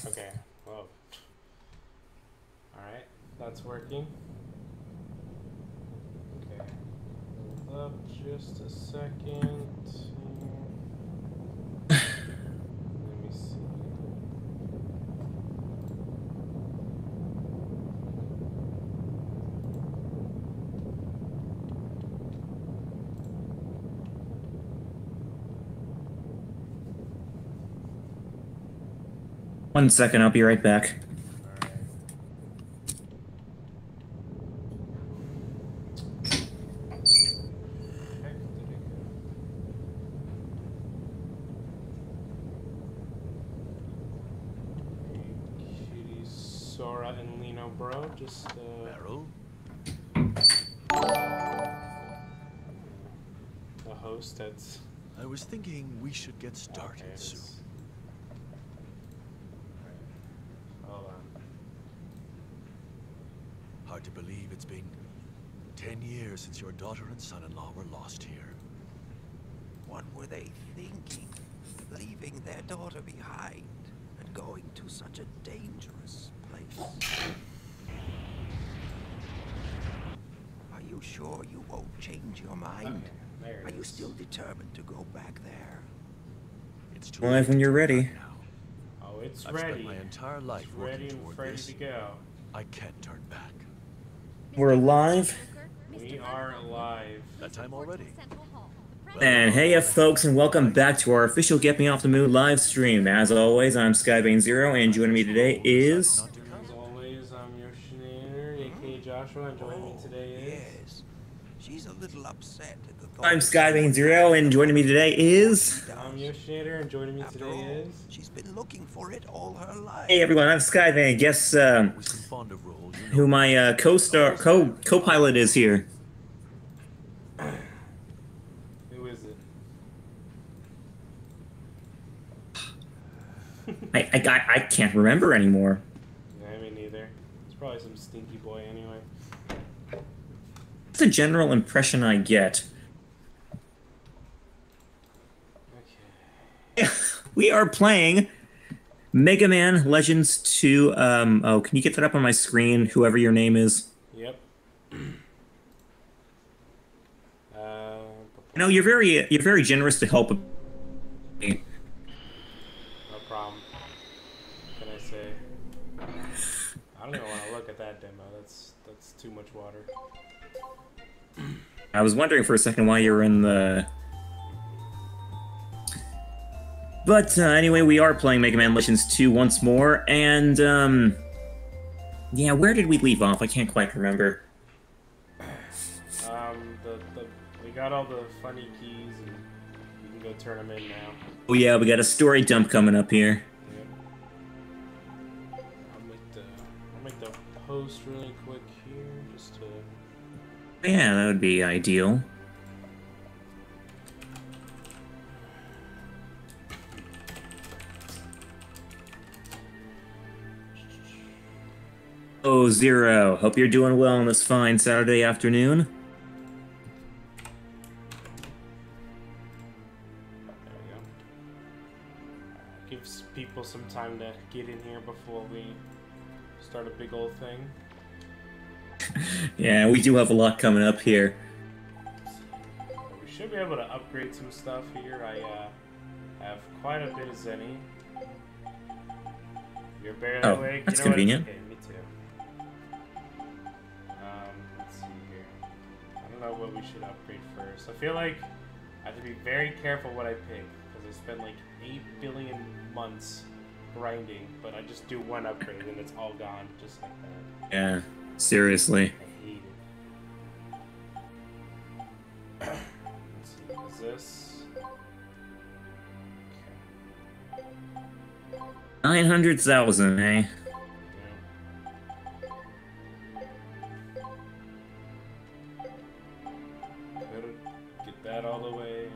Okay. Whoa. Alright, that's working. Okay. Hold up just a second. Let me see. One second, I'll be right back. Sora and Lino, bro. Just Barrel? a host that's. I was thinking we should get started soon. Hold on. Hard to believe it's been 10 years since your daughter and son-in-law were lost here. What were they thinking? Leaving their daughter behind and going to such a dangerous place. Are you sure you won't change your mind? Are you still determined to go back there? It's too Live late when to you're turn ready. back now. Oh, it's I've ready. spent my entire life It's working ready and toward ready this. to go. I can't turn back. We're live. We are alive. That time already. And hey folks, and welcome back to our official Get Me Off the Moon live stream. As always, I'm Skybane0, and joining me today is... As always, I'm Yoshinator, aka Joshua, and joining me today is... Yes. She's a little upset at the thought. I'm Skybane0, and joining me today is... I'm Yoshinator, and joining me After today all, is... she's been looking for it all her life. Hey everyone, I'm Skybane. Guess With some fond of roles, you know. who my co-pilot is here. Who is it? I can't remember anymore. Yeah, me neither. It's probably some stinky boy anyway. That's the general impression I get. Okay. We are playing Mega Man Legends 2. Oh, can you get that up on my screen, whoever your name is? Yep. No, you're very generous to help me. No problem. What can I say? I don't even want to look at that demo. That's too much water. I was wondering for a second why you were in the... But anyway, we are playing Mega Man Legends 2 once more, and yeah, where did we leave off? I can't quite remember. We got all the funny keys, and we can go turn them in now. Oh yeah, we got a story dump coming up here. Yep. I'll make the post really quick here, just to... Yeah, that would be ideal. Oh, Zero. Hope you're doing well on this fine Saturday afternoon. There we go. Gives people some time to get in here before we start a big old thing. Yeah, we do have a lot coming up here. We should be able to upgrade some stuff here. I have quite a bit of Zenny. You're barely awake. That's you know convenient. Okay, me too. Let's see here. I don't know what we should upgrade first. I feel like I have to be very careful what I pick, because I spent like 8 billion months grinding, but I just do one upgrade and it's all gone, just like that. Yeah, seriously. I hate it. Let's see, is this... Okay. 900,000, eh? Get that all the way.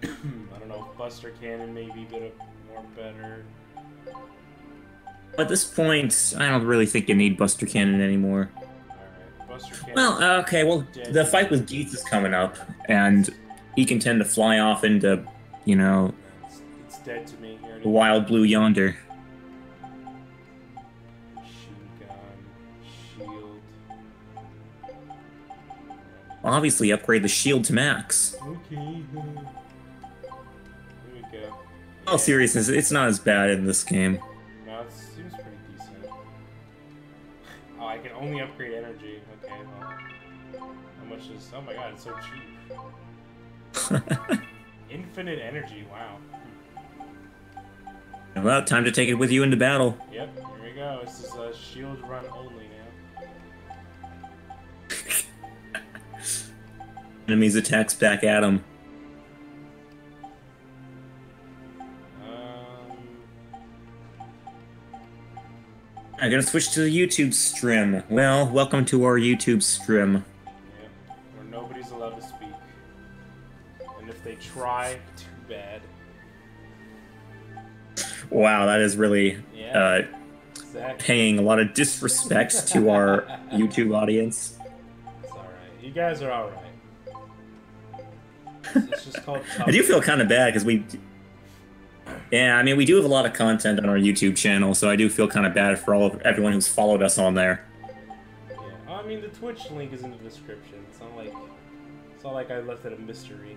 I don't know if Buster Cannon may be a bit more better. At this point, I don't really think you need Buster Cannon anymore. Alright, Buster Cannon. Well, okay, well, the fight with Geats is coming up, and he can tend to fly off into, you know... It's dead to me here. The wild blue yonder. Machine gun, shield. Obviously, upgrade the shield to max. Okay. Here we go. All seriousness, it's not as bad in this game. No, it seems pretty decent. Oh, I can only upgrade energy. Okay, well. How much is... Oh my god, it's so cheap. Infinite energy, wow. Well, time to take it with you into battle. Yep, here we go. This is a shield run only now. Enemies attacks back at him. I'm gonna switch to the YouTube stream. Well, welcome to our YouTube stream. Yep, where nobody's allowed to speak. And if they try, too bad. Wow, that is really Exactly. paying a lot of disrespect to our YouTube audience. It's alright. You guys are alright. It's just called tough. I do feel kind of bad because we... Yeah, I mean, we do have a lot of content on our YouTube channel, so I do feel kind of bad for everyone who's followed us on there. Yeah. Oh, I mean, the Twitch link is in the description. It's not like I left it a mystery.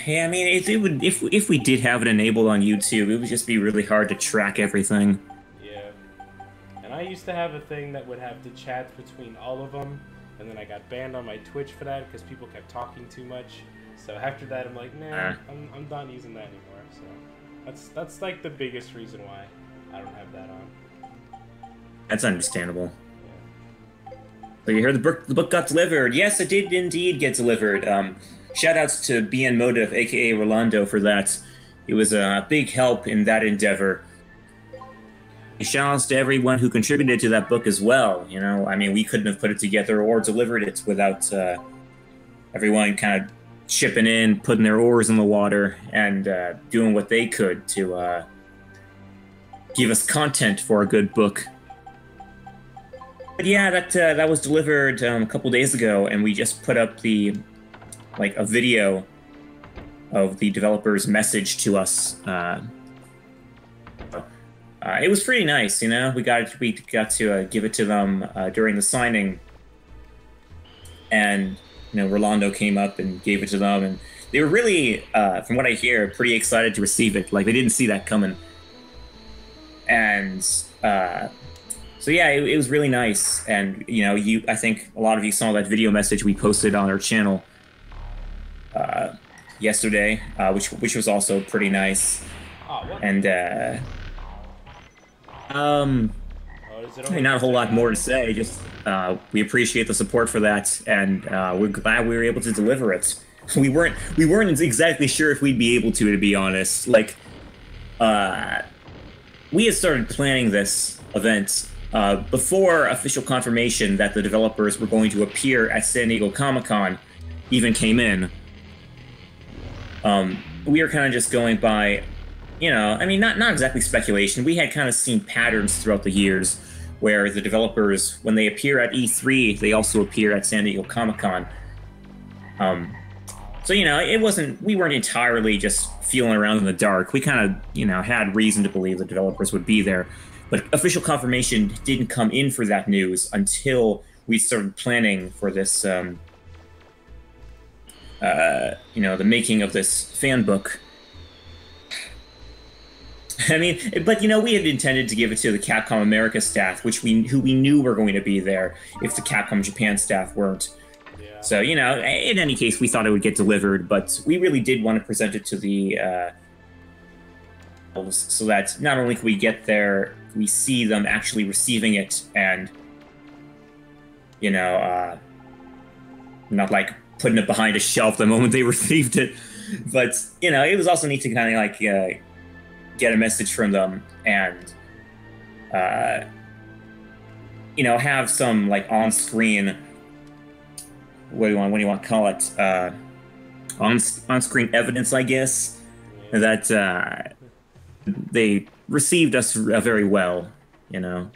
Yeah, I mean, it would if we did have it enabled on YouTube, it would just be really hard to track everything. Yeah. And I used to have a thing that would have the chats between all of them, and then I got banned on my Twitch for that because people kept talking too much. So after that, I'm like, nah, I'm done using that anymore. So that's like the biggest reason why I don't have that on. That's understandable. Yeah. So you heard the book got delivered. Yes, it did indeed get delivered. Shoutouts to BN Motive, aka Rolando, for that. He was a big help in that endeavor. Shoutouts to everyone who contributed to that book as well. You know, I mean, we couldn't have put it together or delivered it without everyone kind of chipping in, putting their oars in the water, and doing what they could to give us content for a good book. But yeah, that was delivered a couple days ago, and we just put up a video of the developer's message to us. It was pretty nice, you know. We got to give it to them during the signing, and you know, Rolando came up and gave it to them, and they were really, from what I hear, pretty excited to receive it. Like, they didn't see that coming. And so yeah, it was really nice. And you know, I think a lot of you saw that video message we posted on our channel yesterday, which was also pretty nice. And not a whole lot more to say. Just we appreciate the support for that, and we're glad we were able to deliver it. We weren't exactly sure if we'd be able to be honest. Like, we had started planning this event before official confirmation that the developers were going to appear at San Diego Comic-Con even came in. We were kind of just going by, you know, I mean, not exactly speculation. We had kind of seen patterns throughout the years where the developers, when they appear at E3, they also appear at San Diego Comic-Con. So, you know, we weren't entirely just feeling around in the dark. We kind of, you know, had reason to believe the developers would be there. But official confirmation didn't come in for that news until we started planning for this, you know, the making of this fan book. I mean, but you know, we had intended to give it to the Capcom America staff, who we knew were going to be there if the Capcom Japan staff weren't. Yeah. So, you know, in any case, we thought it would get delivered, but we really did want to present it to the so that not only can we get there, we see them actually receiving it, and you know, not like putting it behind a shelf the moment they received it, but you know, it was also neat to kind of like get a message from them and you know, have some like on-screen, what do you want to call it, on-screen evidence, I guess, that they received us very well, you know.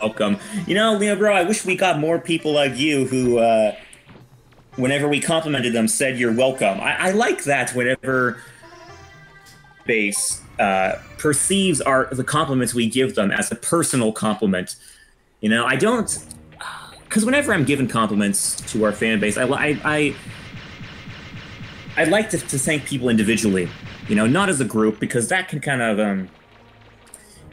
Welcome. You know, Leo, bro, I wish we got more people like you who whenever we complimented them, said you're welcome. I like that whenever base perceives the compliments we give them as a personal compliment. You know, I don't, because whenever I'm given compliments to our fan base, I like to thank people individually. You know, not as a group, because that can kind of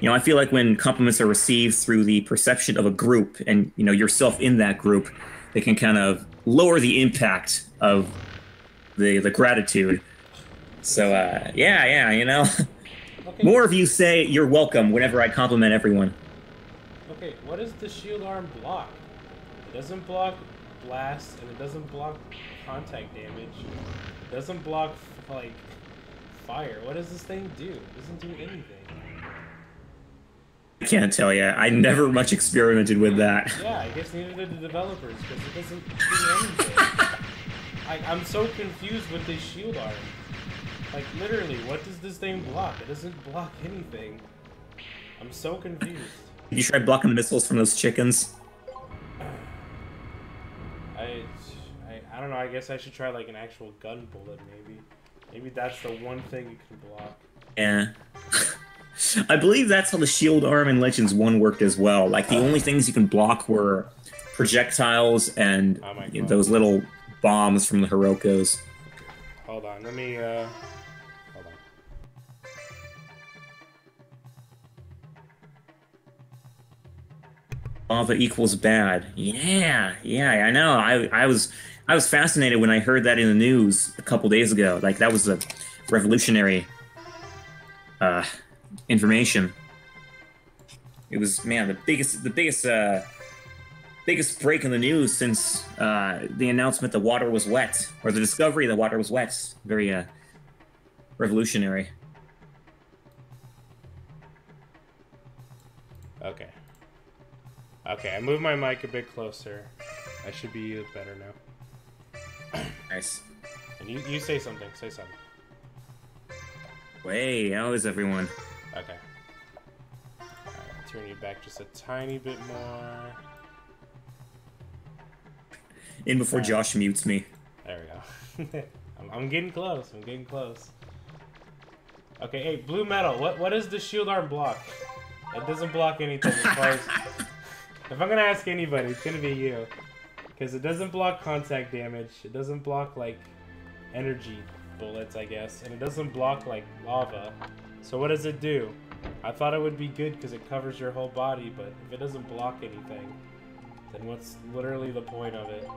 you know, I feel like when compliments are received through the perception of a group and, you know, yourself in that group, they can kind of lower the impact of the gratitude. So, yeah, you know. Okay. More of you say you're welcome whenever I compliment everyone. Okay, what does the shield arm block? It doesn't block blast, and it doesn't block contact damage. It doesn't block, like, fire. What does this thing do? It doesn't do anything. I can't tell you. I never much experimented with that. Yeah, I guess neither did the developers, because it doesn't do anything. I'm so confused with this shield arm. Like, literally, what does this thing block? It doesn't block anything. I'm so confused. You tried blocking the missiles from those chickens? I don't know, I guess I should try, like, an actual gun bullet, maybe. Maybe that's the one thing you can block. Yeah. I believe that's how the shield arm in Legends 1 worked as well. Like, the only things you can block were projectiles and those little bombs from the Hirokos. Hold on, let me, hold on. Lava equals bad. Yeah, I know. I was fascinated when I heard that in the news a couple days ago. Like, that was a revolutionary information. It was, man, the biggest break in the news since the announcement the water was wet, or the discovery the water was wet. Very revolutionary. Okay, I moved my mic a bit closer. I should be better now. Nice. And you say something. Say something. Hey, how is everyone? Okay. Alright, turn you back just a tiny bit more. In before Josh mutes me. There we go. I'm getting close. I'm getting close. Okay, hey, blue metal. What does the shield arm block? It doesn't block anything as far as... If I'm gonna ask anybody, it's gonna be you. Because it doesn't block contact damage. It doesn't block, like, energy bullets, I guess. And it doesn't block, like, lava. So what does it do? I thought it would be good because it covers your whole body, but if it doesn't block anything, then what's literally the point of it?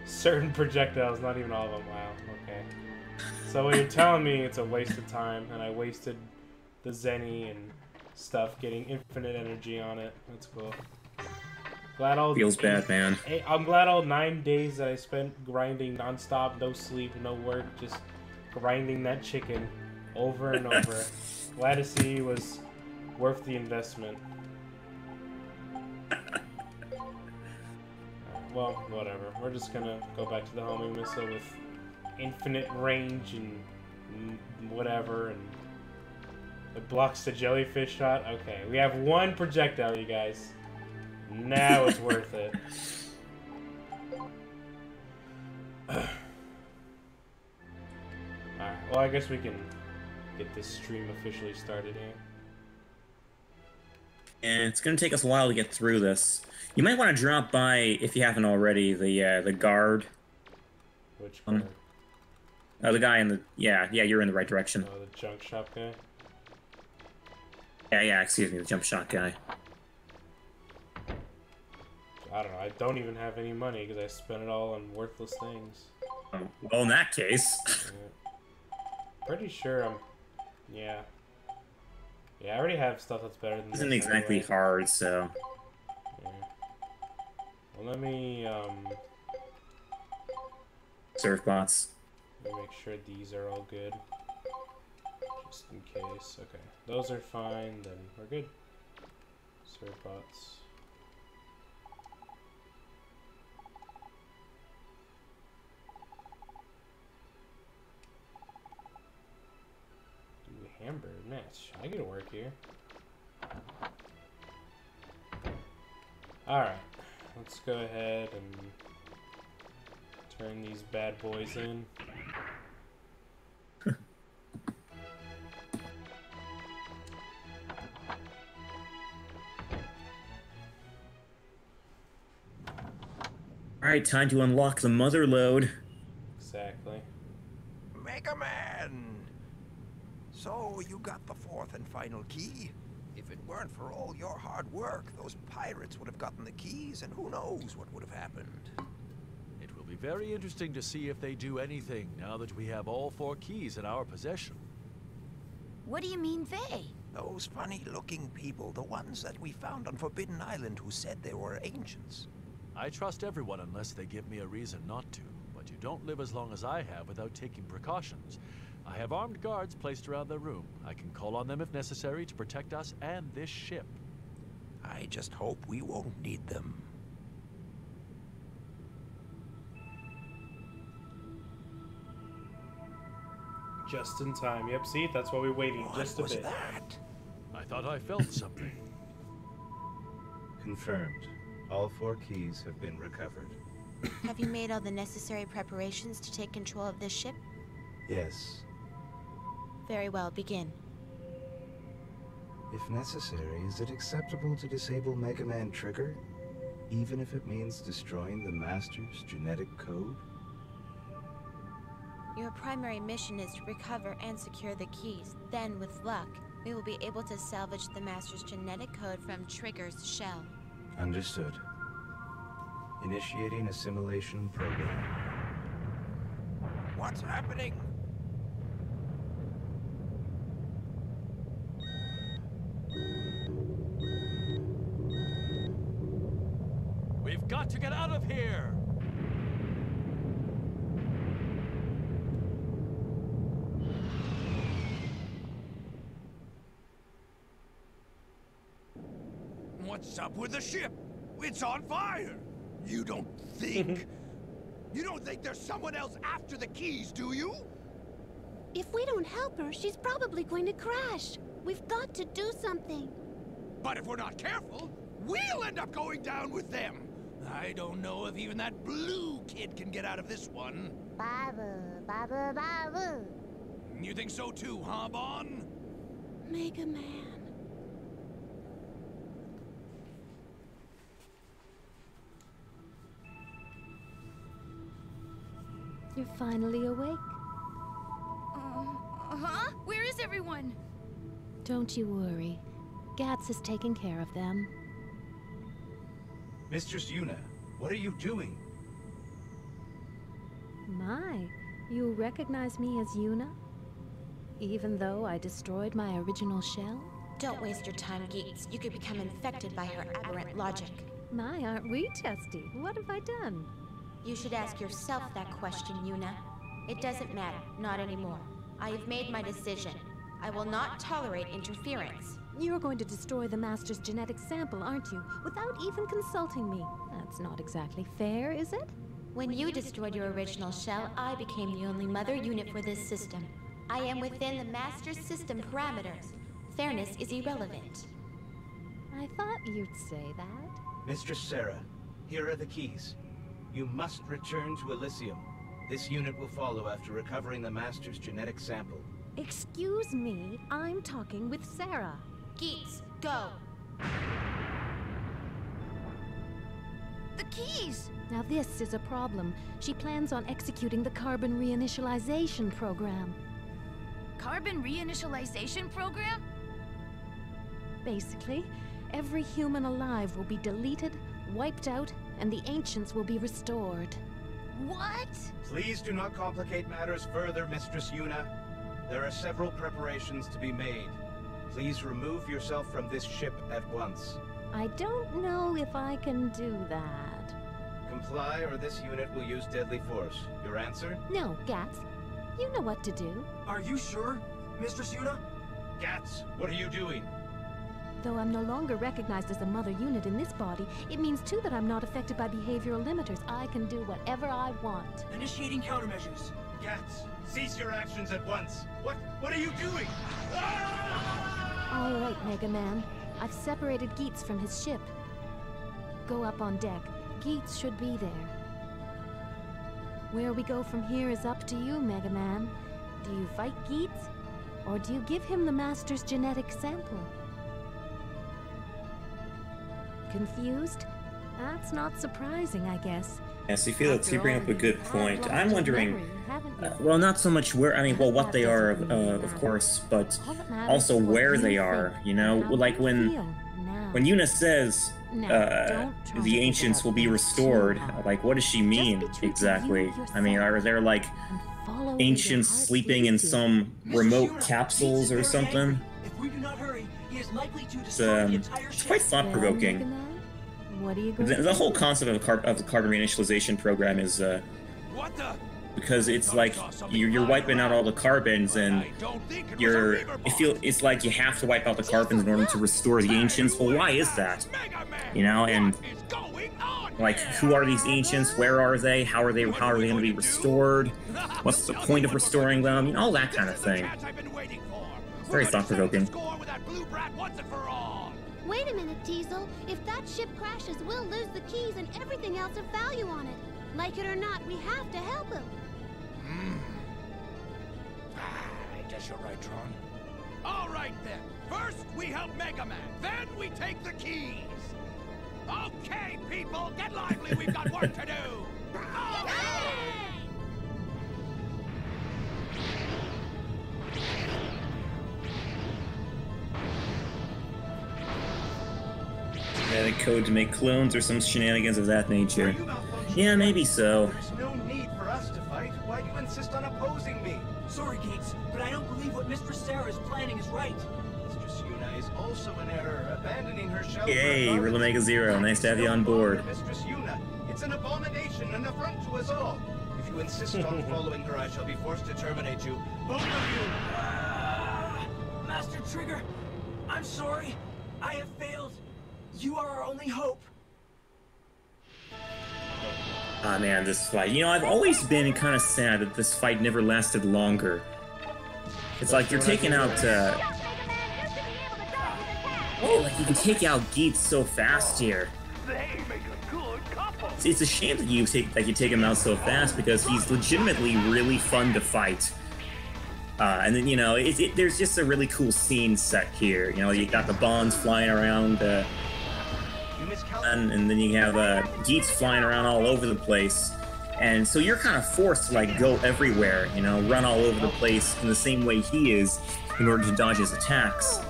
Certain projectiles, not even all of them. Wow, okay. So what you're telling me, it's a waste of time, and I wasted the Zenny and stuff getting infinite energy on it. That's cool. Glad all feels bad, man. Hey, I'm glad all 9 days that I spent grinding nonstop, no sleep, no work, just grinding that chicken over and over. Glad to see it was worth the investment. Well, whatever. We're just gonna go back to the homing missile with infinite range and whatever, and it blocks the jellyfish shot. Okay, we have one projectile, you guys. Now it's worth it. Alright, well, I guess we can get this stream officially started here. And it's gonna take us a while to get through this. You might want to drop by, if you haven't already, the guard. Which guard? The guy in the... Yeah, you're in the right direction. Oh, the junk shop guy? Yeah, excuse me, the jump shot guy. I don't know, I don't even have any money because I spent it all on worthless things. Well, in that case... Yeah. Pretty sure I'm... Yeah. Yeah, I already have stuff that's better than this. Isn't exactly anyway. hard, so... Yeah. Well, let me Surf bots. make sure these are all good. Just in case. Okay. Those are fine, then we're good. Surf bots. Hamburger match. I get to work here. Alright. let's go ahead and turn these bad boys in. Alright, time to unlock the mother load. Exactly. Mega Man! So, you got the fourth and final key? If it weren't for all your hard work, those pirates would have gotten the keys, and who knows what would have happened. It will be very interesting to see if they do anything now that we have all 4 keys in our possession. What do you mean they? Those funny-looking people, the ones that we found on Forbidden Island who said they were ancients. I trust everyone unless they give me a reason not to, but you don't live as long as I have without taking precautions. I have armed guards placed around the room. I can call on them if necessary to protect us and this ship. I just hope we won't need them. Just in time. Yep, see? That's why we're waiting just a What was bit. that? I thought I felt something. Confirmed. All 4 keys have been recovered. Have you made all the necessary preparations to take control of this ship? Yes. Very well, begin. If necessary, is it acceptable to disable Mega Man Trigger? Even if it means destroying the Master's genetic code? Your primary mission is to recover and secure the keys. Then, with luck, we will be able to salvage the Master's genetic code from Trigger's shell. Understood. Initiating assimilation program. What's happening? We've got to get out of here! What's up with the ship? It's on fire! You don't think... You don't think there's someone else after the keys, do you? If we don't help her, she's probably going to crash. We've got to do something. But if we're not careful, we'll end up going down with them. I don't know if even that blue kid can get out of this one. Babu, babu, babu. You think so too, huh, Bon? Mega Man. You're finally awake. Huh? Where is everyone? Don't you worry. Gats is taking care of them. Mistress Yuna, what are you doing? My, you recognize me as Yuna? Even though I destroyed my original shell? Don't waste your time, geeks. You could become infected by her aberrant logic. My, aren't we testy? What have I done? You should ask yourself that question, Yuna. It doesn't matter, not anymore. I have made my decision. I will not tolerate interference. You're going to destroy the Master's genetic sample, aren't you? Without even consulting me. That's not exactly fair, is it? When you destroyed your original shell, I became the only mother unit for this system. I am within the Master's system parameters. Fairness is irrelevant. I thought you'd say that. Mistress Sarah, here are the keys. You must return to Elysium. This unit will follow after recovering the Master's genetic sample. Excuse me, I'm talking with Sarah. Geeks, go! The keys! Now this is a problem. She plans on executing the carbon reinitialization program. Carbon reinitialization program? Basically, every human alive will be deleted, wiped out, and the ancients will be restored. What? Please do not complicate matters further, Mistress Yuna. There are several preparations to be made. Please remove yourself from this ship at once. I don't know if I can do that. Comply or this unit will use deadly force. Your answer? No, Gats. You know what to do. Are you sure, Mistress Yuna? Gats, what are you doing? Though I'm no longer recognized as a mother unit in this body, it means too that I'm not affected by behavioral limiters. I can do whatever I want. Initiating countermeasures. Gats, cease your actions at once. What are you doing? All right, Mega Man. I've separated Geets from his ship. Go up on deck. Geets should be there. Where we go from here is up to you, Mega Man. Do you fight Geets, or do you give him the Master's genetic sample? Confused? That's not surprising, I guess. Yes, you feel that you bring up a good point. I'm wondering, memory, haven't you? well, not so much where, I mean, well, what they are, of course, but All that matters also is what where you they think are, you know? and how Like you when feel now. Yuna says, Now, don't try to the figure ancients out will be what's restored, too hard. like, what does she mean, be true to you exactly? I mean, are there, like, And follow where your ancients heart sleeping in leads you. some remote capsules or something? If we do not hurry, he is likely to It's, destroy the entire it's ship. quite Well, Mega thought-provoking. Man, what are you going The to whole do? concept of the carbon reinitialization program is, What the? because it's like you're wiping out all the carbons and I don't think it was a reaver bomb. it's like you have to wipe out the carbons in order to restore the ancients. Well, why is that? Mega Man, You know, and what is going on like, here? who are these ancients? Where are they? How are they going to be restored? What's the point of restoring them? You know, all that kind of thing. Catch I've been waiting for. Very We're gonna thought-provoking. settle the score with that blue brat once and for all. Wait a minute, Diesel. If that ship crashes, we'll lose the keys and everything else of value on it. Like it or not, we have to help him. I guess you're right, Tron. All right, then. First, we help Mega Man. Then we take the keys. Okay, people, get lively. We've got work to do. Genetic code to make clones or some shenanigans of that nature. Yeah, maybe so. There's no need for us to fight. Why do you insist on opposing me? Sorry, Gates, but I don't believe what Mistress Sarah is planning is right. Mistress Yuna is also in error, abandoning her shell. for Yay, a Real Omega Zero. Nice to have you on board. Mistress Yuna, it's an abomination, an affront to us all. If you insist on following her, I shall be forced to terminate you. Both of you! Master Trigger, I'm sorry. I have failed. You are our only hope. Ah man, this fight. You know, I've always been kind of sad that this fight never lasted longer. It's like you're taking out, like you can take out Geets so fast here. They make a good couple. It's a shame that you take him out so fast because he's legitimately really fun to fight. And then, you know, there's just a really cool scene set here. You know, you got the bonds flying around, and then you have Geets flying around all over the place. And so you're kind of forced to, like, go everywhere, you know, run all over the place in the same way he is in order to dodge his attacks.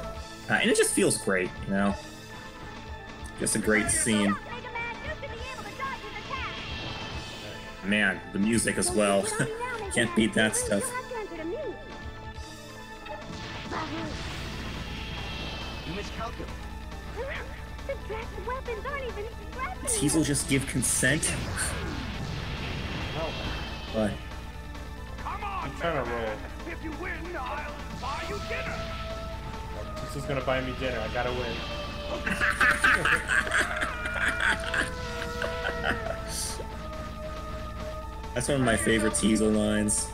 And it just feels great, you know? Just a great scene. Man, the music as well. Can't beat that stuff. You miscalculated. The draft weapons aren't even Does Hazel just give consent? What? Come on, I'm trying to roll. if you win, I'll buy you dinner. This is gonna buy me dinner. I gotta win. That's one of my favorite Teasel lines.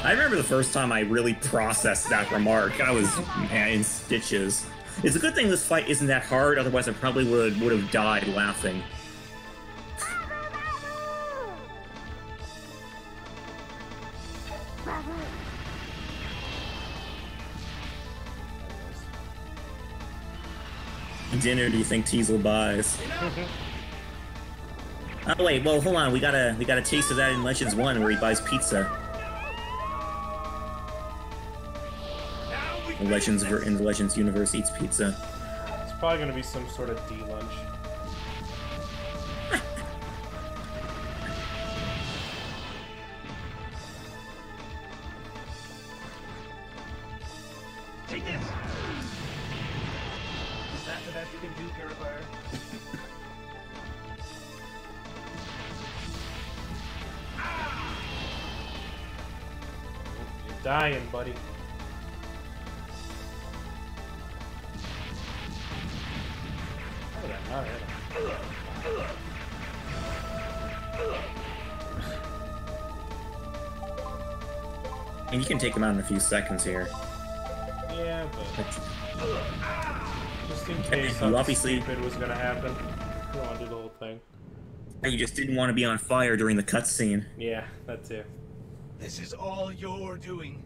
I remember the first time I really processed that remark. I was, man, in stitches. It's a good thing this fight isn't that hard, otherwise I probably would have died laughing. Dinner do you think Teasel buys? Oh wait, well hold on, we got a taste of that in Legends 1 where he buys pizza. In the Legends universe eats pizza. It's probably gonna be some sort of D lunch. Take this! Is that the best you can do, Purifier? You're dying, buddy. How did I not hit him? And you can take him out in a few seconds here. Yeah, but just in Okay, case you something obviously- stupid was gonna happen, I don't want to do the whole thing. You just didn't want to be on fire during the cutscene. Yeah, that too. This is all your doing.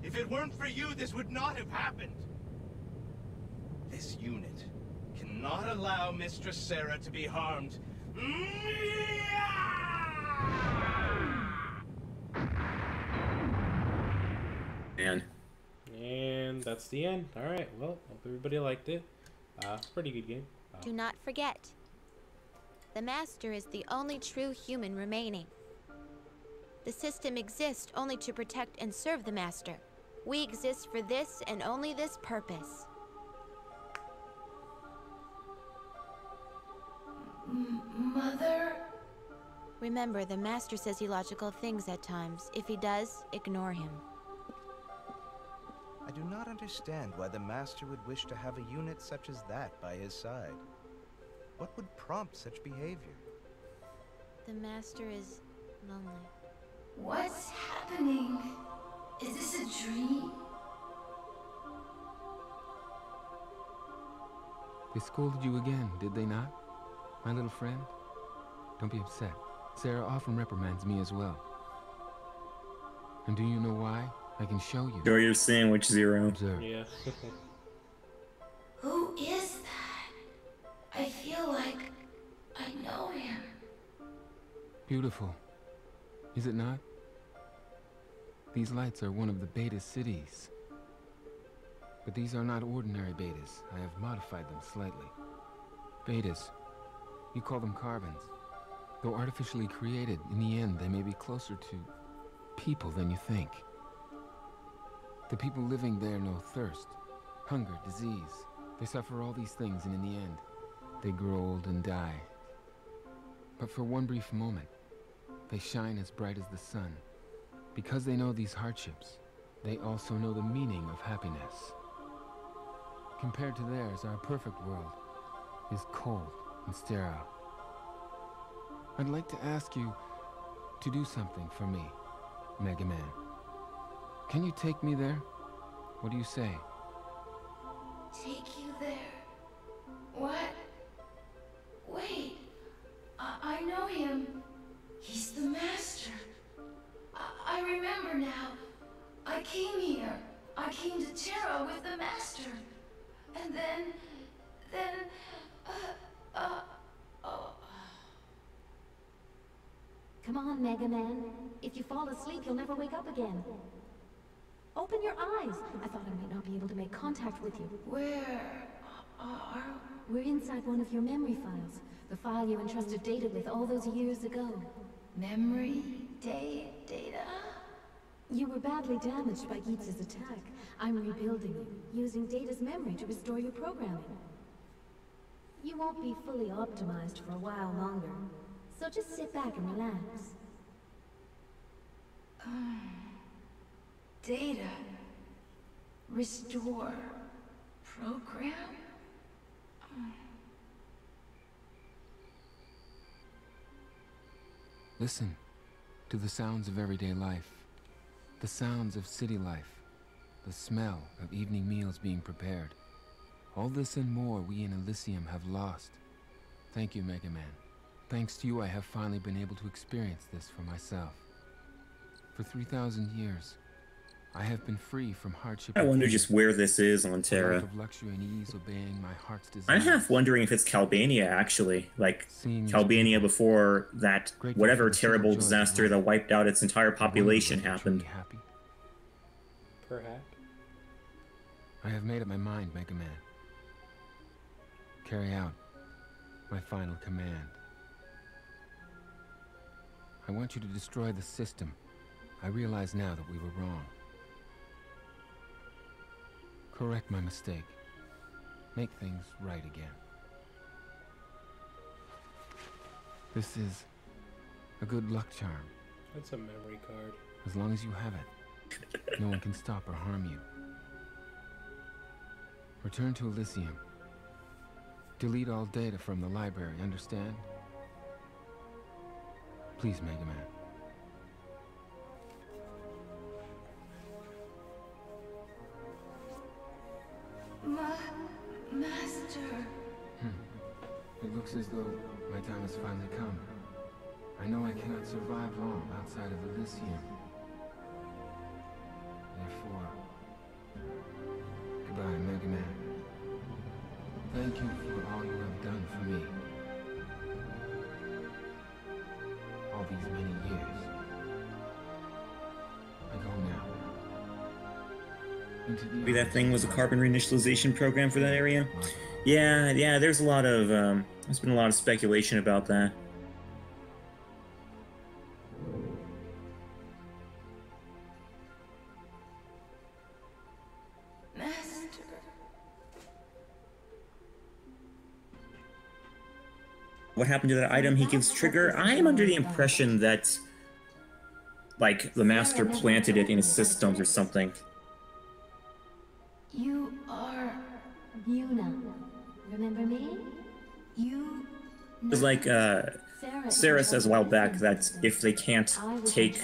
If it weren't for you, this would not have happened. This unit cannot allow Mistress Sarah to be harmed. Man. And that's the end. Alright, well, hope everybody liked it. Pretty good game. Do not forget, the Master is the only true human remaining. The system exists only to protect and serve the Master. We exist for this and only this purpose. Mother? Remember, the Master says illogical things at times. If he does, ignore him. I do not understand why the Master would wish to have a unit such as that by his side. What would prompt such behavior? The Master is lonely. What's happening? Is this a dream? They scolded you again, did they not? My little friend? Don't be upset. Sarah often reprimands me as well. And do you know why? I can show you. Enjoy your sandwich, Zero. Observe. Yeah. Who is that? I feel like I know him. Beautiful. Is it not? These lights are one of the beta cities. But these are not ordinary betas. I have modified them slightly. Betas. You call them carbons. Though artificially created, in the end they may be closer to people than you think. The people living there know thirst, hunger, disease. They suffer all these things, and in the end, they grow old and die. But for one brief moment, they shine as bright as the sun. Because they know these hardships, they also know the meaning of happiness. Compared to theirs, our perfect world is cold and sterile. I'd like to ask you to do something for me, Mega Man. Can you take me there? What do you say? Take you there? What? Wait. I know him. He's the Master. I remember now. I came here. I came to Terra with the Master. And then... Come on, Mega Man. If you fall asleep, you'll never wake up again. Open your eyes. I thought I might not be able to make contact with you. Where are... We're inside one of your memory files. The file you entrusted Data with all those years ago. Memory? Data? You were badly damaged by Geetz's attack. I'm rebuilding you, using Data's memory to restore your programming. You won't be fully optimized for a while longer, so just sit back and relax. Data. Restore. Program? Listen to the sounds of everyday life, the sounds of city life, the smell of evening meals being prepared. All this and more we in Elysium have lost. Thank you, Mega Man. Thanks to you, I have finally been able to experience this for myself. For 3,000 years, I have been free from hardship. I wonder just where this is on Terra. Of luxury and ease, obeying my heart's desires. I'm half wondering if it's Calbania, actually. Like, Calbania before that whatever terrible disaster that wiped out its entire population happened. Perhaps. I have made up my mind, Mega Man. Carry out my final command. I want you to destroy the system. I realize now that we were wrong. Correct my mistake. Make things right again. This is a good luck charm. That's a memory card. As long as you have it, no one can stop or harm you. Return to Elysium. Delete all data from the library, understand? Please, Mega Man. Master. It looks as though my time has finally come. not survive long outside of Elysium. Therefore, goodbye, Mega Man. Thank you for all you have done for me. All these many years. I go now. Maybe that thing was a carbon reinitialization program for that area? Yeah, there's a lot of, there's been a lot of speculation about that. What happened to that item he gives Trigger? I am under the impression that, like, the Master planted it in his systems or something. You are Yuna. Remember me? You... It was like, Sarah says a while back that if they can't take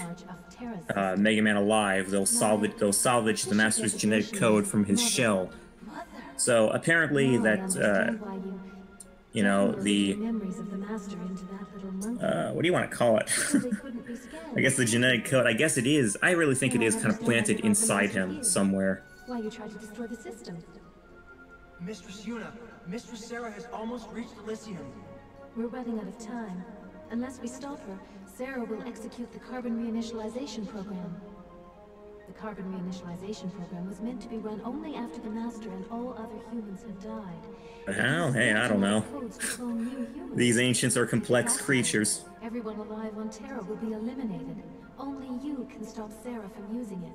Mega Man alive, they'll salvage the Master's genetic code from his shell. So apparently that, you know, the, what do you want to call it? I guess the genetic code, I guess it is. I really think it is kind of planted inside him somewhere. Why you tried to destroy the system? Mistress Yuna, Mistress Sarah has almost reached Elysium. We're running out of time. Unless we stop her, Sarah will execute the carbon reinitialization program. The carbon reinitialization program was meant to be run only after the Master and all other humans had died. Hell, hey, I don't know. These ancients are complex creatures. Everyone alive on Terra will be eliminated. Only you can stop Sarah from using it.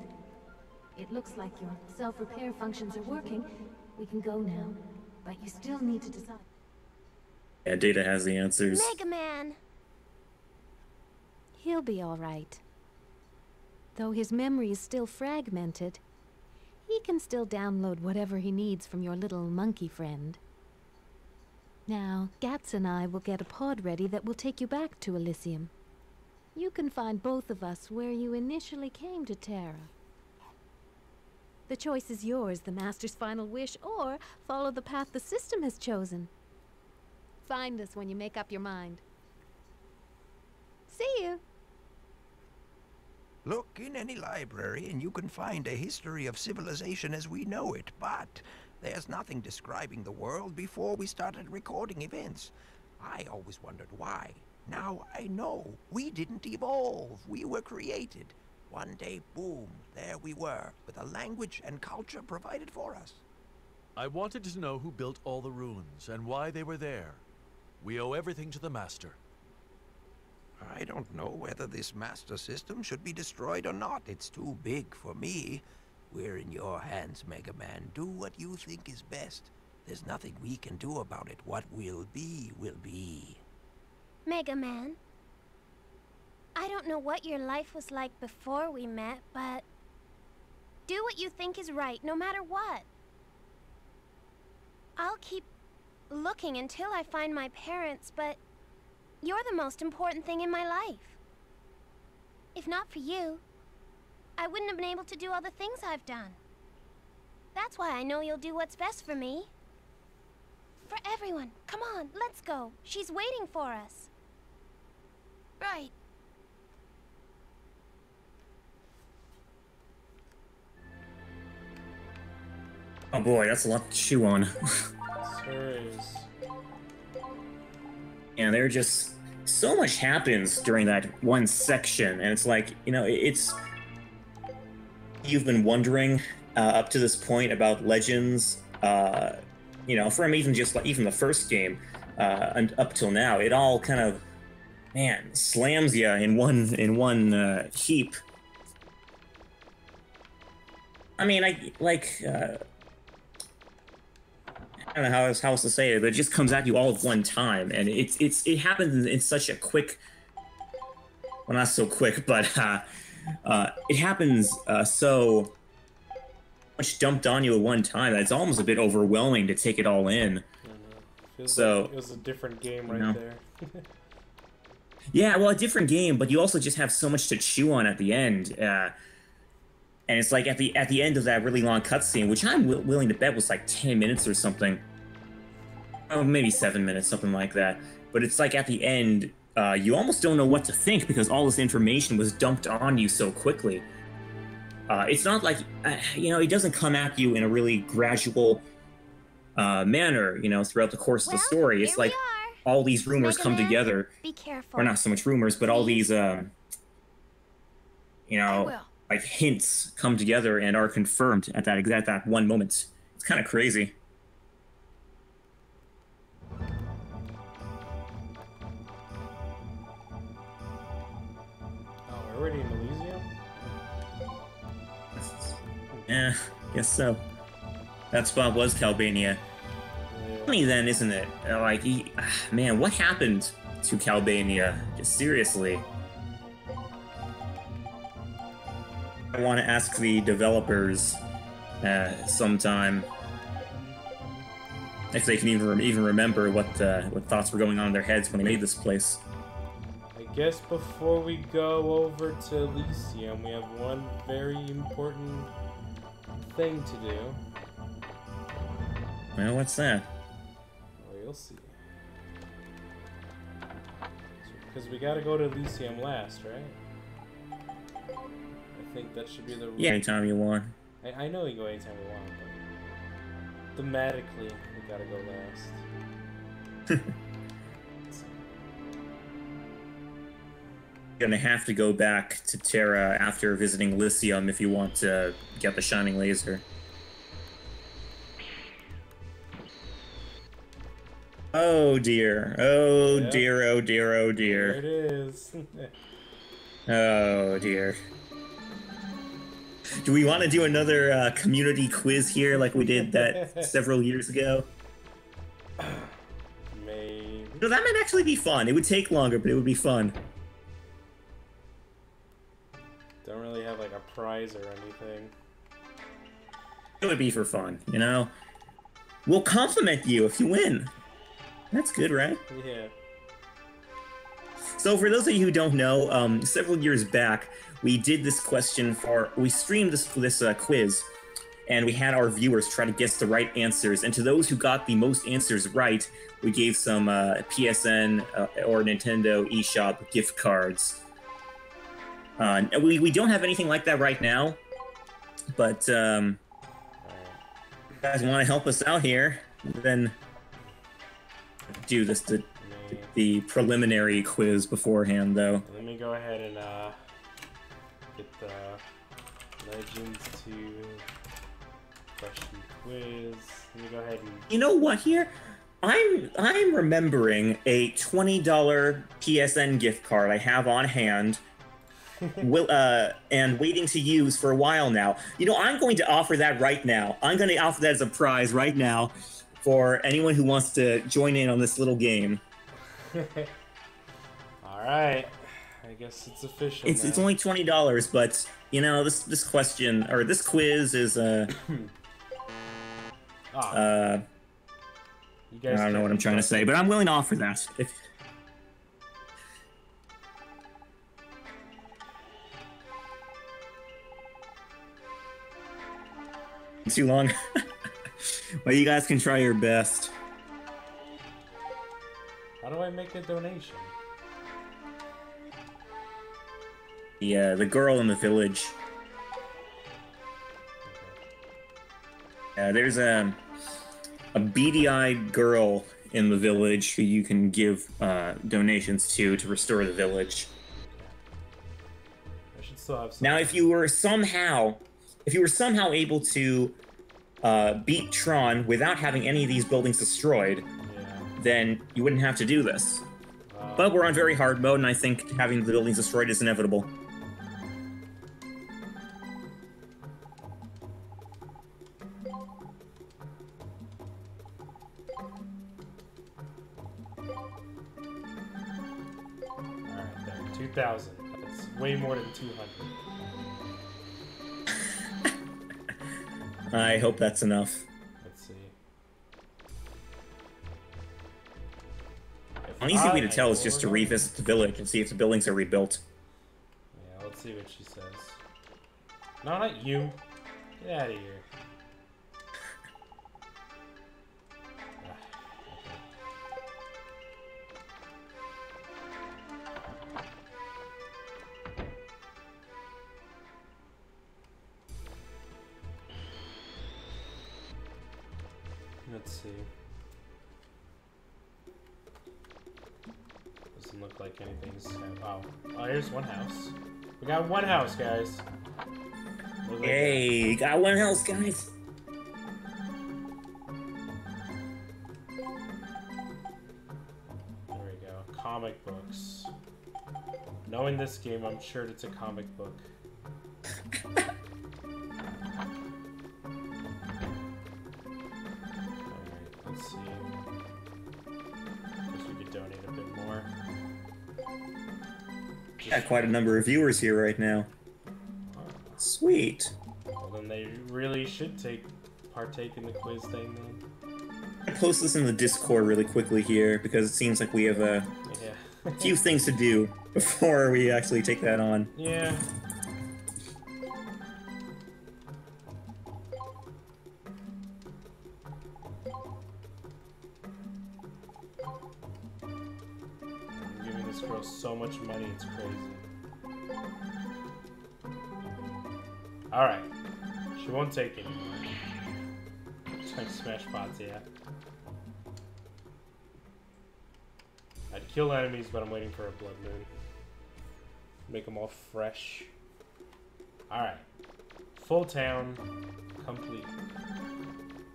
It looks like your self-repair functions are working. We can go now, but you still need to decide. Yeah, Data has the answers. Mega Man! He'll be all right. Though his memory is still fragmented, he can still download whatever he needs from your little monkey friend. Now, Gats and I will get a pod ready that will take you back to Elysium. You can find both of us where you initially came to Terra. The choice is yours, the Master's final wish, or follow the path the system has chosen. Find us when you make up your mind. See you! Look in any library and you can find a history of civilization as we know it, but there's nothing describing the world before we started recording events. I always wondered why. Now I know. We didn't evolve. We were created. One day, boom, there we were, with a language and culture provided for us. I wanted to know who built all the ruins and why they were there. We owe everything to the Master. I don't know whether this Master System should be destroyed or not. It's too big for me. We're in your hands, Mega Man. Do what you think is best. There's nothing we can do about it. What will be, will be. Mega Man, I don't know what your life was like before we met, but do what you think is right, no matter what. I'll keep looking until I find my parents, but you're the most important thing in my life. If not for you, I wouldn't have been able to do all the things I've done. That's why I know you'll do what's best for me. For everyone, come on, let's go. She's waiting for us. Right. Oh boy, that's a lot to chew on. Sure is. And there just so much happens during that one section, and it's like, you know, it's you've been wondering up to this point about Legends, you know, from even just like even the first game and up till now, it all kind of, man, slams you in one heap. I mean, I don't know how else to say it, but it just comes at you all at one time, and it happens in such a quick, well, not so quick, but it happens so much dumped on you at one time that it's almost a bit overwhelming to take it all in. Feels so like it was a different game right there. Yeah, well, a different game, but you also just have so much to chew on at the end. And it's like at the end of that really long cutscene, which I'm willing to bet was like 10 minutes or something. Oh, maybe 7 minutes, something like that. But it's like at the end, you almost don't know what to think because all this information was dumped on you so quickly. It's not like, it doesn't come at you in a really gradual manner, throughout the course of the story. It's like all these rumors come together. Be careful. Or not so much rumors, but all these, like hints come together and are confirmed at that one moment. It's kind of crazy. Oh, we're already in Elysium? Yeah, guess so. That spot was Calbania. Funny then, isn't it? Like, man, what happened to Calbania? Just seriously. I want to ask the developers sometime if they can even remember what thoughts were going on in their heads when they made this place. I guess before we go over to Elysium, we have one very important thing to do. Well, what's that? Well, you'll see. Because we gotta go to Elysium last, right? I think that should be the rule. Yeah, anytime you want. I know we go anytime we want, but thematically, we gotta go last. You're gonna have to go back to Terra after visiting Elysium if you want to get the Shining Laser. Oh dear. Oh Yep. dear, oh dear, oh dear. There it is. Oh dear. Do we want to do another community quiz here like we did that several years ago? Maybe. No, that might actually be fun. It would take longer, but it would be fun. Don't really have like a prize or anything. It would be for fun, We'll compliment you if you win. That's good, right? Yeah. So for those of you who don't know, several years back, we did this question we streamed this quiz, and we had our viewers try to guess the right answers. And to those who got the most answers right, we gave some PSN or Nintendo eShop gift cards. We don't have anything like that right now, but you guys want to help us out here, then do the preliminary quiz beforehand, though. Let me go ahead and get the Legends 2 question quiz. Let me go ahead and... You know what here? I'm remembering a $20 PSN gift card I have on hand and waiting to use for a while now. I'm going to offer that right now. I'm going to offer that as a prize right now for anyone who wants to join in on this little game. Alright. I guess it's official. It's only $20, but this question or this quiz is you guys I don't know what I'm trying to say, but I'm willing to offer that. Too long. Well, you guys can try your best. How do I make a donation? Yeah, the girl in the village. There's a beady-eyed girl in the village who you can give donations to restore the village. I should still have some. Now, if you were somehow able to beat Tron without having any of these buildings destroyed, then you wouldn't have to do this. But we're on very hard mode, and I think having the buildings destroyed is inevitable. Alright, there. 2,000. That's way more than 200. I hope that's enough. Let's see. An easy way to tell is just to revisit the village and see if the buildings are rebuilt. Yeah, let's see what she says. No, not you. Get out of here. Let's see. Doesn't look like anything's... Oh, here's one house. We got one house, guys. Hey, got one house, guys. There we go. Comic books. Knowing this game, I'm sure it's a comic book. Alright, let's see. Guess we could donate a bit more. Got quite a number of viewers here right now. Sweet. Well, then they really should partake in the quiz thing, then. I'll post this in the Discord really quickly here, because it seems like we have a few things to do before we actually take that on. Yeah. I'm giving this girl so much money, it's crazy. Alright. She won't take it anymore. Trying to smash pots, yeah. I'd kill enemies, but I'm waiting for a blood moon. Make them all fresh. Alright. Full town. Complete.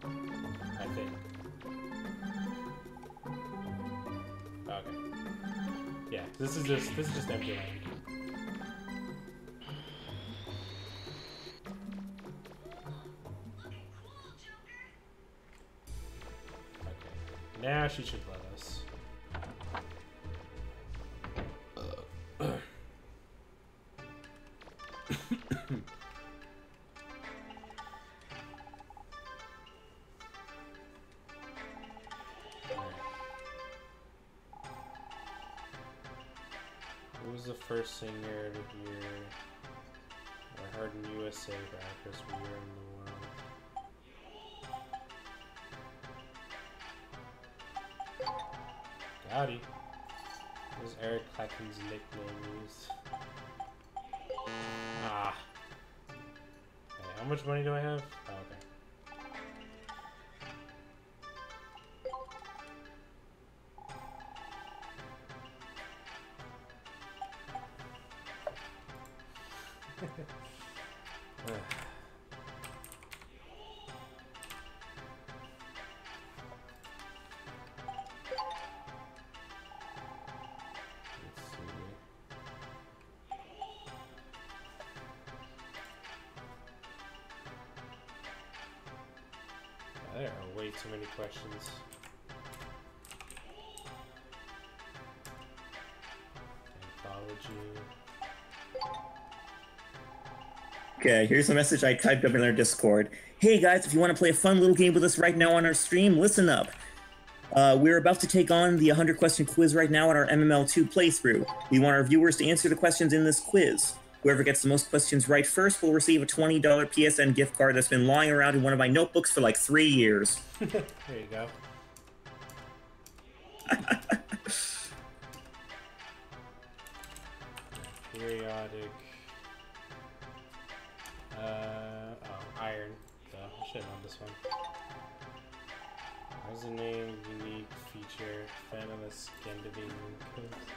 I think. Okay. Yeah, this is just empty land. Now she should let us. Who was the first singer to hear or heard in USA back as we were in the world? Howdy. What was Eric Clapton's nickname used? Ah. Okay, how much money do I have? Oh, okay. There are way too many questions. Anthology. Okay, here's a message I typed up in our Discord. Hey guys, if you want to play a fun little game with us right now on our stream, listen up. We're about to take on the 100 question quiz right now in our MML2 playthrough. We want our viewers to answer the questions in this quiz. Whoever gets the most questions right first will receive a $20 PSN gift card that's been lying around in one of my notebooks for like 3 years. There you go. Periodic. Iron. So I should have known this one. How's the name? Unique feature. Fan of the Scandinavian coast.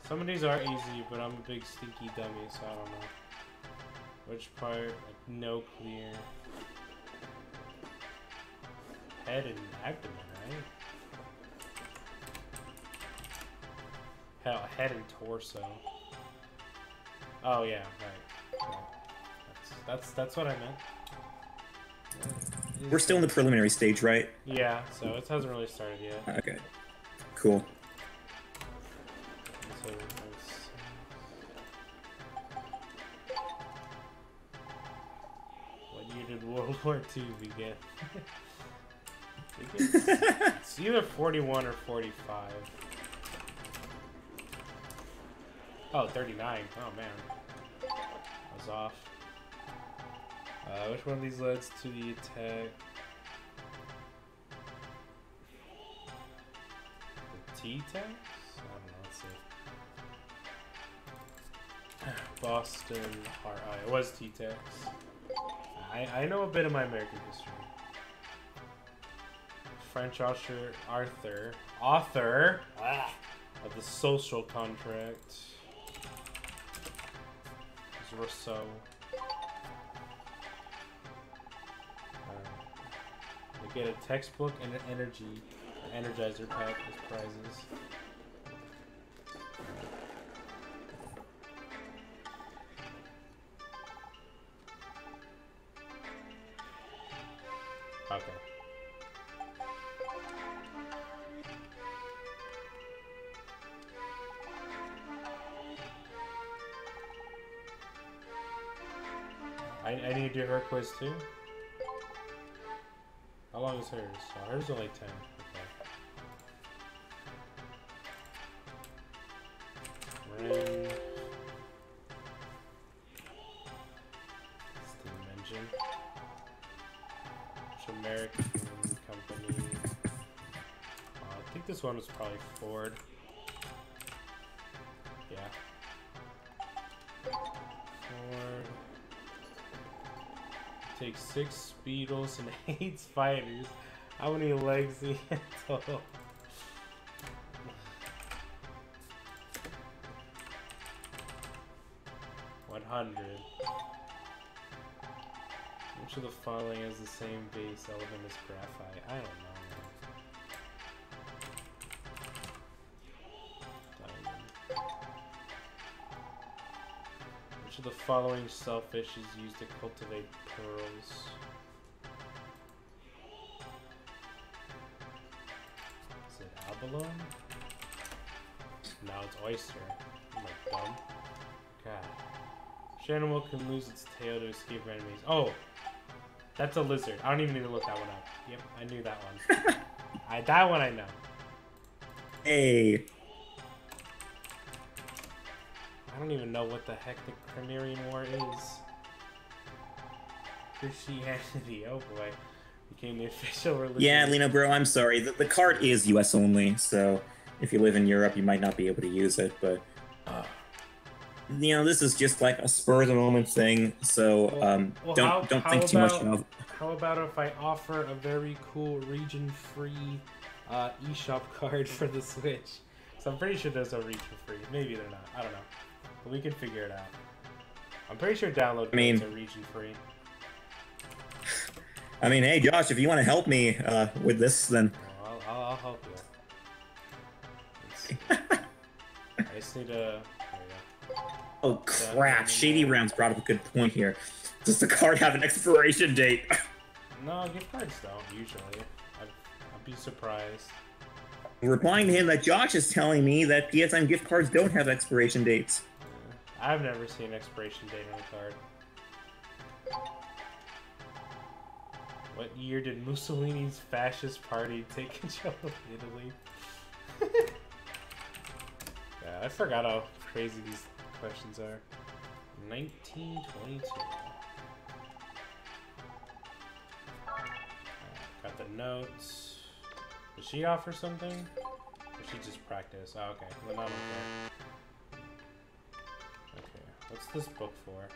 Some of these are easy, but I'm a big stinky dummy, so I don't know. Which part? Like, no clear. Head and abdomen, right? Hell, head and torso. Oh yeah, right. That's what I meant. We're still in the preliminary stage, right? Yeah, so it hasn't really started yet. Okay. Cool. What year did World War II begin? It's either 41 or 45. Oh, 39. Oh man. I was off. Which one of these leads to the attack? The T-tax? I don't know, let's see. Boston Heart. It was T-Tex. I know a bit of my American history. French author of the Social Contract is Rousseau. They get a textbook and an energizer pack as prizes. Okay. I need to do her quiz too. How long is hers? Oh, hers is only 10. Okay. Ren. Steam engine. Which American company? I think this one was probably Ford. Yeah. Ford. Takes 6 Beetles and 8 spiders. How many legs do you have total? Which of the following has the same base element as graphite? I don't know. Diamond. Which of the following shellfish is used to cultivate pearls? Is it abalone? No, it's oyster. Am I dumb? God. Which animal can lose its tail to escape enemies? Oh! That's a lizard. I don't even need to look that one up. Yep, I knew that one. That one I know. Hey! I don't even know what the heck the Crimean War is. Christianity, oh boy. Became the official religion. Yeah, Lino bro, I'm sorry. The card is US only, so if you live in Europe, you might not be able to use it, but... you know, this is just like a spur-of-the-moment thing, so don't think too much of it. How about if I offer a very cool region-free eShop card for the Switch? So I'm pretty sure there's a region-free. Maybe they're not. I don't know. But we can figure it out. I'm pretty sure download codes are region-free. I mean, hey, Josh, if you want to help me with this, then... Well, I'll help you. I just need to... Oh crap, Shady Rounds brought up a good point here. Does the card have an expiration date? No, gift cards don't, usually. I'd be surprised. Replying to him that Josh is telling me that PSN gift cards don't have expiration dates. Yeah. I've never seen an expiration date on a card. What year did Mussolini's fascist party take control of Italy? Yeah, I forgot how crazy these questions are. 1922. Got the notes. Does she offer something? Or she just practice? Oh, okay. Then I don't care. Okay. What's this book for?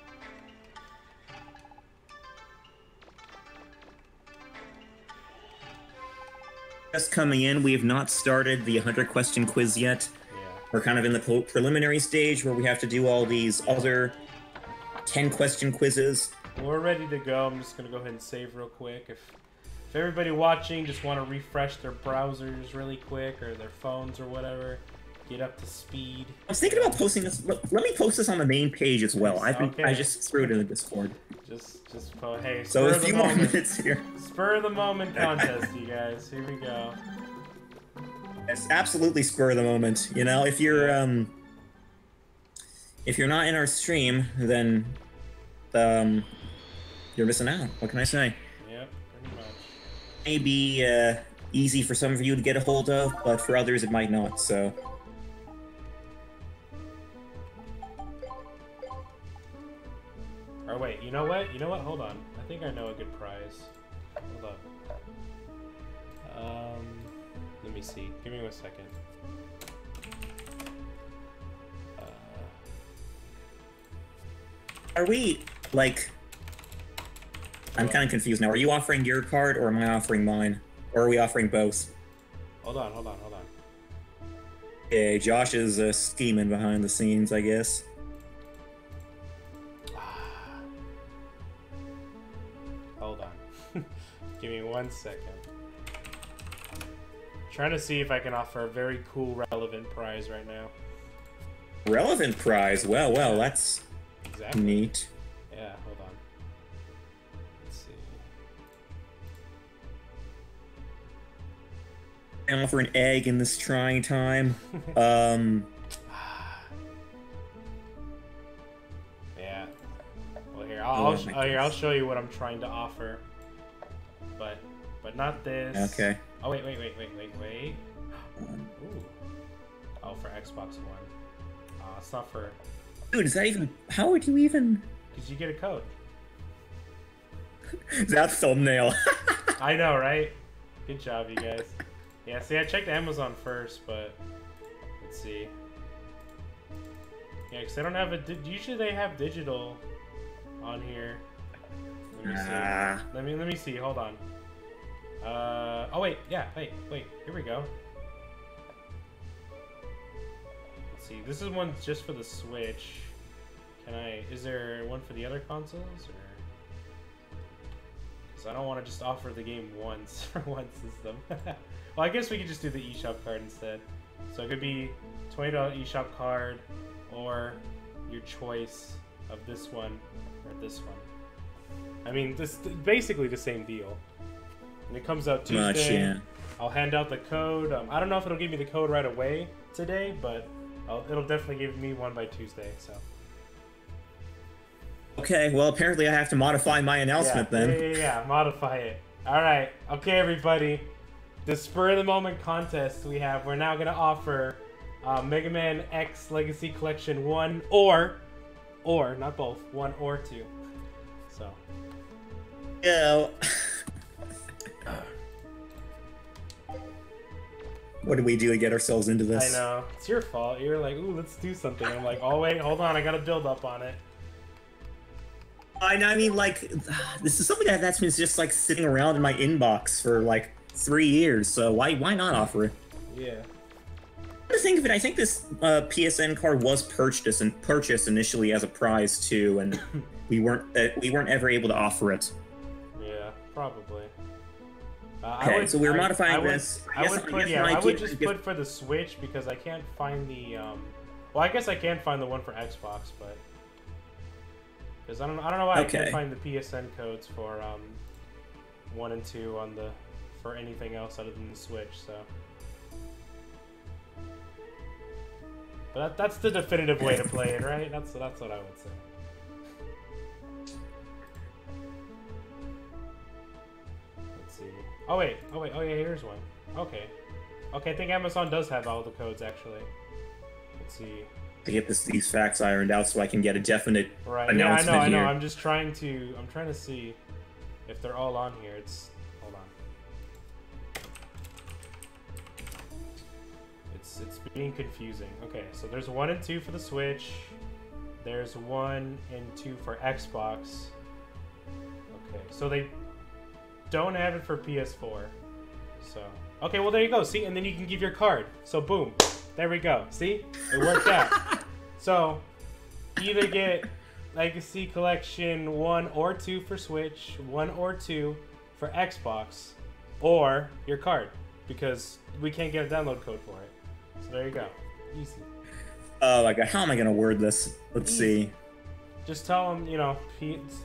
Just coming in, we have not started the 100-question quiz yet. We're kind of in the preliminary stage where we have to do all these other 10-question quizzes. We're ready to go. I'm just going to go ahead and save real quick. If everybody watching just want to refresh their browsers really quick or their phones or whatever, get up to speed. I was thinking about posting this. Let me post this on the main page as well. I just threw it in the Discord. Hey, so a few more minutes here. Spur of the moment contest, you guys. Here we go. It's absolutely spur of the moment. You know, if you're not in our stream, then you're missing out. What can I say? Yep, pretty much. Maybe easy for some of you to get a hold of, but for others it might not. So. Or wait, you know what? Hold on. I think I know a good prize. Hold up. Let me see. Give me 1 second. Are we, like... I'm kind of confused now. Are you offering your card, or am I offering mine? Or are we offering both? Hold on. Okay, Josh is scheming behind the scenes, I guess. Hold on. Give me 1 second. Trying to see if I can offer a very cool, relevant prize right now. Relevant prize? Well, that's exactly neat. Yeah, hold on. Let's see. I offer an egg in this trying time. Yeah. Well, here I'll show you what I'm trying to offer. But not this. Okay. Oh wait. Ooh. Oh, for Xbox One. It's not for. Dude, is that even? How would you even? Because you get a code. That thumbnail. I know, right? Good job, you guys. Yeah, see, I checked Amazon first, but let's see. Yeah, because they don't have a. Usually they have digital on here. Let me see. Let me see. Hold on. Oh wait, yeah. Wait. Here we go. Let's see. This is one just for the Switch. Is there one for the other consoles, or? Because I don't want to just offer the game once for one system. Well, I guess we could just do the eShop card instead. So it could be $20 eShop card, or your choice of this one or this one. I mean, this basically the same deal. And it comes out Tuesday. Yeah. I'll hand out the code. I don't know if it'll give me the code right away today, but it'll definitely give me one by Tuesday. So. Okay, well, apparently I have to modify my announcement then. Yeah, modify it. All right. Okay, everybody. The spur of the moment contest we're now going to offer Mega Man X Legacy Collection 1 or not both, 1 or 2. So. Yeah. What did we do to get ourselves into this? I know. It's your fault. You're like, ooh, let's do something. I'm like, oh, wait, hold on. I got to build up on it. I mean, like, this is something that's been just, like, sitting around in my inbox for, like, 3 years, so why not offer it? Yeah. To think of it, I think this PSN card was purchased initially as a prize, too, and we weren't ever able to offer it. Yeah, probably. Okay, so we're modifying this. I would just put for the Switch because I can't find the. Well, I guess I can find the one for Xbox, but because I don't know why I can't find the PSN codes for 1 and 2 for anything else other than the Switch. So, but that's the definitive way to play it, right? That's what I would say. Oh yeah, here's one. Okay, I think Amazon does have all the codes actually. Let's see. To get these facts ironed out so I can get a definite announcement. Yeah, I know. Here. I'm trying to see if they're all on here. Hold on. It's being confusing. Okay, so there's 1 and 2 for the Switch. There's 1 and 2 for Xbox. Okay, so they don't have it for PS4. So, okay, well there you go. See, and then you can give your card. So boom, there we go. See, it worked out. So, either get Legacy Collection 1 or 2 for Switch, 1 or 2 for Xbox, or your card, because we can't get a download code for it. So there you go. Easy. Oh my god, how am I gonna word this? Let's see. Just tell them,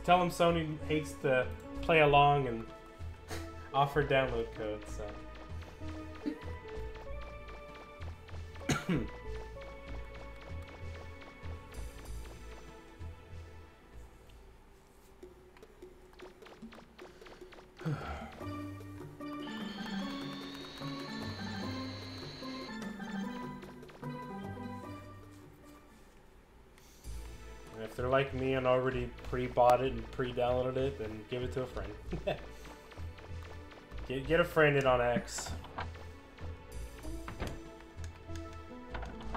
tell them Sony hates to play along and offer download codes. So. If they're like me and already pre-bought it and pre-downloaded it, then give it to a friend. Get a friend in on X.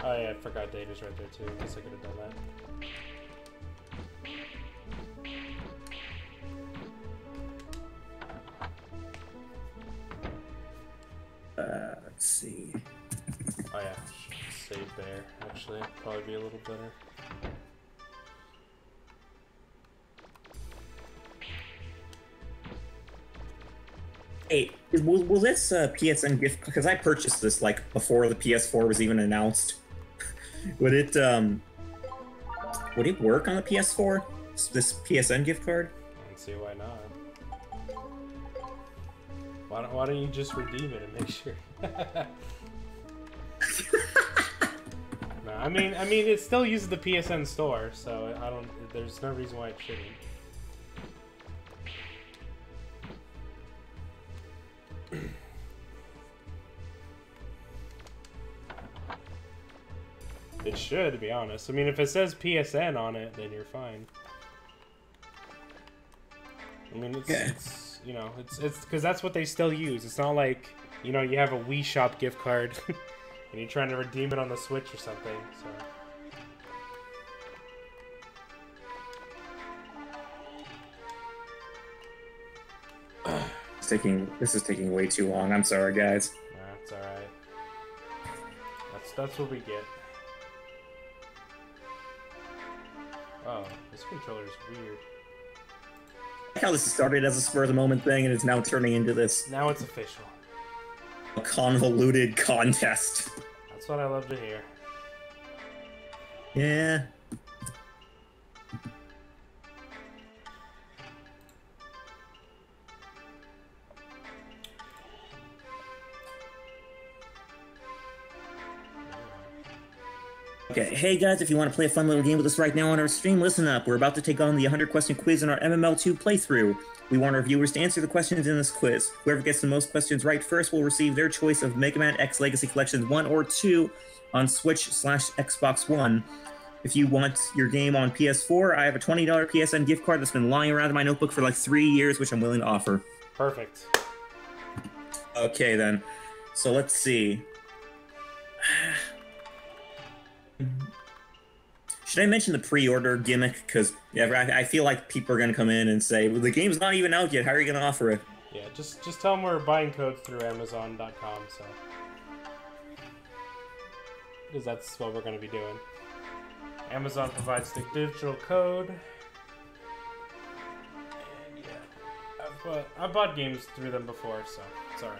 Oh yeah, I forgot Data's right there too. I guess I could have done that. Let's see. Oh yeah, save there. Actually, probably be a little better. Hey, will this PSN gift, because I purchased this like before the PS4 was even announced. Would it work on the PS4? This PSN gift card? I don't see why not. Why don't you just redeem it and make sure? No, I mean it still uses the PSN store, so I don't. There's no reason why it shouldn't. It should, to be honest. I mean, if it says PSN on it, then you're fine. I mean, it's you know, it's because that's what they still use. It's not like, you know, you have a Wii Shop gift card and you're trying to redeem it on the Switch or something. So this is taking way too long. I'm sorry, guys. That's all right. That's what we get. Oh, this controller's weird. I like how this started as a spur of the moment thing and it's now turning into this. Now it's official. A convoluted contest. That's what I love to hear. Yeah. Okay, hey guys, if you want to play a fun little game with us right now on our stream, listen up. We're about to take on the 100-question quiz in our MML2 playthrough. We want our viewers to answer the questions in this quiz. Whoever gets the most questions right first will receive their choice of Mega Man X Legacy Collections 1 or 2 on Switch/Xbox One. If you want your game on PS4, I have a $20 PSN gift card that's been lying around in my notebook for like 3 years, which I'm willing to offer. Perfect. Okay, then. So let's see. Should I mention the pre-order gimmick? Because I feel like people are going to come in and say, well, the game's not even out yet. How are you going to offer it? Yeah, just tell them we're buying codes through Amazon.com, so. Because that's what we're going to be doing. Amazon provides the digital code. And yeah, I've bought games through them before, so it's alright.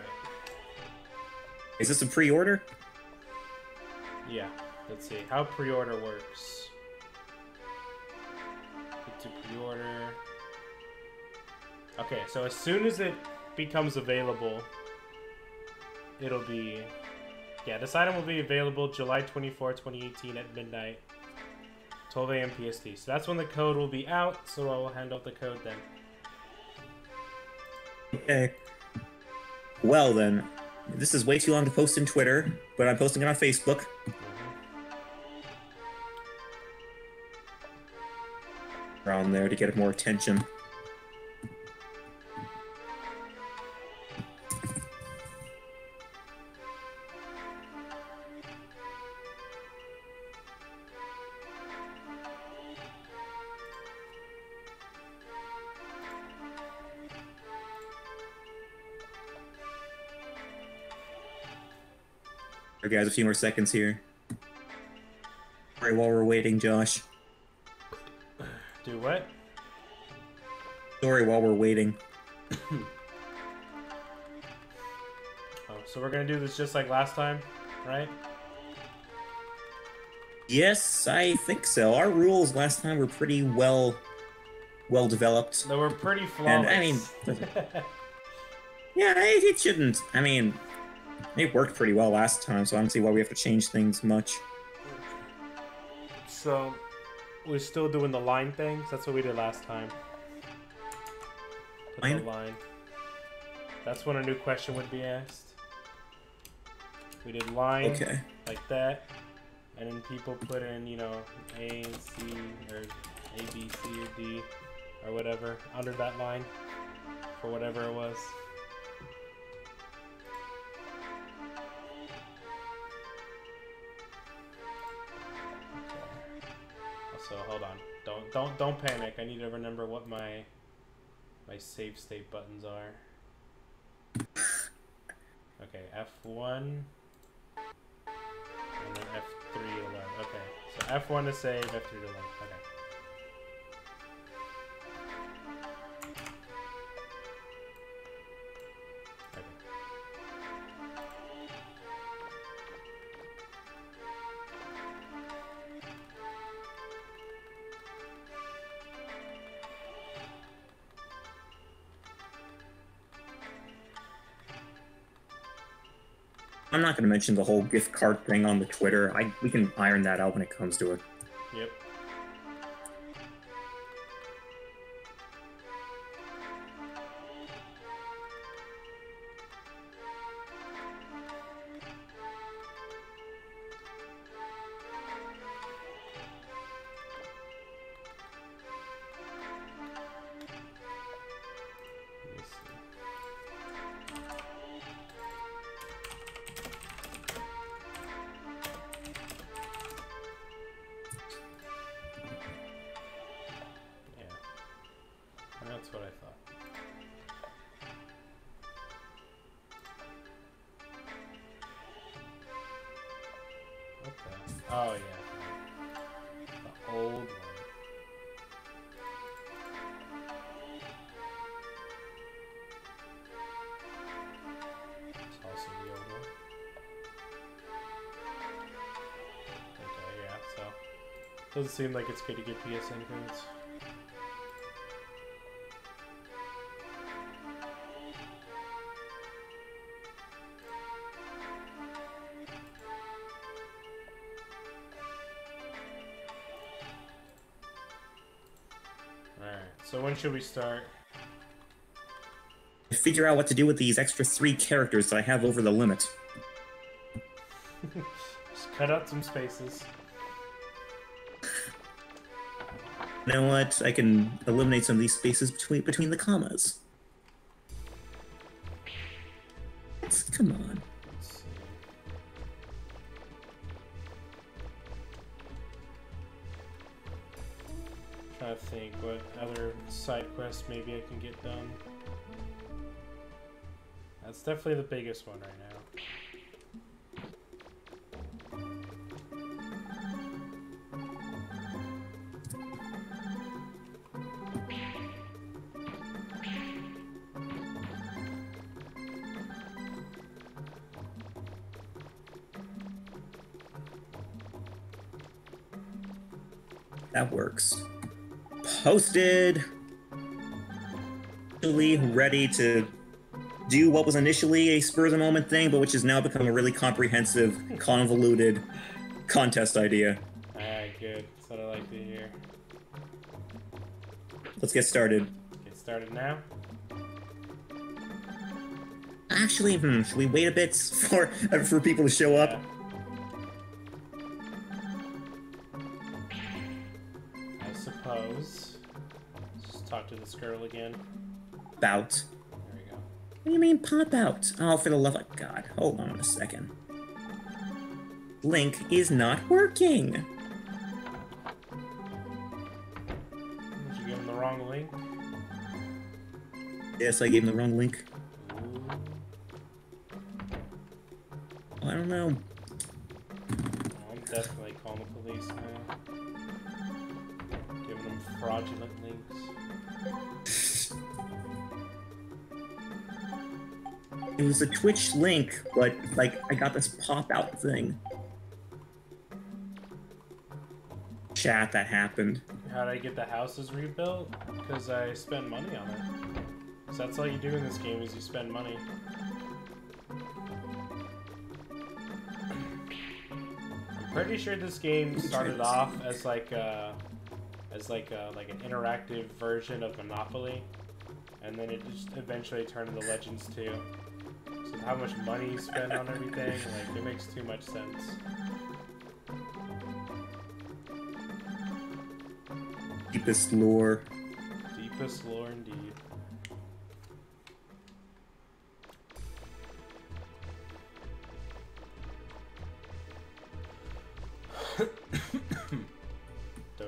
Is this a pre-order? Yeah. Let's see how pre-order works. Get to pre-order. Okay, so as soon as it becomes available, it'll be... Yeah, this item will be available July 24, 2018 at midnight, 12 a.m. PST. So that's when the code will be out, so I will hand out the code then. Okay. Well then, this is way too long to post in Twitter, but I'm posting it on Facebook. Around there to get more attention. Okay, guys, a few more seconds here. Sorry, while we're waiting, Josh. Do what? Sorry, while we're waiting. Oh, so we're gonna do this just like last time, right? Yes, I think so. Our rules last time were pretty well developed. They were pretty flawless. And, I mean, yeah, it shouldn't. I mean, it worked pretty well last time, so I don't see why we have to change things much. So, we're still doing the line things? That's what we did last time. Put the line. That's when a new question would be asked. We did line, okay, like that. And then people put in, you know, A and C, or A, B, C, or D, or whatever, under that line, for whatever it was. So hold on, don't panic. I need to remember what my save state buttons are. Okay, F1. And then F3 to load. Okay. So F1 to save, F3 to load. Okay. I'm not going to mention the whole gift card thing on the Twitter. We can iron that out when it comes to it. Yep. That's what I thought. What the? Oh, yeah. The old one. It's also the old one. Okay, yeah, so. Doesn't seem like it's good to get PSN codes. So when should we start? Figure out what to do with these extra 3 characters that I have over the limit. Just cut out some spaces. You know what? I can eliminate some of these spaces between the commas. Come on. I think what other side quests maybe I can get done. That's definitely the biggest one right now. That works. Posted. Actually ready to do what was initially a spur of the moment thing, but which has now become a really comprehensive, convoluted contest idea. Alright, good. That's what I like to hear. Let's get started. Get started now? Actually, should we wait a bit for people to show up? I suppose. Let's just talk to this girl again. About. There we go. What do you mean pop out? Oh, for the love of God. Hold on a second. Link is not working. Did you give him the wrong link? Yes, I gave him the wrong link. Ooh. I don't know. I'm definitely calling the police now. Giving them fraudulent links. It was a Twitch link, but, like, I got this pop-out thing. Chat, that happened. How did I get the houses rebuilt? Because I spent money on it. So that's all you do in this game is you spend money. I'm pretty sure this game started off as like an interactive version of Monopoly, and then it just eventually turned into Legends 2. So how much money you spend on everything, like, it makes too much sense. Deepest lore. Deepest lore indeed.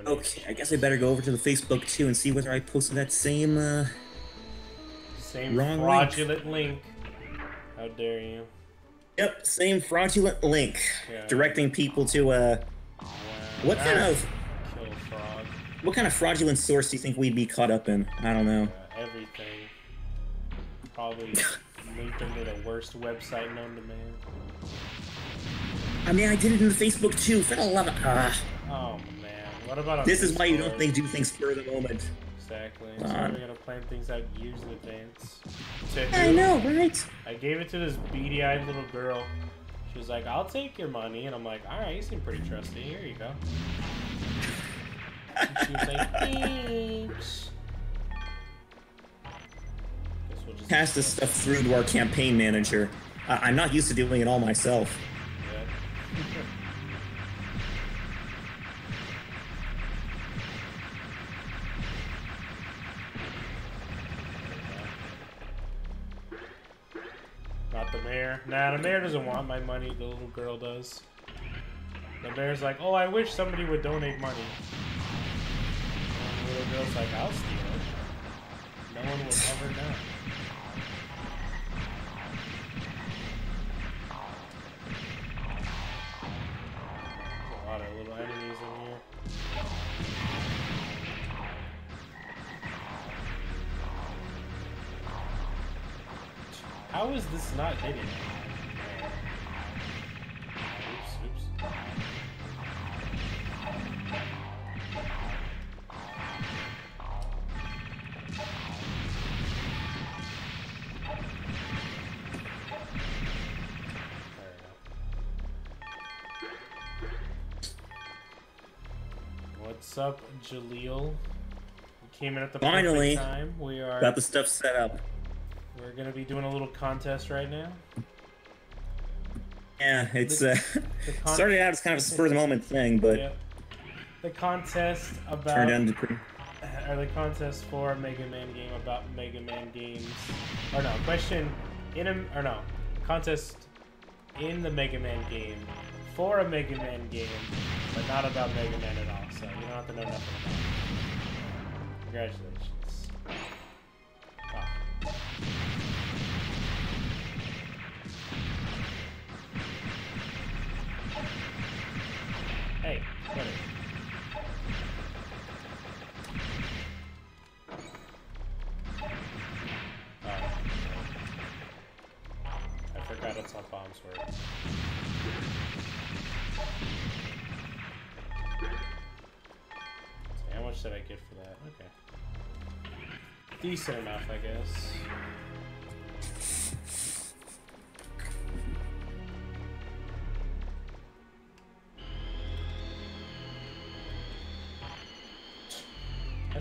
Okay, I guess I better go over to the Facebook too and see whether I posted that same same wrong fraudulent link. How dare you? Yep, same fraudulent link, Yeah. directing people to what kind of fraudulent source do you think we'd be caught up in? I don't know. Everything. Probably linked them to the worst website known to man. I mean, I did it in the Facebook too. For the love of Oh man, what about? This is why you don't do things spur of the moment. Exactly. So we're gonna plan things out years in advance. I know, right? I gave it to this beady-eyed little girl. She was like, "I'll take your money," and I'm like, "All right, you seem pretty trusty. Here you go." And she was like, "Thanks." We'll just Pass this stuff through to our campaign manager. I'm not used to doing it all myself. Yeah. Not the mayor. Nah, the mayor doesn't want my money. The little girl does. The mayor's like, "Oh, I wish somebody would donate money." And the little girl's like, "I'll steal it. No one will ever know." There's a lot of little enemies in here. How is this not hitting? Oops. What's up, Jaleel? We came in at the Finally, perfect time. We are got the stuff set up. We're gonna be doing a little contest right now. Yeah, it's started out as kind of a spur of the moment thing, but yeah. The contest about turned into pretty. Or the contest for a Mega Man game about Mega Man games. Or no, question in a or no contest in the Mega Man game for a Mega Man game, but not about Mega Man at all. So you don't have to know nothing about it. Congratulations. Oh. Hey, what is it? I forgot that's how bombs work. So how much did I get for that? Okay. Decent enough, I guess.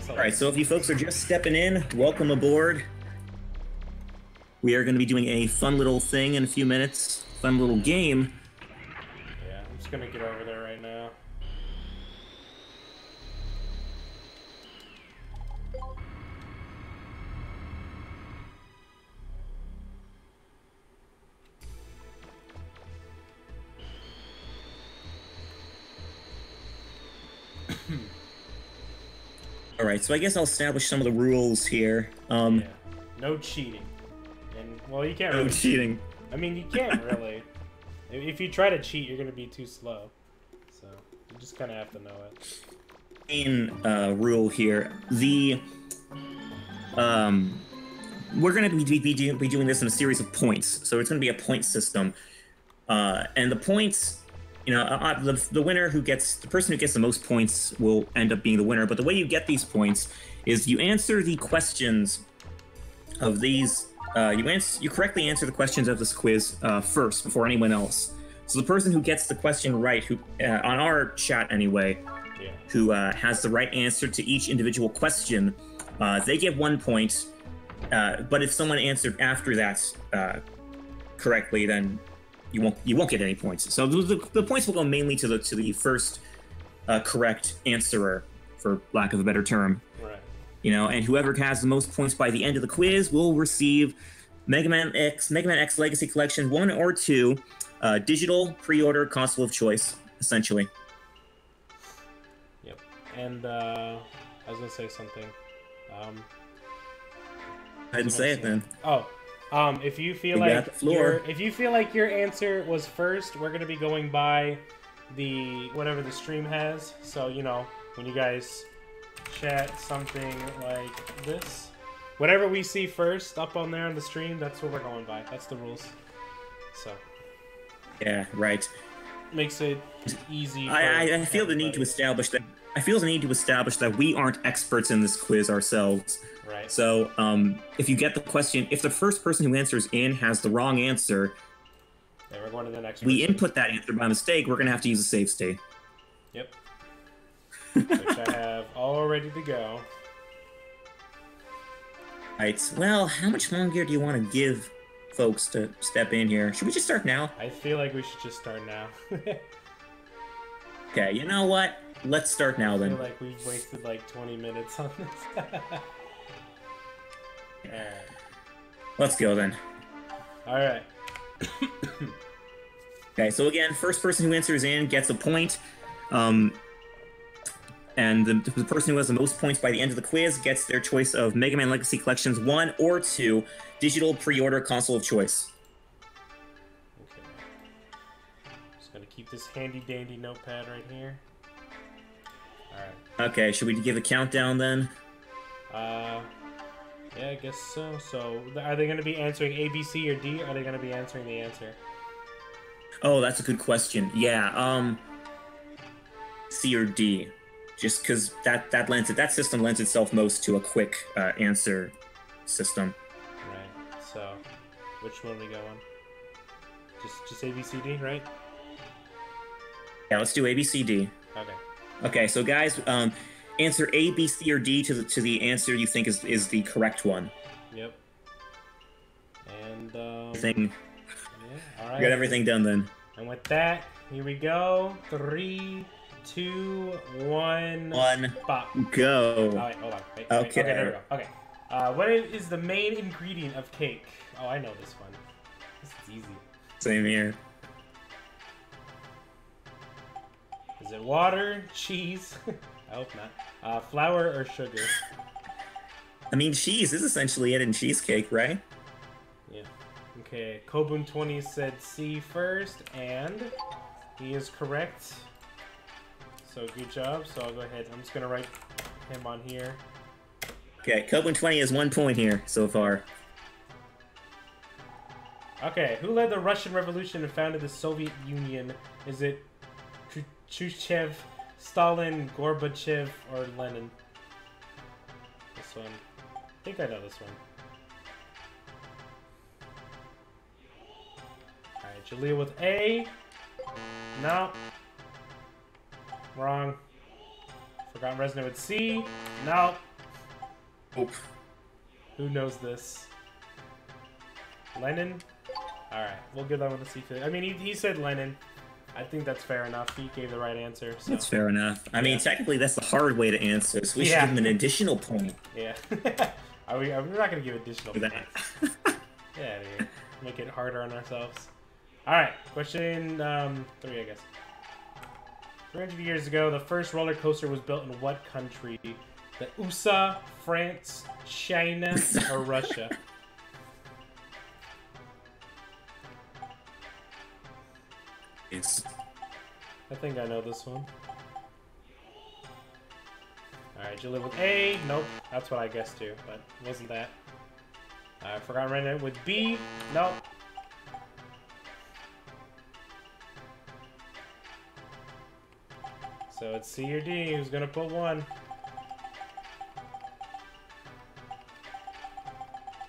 Alright, so if you folks are just stepping in, welcome aboard. We are going to be doing a fun little thing in a few minutes. Fun little game. Yeah, I'm just going to get over there right now. Alright, so I guess I'll establish some of the rules here. Yeah. No cheating. And, well, you can't No really cheating. I mean, you can't really. If you try to cheat, you're going to be too slow. So, you just kind of have to know it. Main rule here. The... we're going to be doing this in a series of points. So it's going to be a point system. And the points... You know, the winner the person who gets the most points will end up being the winner. But the way you get these points is you answer the questions of these. You correctly answer the questions of this quiz first before anyone else. So the person who gets the question right, who on our chat anyway, who has the right answer to each individual question, they get 1 point. But if someone answered after that correctly, then you won't get any points. So the points will go mainly to the first correct answerer, for lack of a better term. Right. You know, and whoever has the most points by the end of the quiz will receive Mega Man X Legacy Collection 1 or 2, digital pre-order console of choice, essentially. Yep. And I was gonna say something. I didn't say it then. Oh, If you feel You got the floor. if you feel like your answer was first, we're gonna be going by the whatever the stream has. So you know when you guys chat something like this, whatever we see first up on there on the stream, that's what we're going by. That's the rules. So Yeah, right. makes it easy. I feel the need to establish that. I feel the need to establish that we aren't experts in this quiz ourselves. Right. So, if you get the question, if the first person who answers in has the wrong answer, Yeah, we're going to the next. we person. input that answer by mistake, we're gonna have to use a save state. Yep. Which I have all ready to go. Right. Well, how much longer do you want to give folks to step in here? Should we just start now? I feel like we should just start now. Okay. You know what? Let's start now I then. feel like we've wasted like 20 minutes on this. Alright. Let's go then. Alright. Okay, so again, first person who answers in gets a point. And the person who has the most points by the end of the quiz gets their choice of Mega Man Legacy Collections 1 or 2 digital pre-order console of choice. Okay. Just gonna keep this handy dandy notepad right here. Alright. Okay, should we give a countdown then? Yeah, I guess so. So, are they going to be answering A, B, C, or D? Or are they going to be answering the answer? Oh, that's a good question. Yeah, C or D. Just because that system lends itself most to a quick answer system. Right. So, which one are we going? Just A, B, C, D, right? Yeah, let's do A, B, C, D. Okay. Okay, so guys, answer A, B, C, or D to the answer you think is the correct one. Yep. And Thing. Yeah, all right. Got everything done then. And with that, here we go. 3, 2, 1. Bop. Go. Oh, wait, hold on. Wait, Okay. Okay, there we go. Okay. What is the main ingredient of cake? Oh, I know this one. This is easy. Same here. Is it water, cheese? I hope not. Flour or sugar? I mean, cheese is essentially it in cheesecake, right? Yeah. Okay, Kobun20 said C first, and he is correct. So good job. So I'll go ahead. I'm just gonna write him on here. Okay, Kobun20 has 1 point here so far. Okay, who led the Russian Revolution and founded the Soviet Union? Is it Khrushchev, Stalin, Gorbachev, or Lenin? This one. I think I know this one. Alright, Jaleel with A. No. Wrong. Forgotten Resident with C. No. Oop. Who knows this? Lenin? Alright, we'll give that one to C. I mean, he said Lenin. I think that's fair enough. He gave the right answer. So. That's fair enough. I mean, technically, that's the hard way to answer, so we should give him an additional point. Yeah. We're not going to give additional points. Yeah, out of here. Make it harder on ourselves. Alright, question 3, I guess. 300 years ago, the first roller coaster was built in what country? The USA, France, China, or Russia? Yes. I think I know this one. Alright, you live with A. Nope, that's what I guessed too, but it wasn't that. I forgot Reddit with B. Nope. So it's C or D. Who's gonna put 1?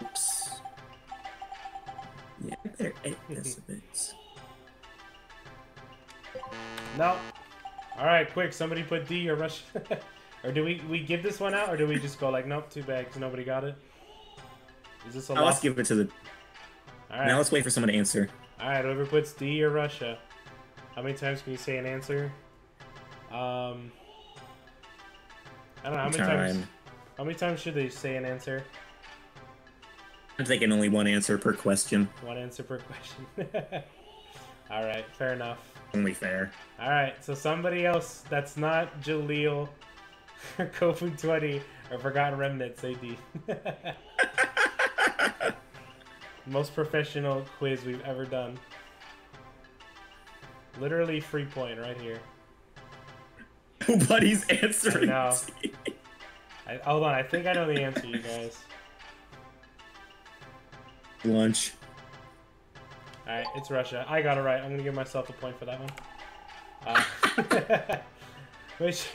Oops. Yeah, I better edit this a bit. No. Alright, quick, somebody put D or Russia. Or do we give this one out, or do we just go like, nope, too bad, because nobody got it? Is this a loss? Let's give it to the... Alright. Now let's wait for someone to answer. Alright, whoever puts D or Russia. How many times can you say an answer? I don't know, how many times should they say an answer? I'm thinking only 1 answer per question. 1 answer per question. Alright, fair enough. Only fair. Alright, so somebody else that's not Jaleel, Kofu20, or Forgotten Remnant, say D. Most professional quiz we've ever done. Literally free point right here. Nobody's answering. I know. Hold on, I think I know the answer, you guys. Lunch. Alright, it's Russia. I got it right. I'm gonna give myself a point for that one. Which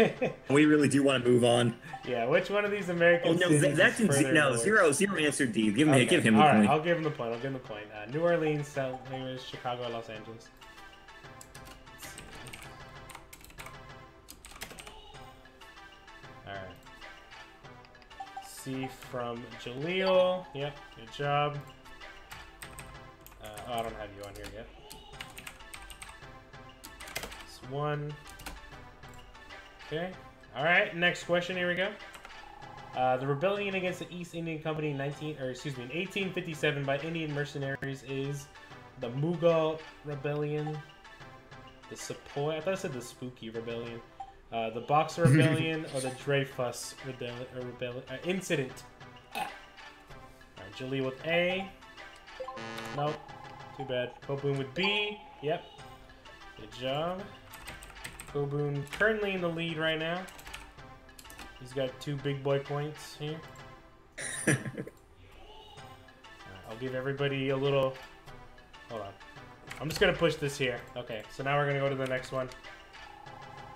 we really do want to move on. Yeah, which one of these American cities is further no, north? zero answered D. Give him the point. Alright, I'll give him the point. I'll give him the point. New Orleans, St. Louis, Chicago, Los Angeles. Alright. C from Jaleel. Yep, good job. I don't have you on here yet. It's 1. Okay. Alright, next question. Here we go. The rebellion against the East Indian Company in 1857 by Indian mercenaries is the Mughal Rebellion, the Sepoy, I thought I said the Spooky Rebellion, the Boxer Rebellion, or the Dreyfus Incident. Alright, Jolie with A. Nope. Too bad. Koboon with B. Yep. Good job. Koboon currently in the lead right now. He's got 2 big boy points here. I'll give everybody a little... Hold on. I'm just going to push this here. Okay, so now we're going to go to the next one.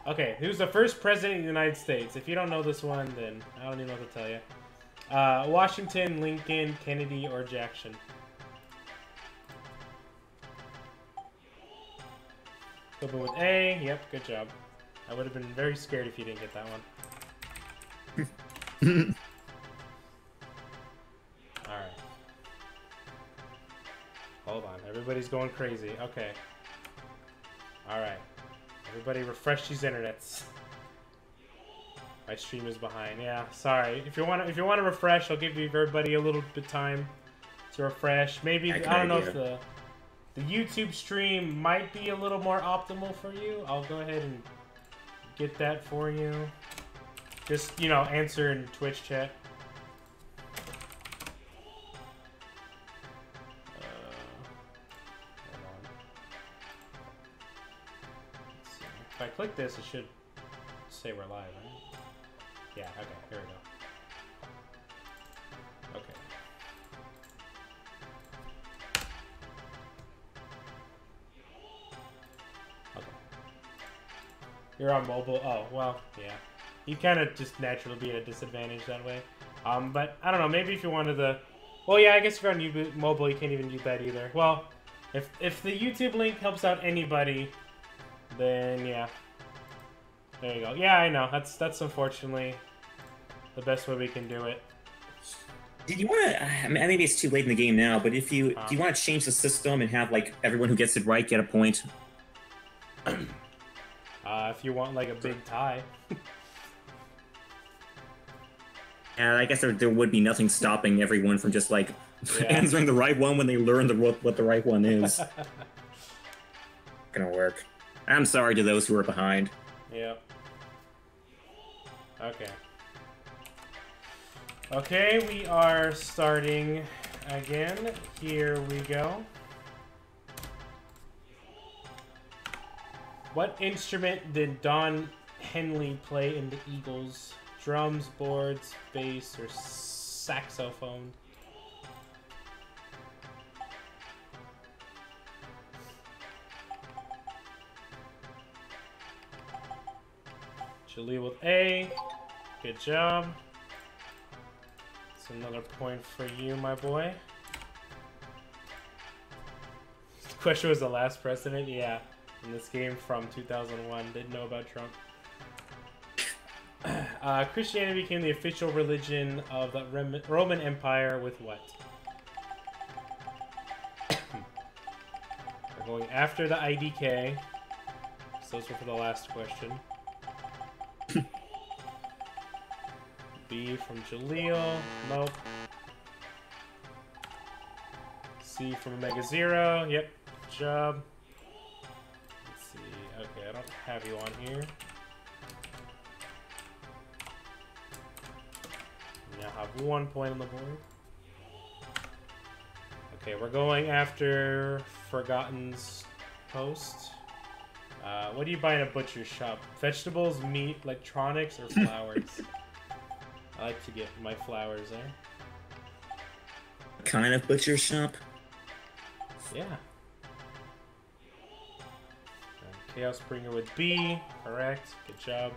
Okay, who's the first president of the United States? If you don't know this one, then I don't even know what to tell you. Washington, Lincoln, Kennedy, or Jackson? Koboon with A. Yep, good job. I would have been very scared if you didn't get that one. Alright. Hold on. Everybody's going crazy. Okay. Alright. Everybody refresh these internets. My stream is behind. Yeah, sorry. If you want to refresh, I'll give everybody a little bit of time to refresh. Maybe I don't know if the YouTube stream might be a little more optimal for you. I'll go ahead and get that for you. Just, you know, answer in Twitch chat. Hold on. Let's see. If I click this, it should say we're live, right? Yeah, okay, here we go. Okay. Okay. You're on mobile? Oh, well, yeah. You kind of just naturally be at a disadvantage that way. But I don't know, maybe if you wanted to... Well, yeah, I guess if you're on mobile, you can't even do that either. Well, if the YouTube link helps out anybody, then yeah. There you go. Yeah, I know. That's unfortunately the best way we can do it. Did you want to... I mean, maybe it's too late in the game now, but if you... do you want to change the system and have, like, everyone who gets it right get a point? If you want, like, a big tie. And I guess there would be nothing stopping everyone from just, like, answering the right one when they learn what the right one is. Not gonna work. I'm sorry to those who are behind. Yep. Okay. Okay, we are starting again. Here we go. What instrument did Don Henley play in the Eagles? Drums, boards, bass, or saxophone? Jaleel with A. Good job. It's another point for you, my boy. The question was the last president? Yeah. In this game from 2001. Didn't know about Trump. Christianity became the official religion of the Roman Empire with what? We're going after the IDK. So those were for the last question. B from Jaleel. Nope. C from Omega Zero. Yep. Good job. Let's see. Okay, I don't have you on here. Now have 1 point on the board. Okay, we're going after Forgotten's post. What do you buy in a butcher's shop? Vegetables, meat, electronics, or flowers? I like to get my flowers there. What kind of butcher's shop? Yeah. Chaos Bringer with B. Correct. Good job.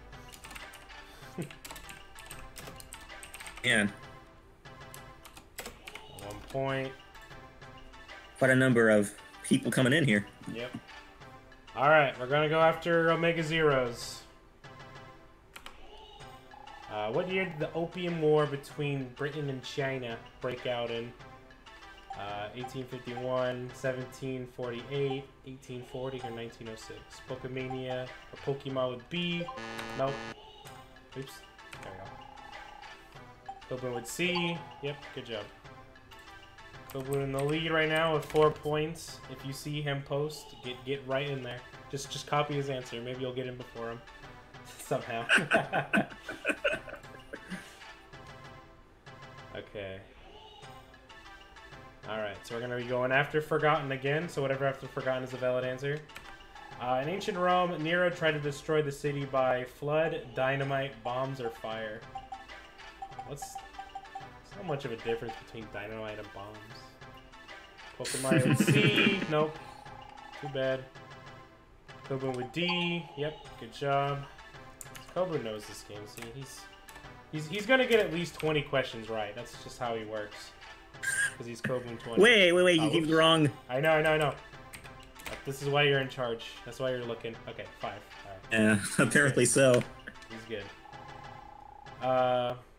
Man. 1 point. Quite a number of people coming in here. Yep. Alright, we're gonna go after Omega Zeros. What year did the Opium War between Britain and China break out in? 1851, 1748, 1840, or 1906? Pokemania or Pokemon with B? Nope. Oops. There we go. Kobu with C. Yep, good job. Kobu in the lead right now with 4 points. If you see him post, get right in there. Just copy his answer. Maybe you'll get in before him. Somehow. Okay. Alright, so we're going to be going after Forgotten again, so whatever after Forgotten is a valid answer. In ancient Rome, Nero tried to destroy the city by flood, dynamite, bombs, or fire. There's not much of a difference between dynamite and bombs. Pokemon with C, nope. Too bad. Kobu with D, yep, good job. Kobu knows this game, see, he's gonna get at least 20 questions right. That's just how he works. Because he's Kobu 20. Wait, you gave the wrong. I know. This is why you're in charge. That's why you're looking. Okay, 5. Alright. Yeah, apparently so. He's good.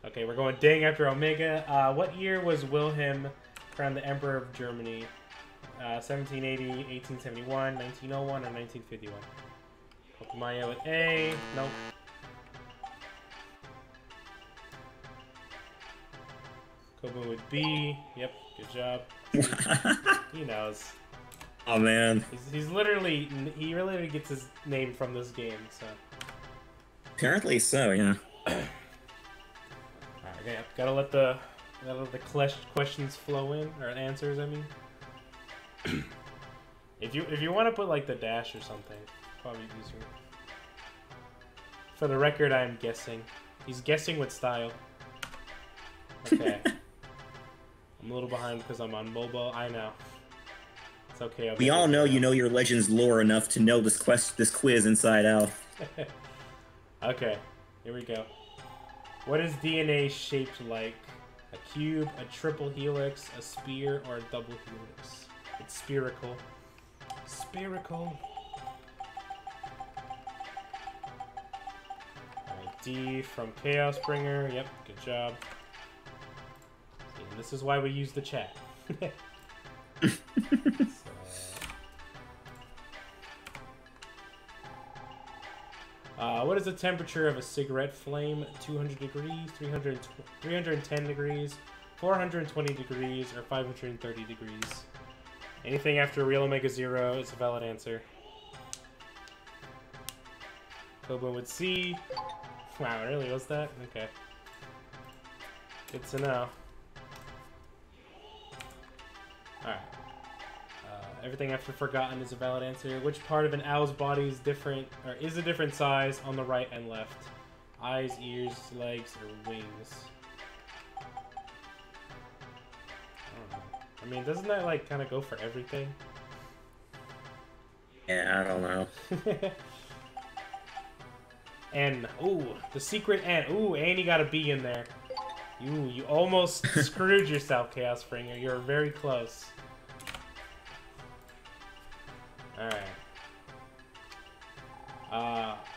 Okay, we're going ding after Omega. What year was Wilhelm crowned the Emperor of Germany? 1780, 1871, 1901, or 1951? Pokemon with A. Nope. Kobu with B. Yep, good job. He knows. Oh man. He literally gets his name from this game, so. Apparently so, yeah. Alright, okay, gotta let the questions flow in, or answers, I mean. If you want to put like the dash or something, probably easier. For the record, I'm guessing. He's guessing with style. Okay. I'm a little behind because I'm on mobile. I know. It's okay. We all know you know your Legends lore enough to know this quiz inside out. Okay, here we go. What is DNA shaped like? A cube, a triple helix, a spear, or a double helix? It's spherical. Spherical. Alright, D from Chaos Bringer. Yep, good job. See, and this is why we use the chat. What is the temperature of a cigarette flame? 200 degrees, 310 degrees, 420 degrees, or 530 degrees? Anything after real Omega Zero is a valid answer. Kobo with C. Wow, really? Was that? Okay. Good to know. Alright. Everything after Forgotten is a valid answer. Which part of an owl's body is different, or is a different size on the right and left? Eyes, ears, legs, or wings? I don't know. I mean, doesn't that, like, kind of go for everything? Yeah, I don't know. N. Ooh, the secret N. Ooh, and you got a B in there. You almost screwed yourself, Chaos Springer. You're very close. Alright.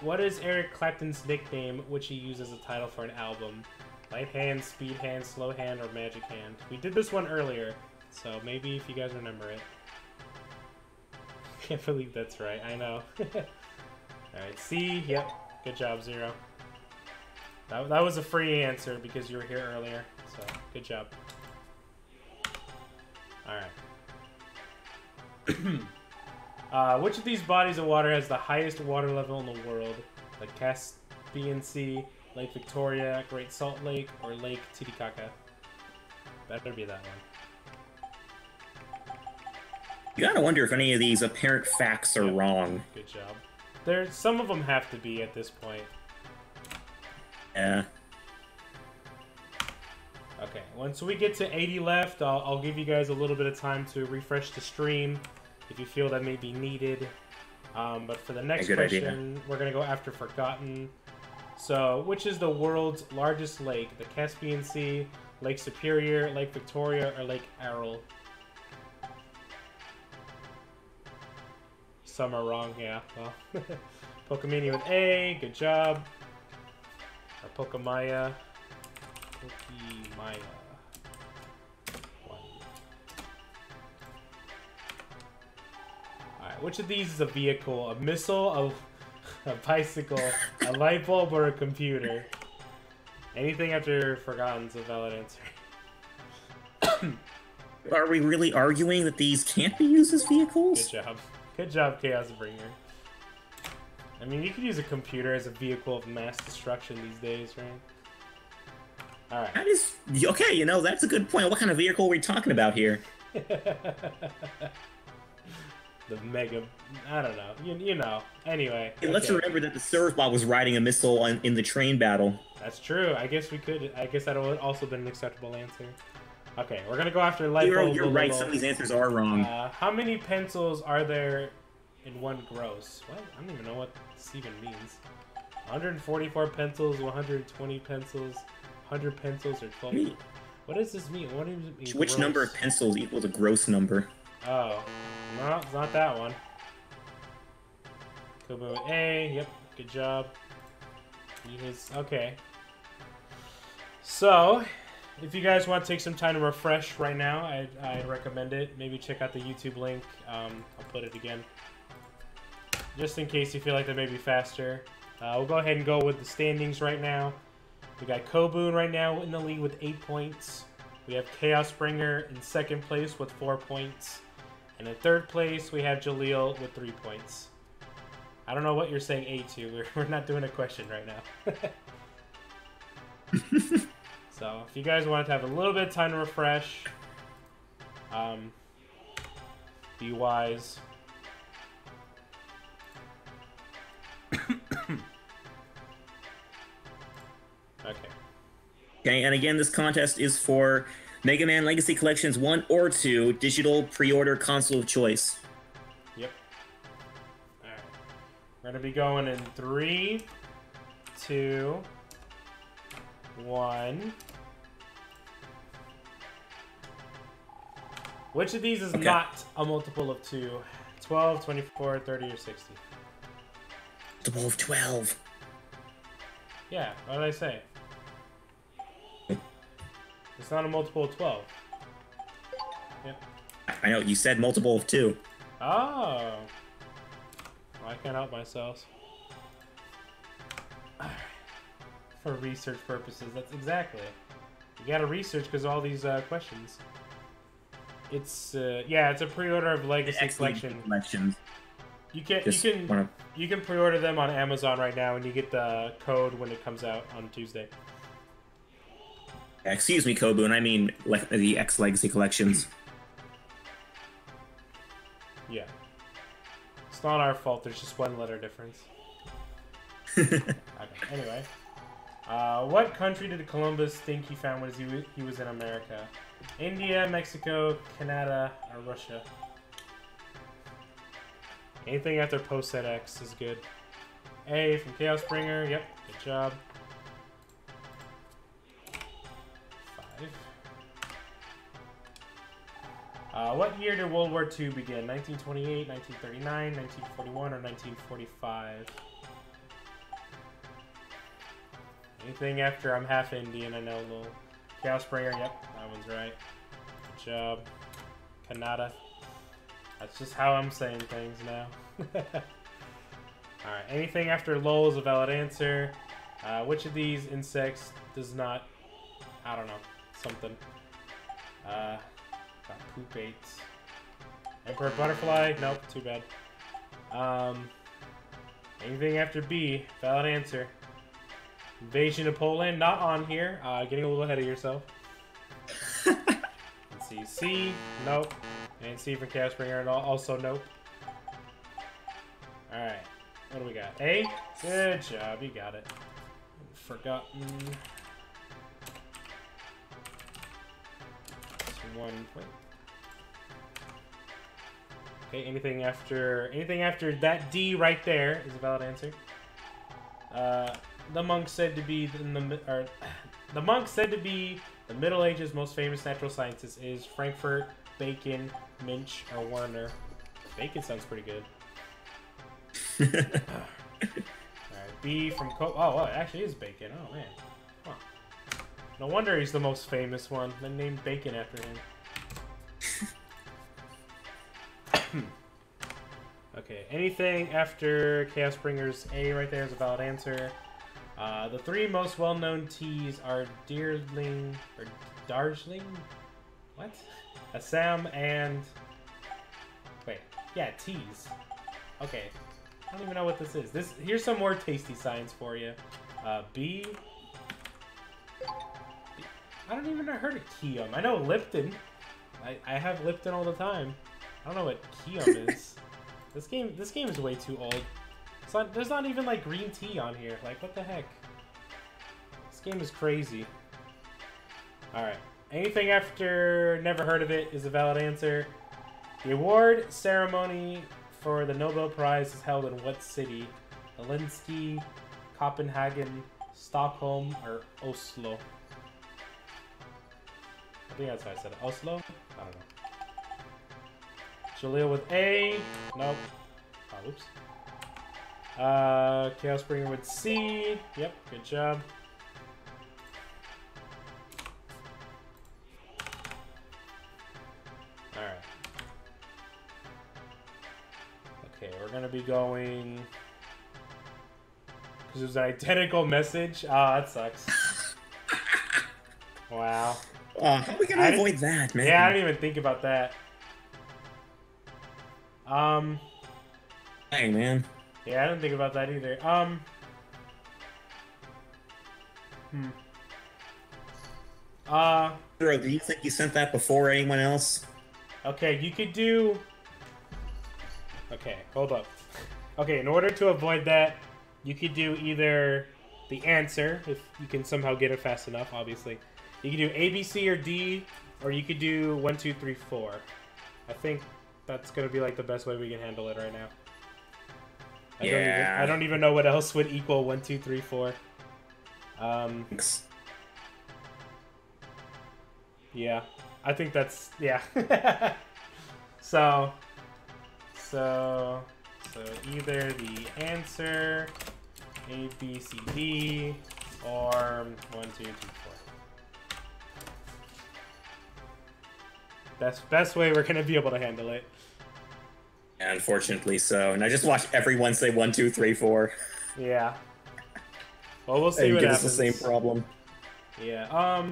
What is Eric Clapton's nickname, which he used as a title for an album? Light Hand, Speed Hand, Slow Hand, or Magic Hand? We did this one earlier, so maybe if you guys remember it. Can't believe that's right, I know. Alright, C, yep. Good job, Zero. That was a free answer because you were here earlier, so good job. Alright. Which of these bodies of water has the highest water level in the world? The Caspian Sea, Lake Victoria, Great Salt Lake, or Lake Titicaca? Better be that one. You gotta wonder if any of these apparent facts are wrong. Good job. Some of them have to be at this point. Yeah. Okay, once we get to 80 left, I'll give you guys a little bit of time to refresh the stream if you feel that may be needed. But for the next question, we're going to go after Forgotten. So, which is the world's largest lake? The Caspian Sea, Lake Superior, Lake Victoria, or Lake Aral? Some are wrong, yeah. Well, Pokemania with A, good job. Or Pokemaya. Pokemaya. 1. Alright, which of these is a vehicle? A missile, a bicycle, a light bulb, or a computer? Anything after Forgotten's a valid answer. Are we really arguing that these can't be used as vehicles? Good job. Good job, Chaos Bringer. I mean, you could use a computer as a vehicle of mass destruction these days, right? Alright. That is... Okay, you know, that's a good point. What kind of vehicle are we talking about here? The mega... I don't know. You know. Anyway. Hey, let's remember that the Servbot was riding a missile in the train battle. That's true. I guess we could... I guess that would also been an acceptable answer. Okay, we're gonna go after light bulb. You're right, some of these answers are wrong. How many pencils are there in one gross? What? I don't even know what this even means. 144 pencils, 120 pencils, 100 pencils, or 12. What does this mean? What does it mean? Which number of pencils equals a gross number? Oh, no, it's not that one. Kobo with A. Yep, good job. Okay. So, if you guys want to take some time to refresh right now, I recommend it. Maybe check out the YouTube link. I'll put it again. Just in case you feel like they may be faster. We'll go ahead and go with the standings right now. We got Koboon right now in the lead with 8 points. We have Chaos Bringer in second place with 4 points. And in third place, we have Jaleel with 3 points. I don't know what you're saying A to. We're not doing a question right now. So, if you guys want to have a little bit of time to refresh, be wise. Okay, and again, this contest is for Mega Man Legacy Collections 1 or 2, digital pre-order console of choice. Yep. Alright. We're going to be going in 3, 2, 1. Which of these is not a multiple of 2? 12, 24, 30, or 60? Multiple of 12. Yeah, what did I say? It's not a multiple of 12. Yep. I know, you said multiple of 2. Oh. Well, I can't help myself. For research purposes, that's exactly. You gotta research because all these questions. It's yeah, it's a pre-order of Legacy Collections. You can pre-order them on Amazon right now, and you get the code when it comes out on Tuesday. Excuse me, Koboon. I mean the X Legacy Collections. Yeah. It's not our fault. There's just one letter difference. Okay. Anyway. What country did Columbus think he found when he was in America? India, Mexico, Canada, or Russia? Anything after post-set X is good. A from Chaos Bringer. Yep, good job. 5. What year did World War II begin? 1928, 1939, 1941, or 1945? Anything after I'm half Indian, I know, little. Chaos Bringer, yep, that one's right. Good job. Canada. That's just how I'm saying things now. Alright, anything after LOL is a valid answer. Which of these insects does not... I don't know. Something. Got poopates. Emperor Butterfly? Nope, too bad. Anything after B? Valid answer. Invasion of Poland? Not on here. Getting a little ahead of yourself. Let's see. C? Nope. And C for Chaos Bringer, and also nope. Alright. What do we got? A? Good job, you got it. Forgotten. That's 1 point. Okay, anything after that D right there is a valid answer. The monk said to be the Middle Ages' most famous natural scientist is Frankfurt, Bacon, Minch, or Werner. Bacon sounds pretty good. Alright, B from Oh, well, it actually is Bacon. Oh, man. Huh. No wonder he's the most famous one. They named Bacon after him. Okay, anything after Chaos Bringer's A right there is a valid answer. The 3 most well-known teas are Darjeeling. What? Assam and... Wait, yeah, teas. Okay, I don't even know what this is. Here's some more tasty science for you. B. I don't even know heard of Kium. I know Lipton. I have Lipton all the time. I don't know what Kium is. This game is way too old. There's not even like green tea on here. Like, what the heck? This game is crazy. Alright. Anything after never heard of it is a valid answer. The award ceremony for the Nobel Prize is held in what city? Helsinki, Copenhagen, Stockholm, or Oslo? I think that's what I said. Oslo? I don't know. Jaleel with A. Nope. Oh, oops. Chaos Bringer with C. Yep, good job. Alright. Okay, we're gonna be going... Because there's an identical message. Ah, that sucks. Wow. How are we gonna avoid that, man? Yeah, I didn't even think about that. Hey, man. Yeah, I didn't think about that either. Bro, do you think you sent that before anyone else? Okay, you could do... Okay, hold up. Okay, in order to avoid that, you could do either the answer, if you can somehow get it fast enough, obviously. You could do A, B, C, or D, or you could do 1, 2, 3, 4. I think that's gonna be like the best way we can handle it right now. I don't even know what else would equal 1, 2, 3, 4. Yeah, I think that's yeah. So either the answer A, B, C, D, or 1, 2, 3, 4. Best way we're gonna be able to handle it. Yeah, unfortunately so. And I just watched everyone say 1, 2, 3, 4. Yeah. Well, we'll see what happens. It's the same problem. Yeah.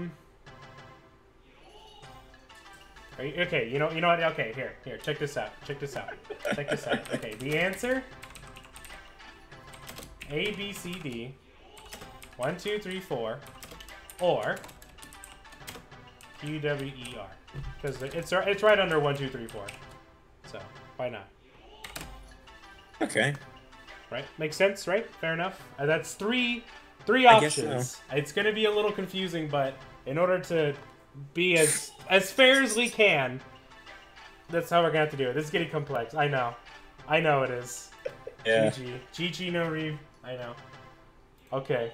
Okay, you know what? Okay, here, check this out. Okay, the answer: A, B, C, D, 1, 2, 3, 4, or Q, W, E, R. Because it's right under 1, 2, 3, 4. So why not? Okay. Right? Makes sense, right? Fair enough. That's three options. I guess so. It's gonna be a little confusing, but in order to be as fair as we can, that's how we're gonna have to do it. This is getting complex. I know it is. Yeah. GG no Reeve. I know. Okay.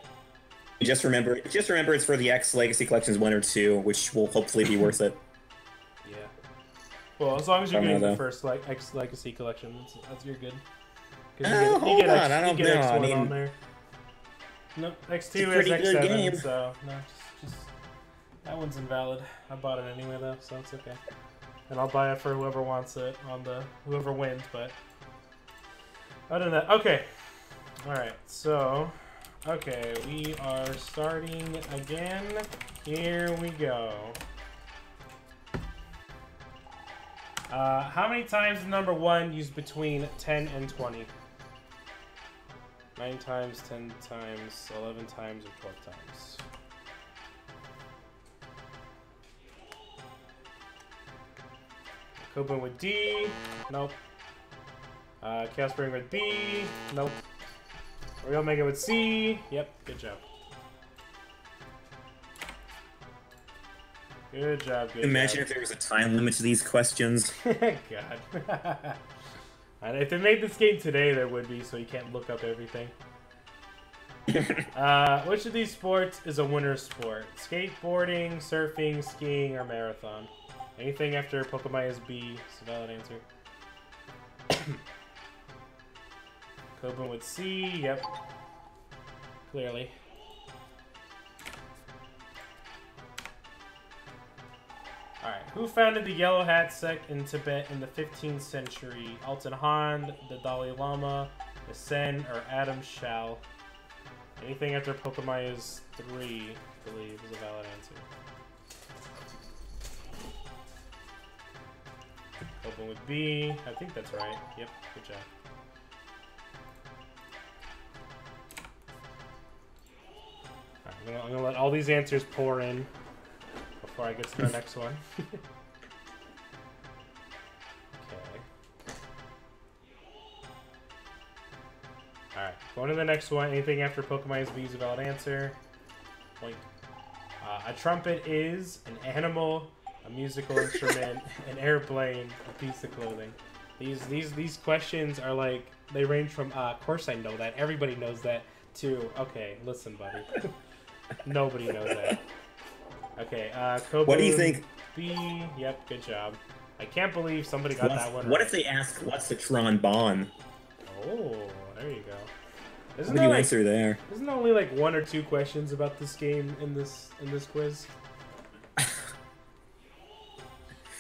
Just remember it's for the X Legacy Collections 1 or 2, which will hopefully be worth it. Yeah. Well, as long as you're getting the first X Legacy Collection, you're good. You get X1 on there. No, X2 is X7, game. so no, just that one's invalid. I bought it anyway though, so it's okay. And I'll buy it for whoever wants it on whoever wins. But other than that, okay. All right, so okay, we are starting again. Here we go. How many times is number 1 used between 10 and 20? 9 times, 10 times, 11 times, or 12 times? Koban with D. Nope. Chaos Spring with B. Nope. Real Mega with C. Yep, good job. Good job, good Imagine job. if there was a time limit to these questions. God. And if they made this game today, there would be, so you can't look up everything. Which of these sports is a winter sport? Skateboarding, surfing, skiing, or marathon? Anything after Pokemon is B is a valid answer. Koban with C, yep. Clearly. Alright, who founded the Yellow Hat sect in Tibet in the 15th century? Alton Han, the Dalai Lama, the Sen, or Adam Shao? Anything after Pokemon is 3, I believe, is a valid answer. Open with B. I think that's right. Yep, good job. Alright, I'm gonna let all these answers pour in before I get to the next one. Okay. Alright, going to the next one. Anything after Pokemon is B is a valid answer. Point. A trumpet is an animal, a musical instrument, an airplane, a piece of clothing. These questions are like, they range from, of course I know that, everybody knows that, to, okay, listen buddy. Nobody knows that. Okay, Kobu, What do you think? B, yep, good job. I can't believe somebody got that one What right. if they ask, what's the Tron Bon? Oh, there you go. What do you answer there? Isn't there only like 1 or 2 questions about this game in this quiz?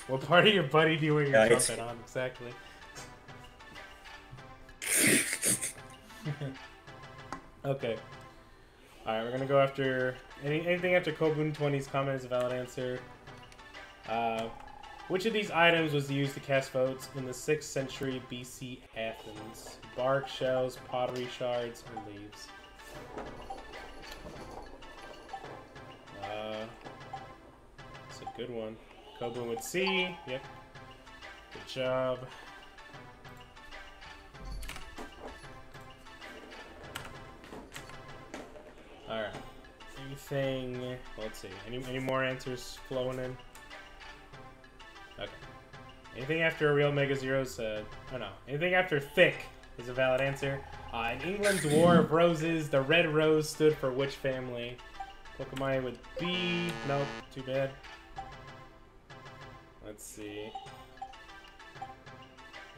What part of your buddy do you wear your trumpet on exactly? Okay. Alright, we're gonna go after anything after Kobun 20's comment is a valid answer. Which of these items was used to cast votes in the 6th century BC Athens? Bark, shells, pottery shards, or leaves? It's a good one. Kobun with C. Yep. Good job. Alright. Anything... Let's see. Any more answers flowing in? Okay. Anything after a real Mega Zero said... Oh no. Anything after thick is a valid answer. In England's War of Roses, the red rose stood for which family? Pokemon with B. Nope. Too bad. Let's see.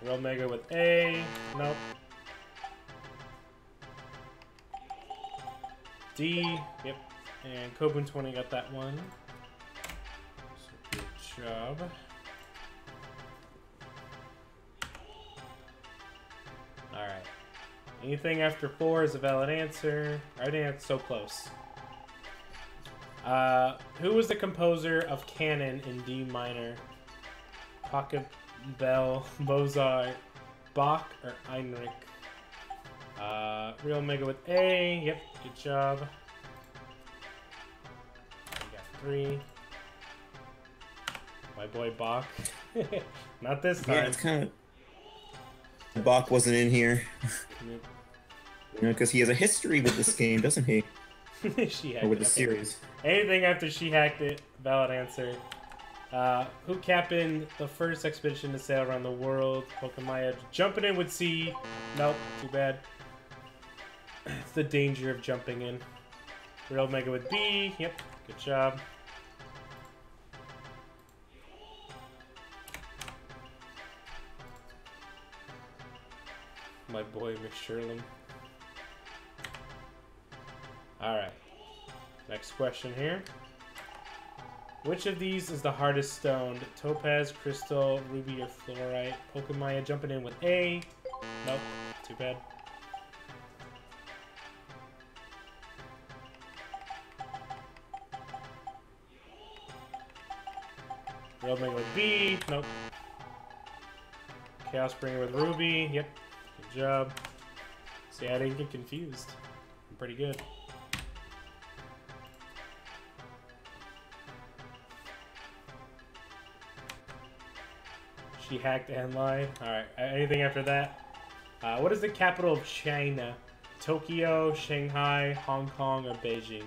Real Mega with A. Nope. D. Yep. And Kobun 20 got that one. So good job. Alright. Anything after 4 is a valid answer. I think that's so close. Who was the composer of Canon in D minor? Pachelbel, Mozart, Bach, or Heinrich? Real Mega with A. Yep, good job. We got 3. My boy Bach. Not this time. Yeah, it's kind of... Bach wasn't in here. You know, because he has a history with this game, doesn't he? She hacked or with it. the series. Anything after she hacked it, valid answer. Who captained the first expedition to sail around the world? Pokemon jumping in with C. Nope, too bad. It's the danger of jumping in. Real Mega with B. Yep, good job. My boy McSherlin. Alright. Next question here. Which of these is the hardest stone? Topaz, crystal, ruby, or fluorite? Pokemon jumping in with A. Nope. Too bad. Real Mega with B. Nope. Chaos Springer with ruby. Yep. Good job. See, I didn't get confused. I'm pretty good. She hacked and lied. Alright, anything after that? What is the capital of China? Tokyo, Shanghai, Hong Kong, or Beijing?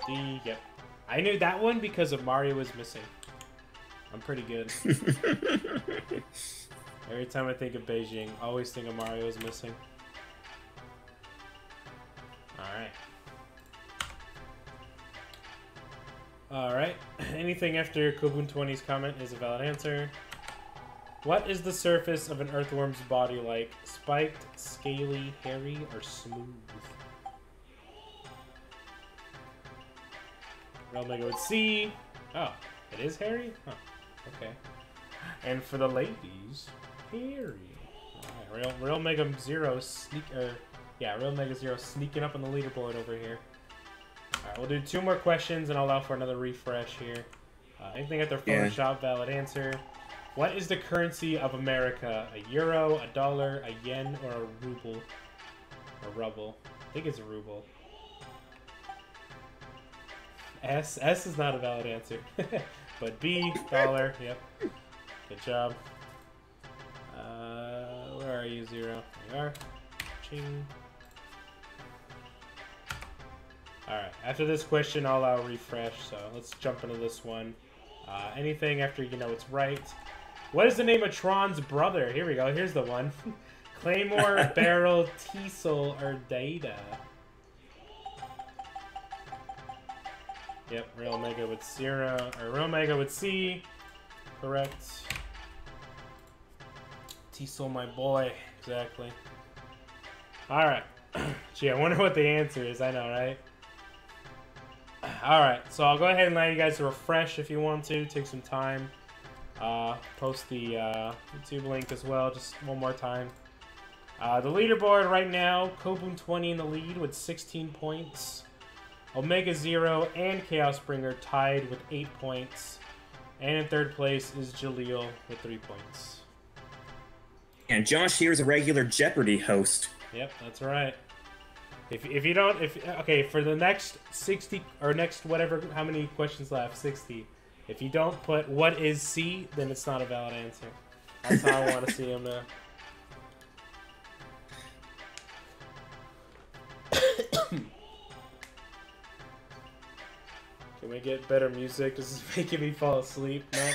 D, yep. I knew that one because of Mario was missing. I'm pretty good. Every time I think of Beijing, I always think of Mario is missing. Alright. Alright. Anything after Kobun20's comment is a valid answer. What is the surface of an earthworm's body like? Spiked, scaly, hairy, or smooth? Real Mega would C. Oh, it is hairy? Huh. Okay. And for the ladies, hairy. Alright, Real Mega Zero Real Mega Zero sneaking up on the leaderboard over here. Alright, we'll do 2 more questions and I'll allow for another refresh here. Anything at their Photoshop, valid answer. What is the currency of America? A euro, a dollar, a yen, or a ruble? Or ruble. I think it's a ruble. S is not a valid answer. But B, dollar, yep. Good job. Where are you, Zero? There you are. Ching. Alright, after this question, I'll allow refresh, so let's jump into this one. Anything after you know it's right. What is the name of Tron's brother? Here we go, here's the one. Claymore, Barrel, Teasel, or Data? Yep, Real Mega with Zero, or Real Mega with C. Correct. Teasel, my boy. Exactly. Alright. Gee, I wonder what the answer is. I know, right? Alright, so I'll go ahead and allow you guys to refresh if you want to. Take some time. Post the YouTube link as well, just one more time. The leaderboard right now, Kobun20 in the lead with 16 points. Omega Zero and Chaos Bringer tied with 8 points. And in third place is Jaleel with 3 points. And Josh here is a regular Jeopardy host. Yep, that's right. If you don't, okay, for the next 60, or next whatever, how many questions left? 60. If you don't put what is C, then it's not a valid answer. That's how I want to see him now. Can we get better music? This is making me fall asleep. No?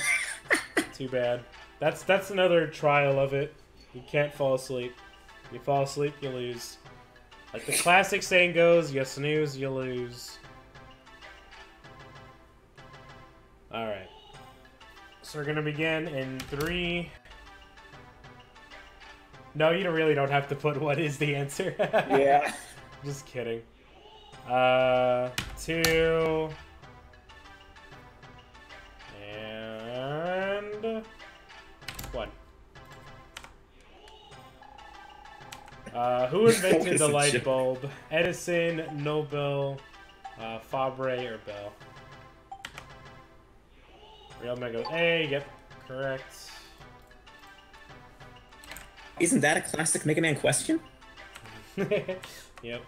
Too bad. That's another trial of it. You can't fall asleep. You fall asleep, you lose. Like the classic saying goes, you snooze, you lose. Alright. So we're gonna begin in 3. No, you really don't have to put what is the answer. Yeah. Just kidding. 2. And 1. Who invented the light bulb? Edison, Nobel, Fabre, or Bell? Real Mega A, yep, correct. Isn't that a classic Mega Man question? Yep.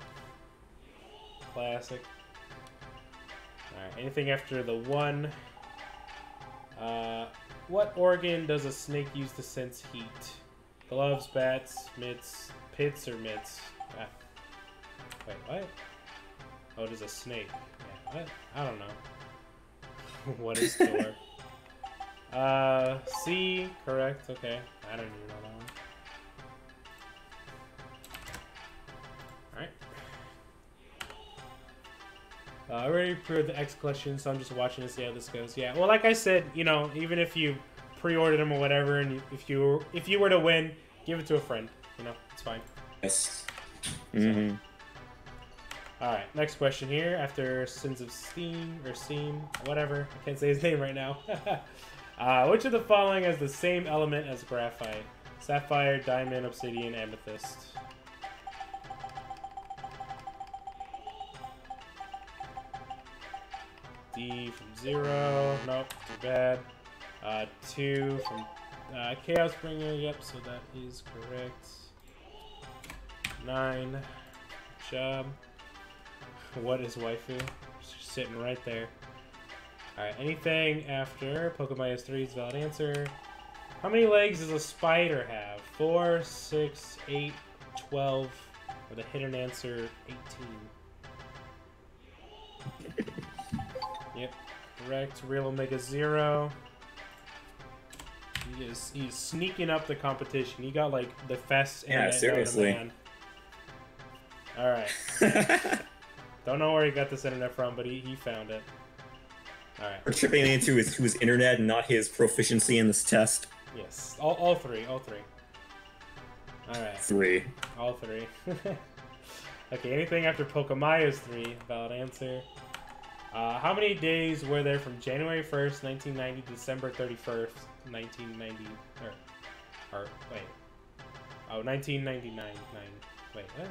Classic. Alright, anything after the 1? What organ does a snake use to sense heat? Gloves, bats, mitts, pits, or mitts? Ah. Wait, what? Oh, it is a snake. Yeah, what? I don't know. What is door? C, correct, okay. I don't even know that one. Alright. I already prepared the X collection, so I'm just watching to see how this goes. Yeah, well, like I said, you know, even if you pre-ordered them or whatever, and if you were to win, give it to a friend. You know, it's fine. Yes. Mm-hmm. Alright, next question here. After Sins of Steam, or Steam, whatever. I can't say his name right now. Which of the following has the same element as graphite? Sapphire, diamond, obsidian, amethyst. D from 0. Nope, too bad. 2 from Chaos Bringer. Yep, so that is correct. 9. Good job. What is waifu? She's sitting right there. Alright, anything after Pokemon is 3 is a valid answer. How many legs does a spider have? 4, 6, 8, 12, or the hidden answer, 18. Yep, correct. Real Omega Zero. He's sneaking up the competition. He got like the fastest internet seriously. man. Alright. Don't know where he got this internet from, but he found it. Alright. We're tripping into his internet and not his proficiency in this test. Yes. All three. Alright. 3. All 3. Okay, anything after Pokemon is 3. Valid answer. How many days were there from January 1st, 1990 to December 31st, 1990? Wait. Oh, 1999. Wait, what?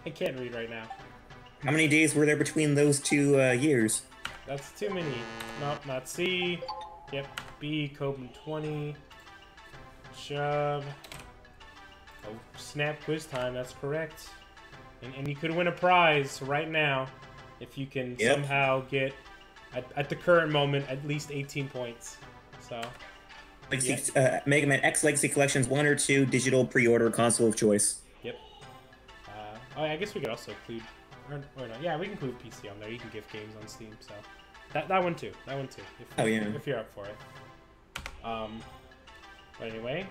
I can't read right now. How many days were there between those 2 years? That's too many. Nope, not C. Yep, B, Coben 20. Chubb. Oh, snap quiz time, that's correct. And you could win a prize right now if you can somehow get, at the current moment, at least 18 points. So, Mega Man X Legacy Collections 1 or 2 digital pre-order console of choice. Yep. Oh, I guess we could also include, or not. Yeah, we can include PC on there. You can gift games on Steam, so that one too. If you're up for it. But anyway,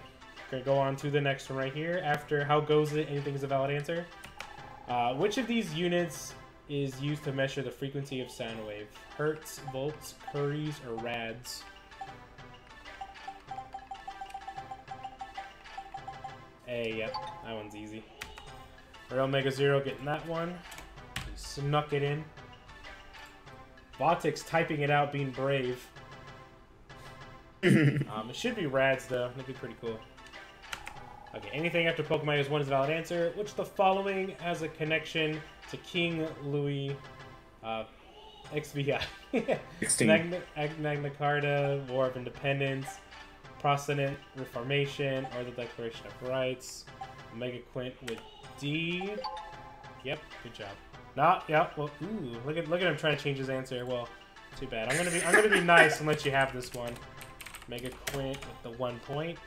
gonna go on to the next one right here. After how goes it? Anything is a valid answer. Which of these units is used to measure the frequency of sound wave? Hertz, volts, curies, or rads? A, yep, that one's easy. Real Mega Zero getting that one. He snuck it in. Votic's typing it out, being brave. It should be rads though. That'd be pretty cool. Okay, anything after Pokemon is 1 is a valid answer. Which of the following has a connection to King Louis XVI? Magna Carta, War of Independence, Protestant Reformation, or the Declaration of Rights. Omega Quint with D. Yep, good job. Well, ooh, look at him trying to change his answer. Well, too bad. I'm gonna be nice and let you have this one. Mega Quint with the 1 point.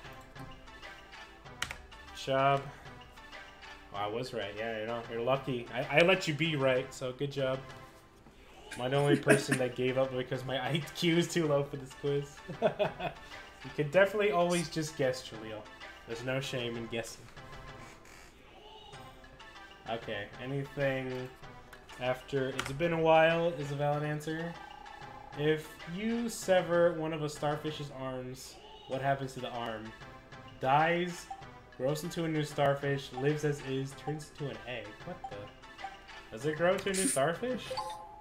Job. Oh, I was right. Yeah, you're lucky. I let you be right, so good job. I'm the only person that gave up because my IQ is too low for this quiz. You can definitely always just guess, Jaleel. There's no shame in guessing. Okay, anything after It's Been a While is a valid answer. If you sever one of a starfish's arms, what happens to the arm? Dies, grows into a new starfish, lives as is, turns into an egg. What the? Does it grow into a new starfish?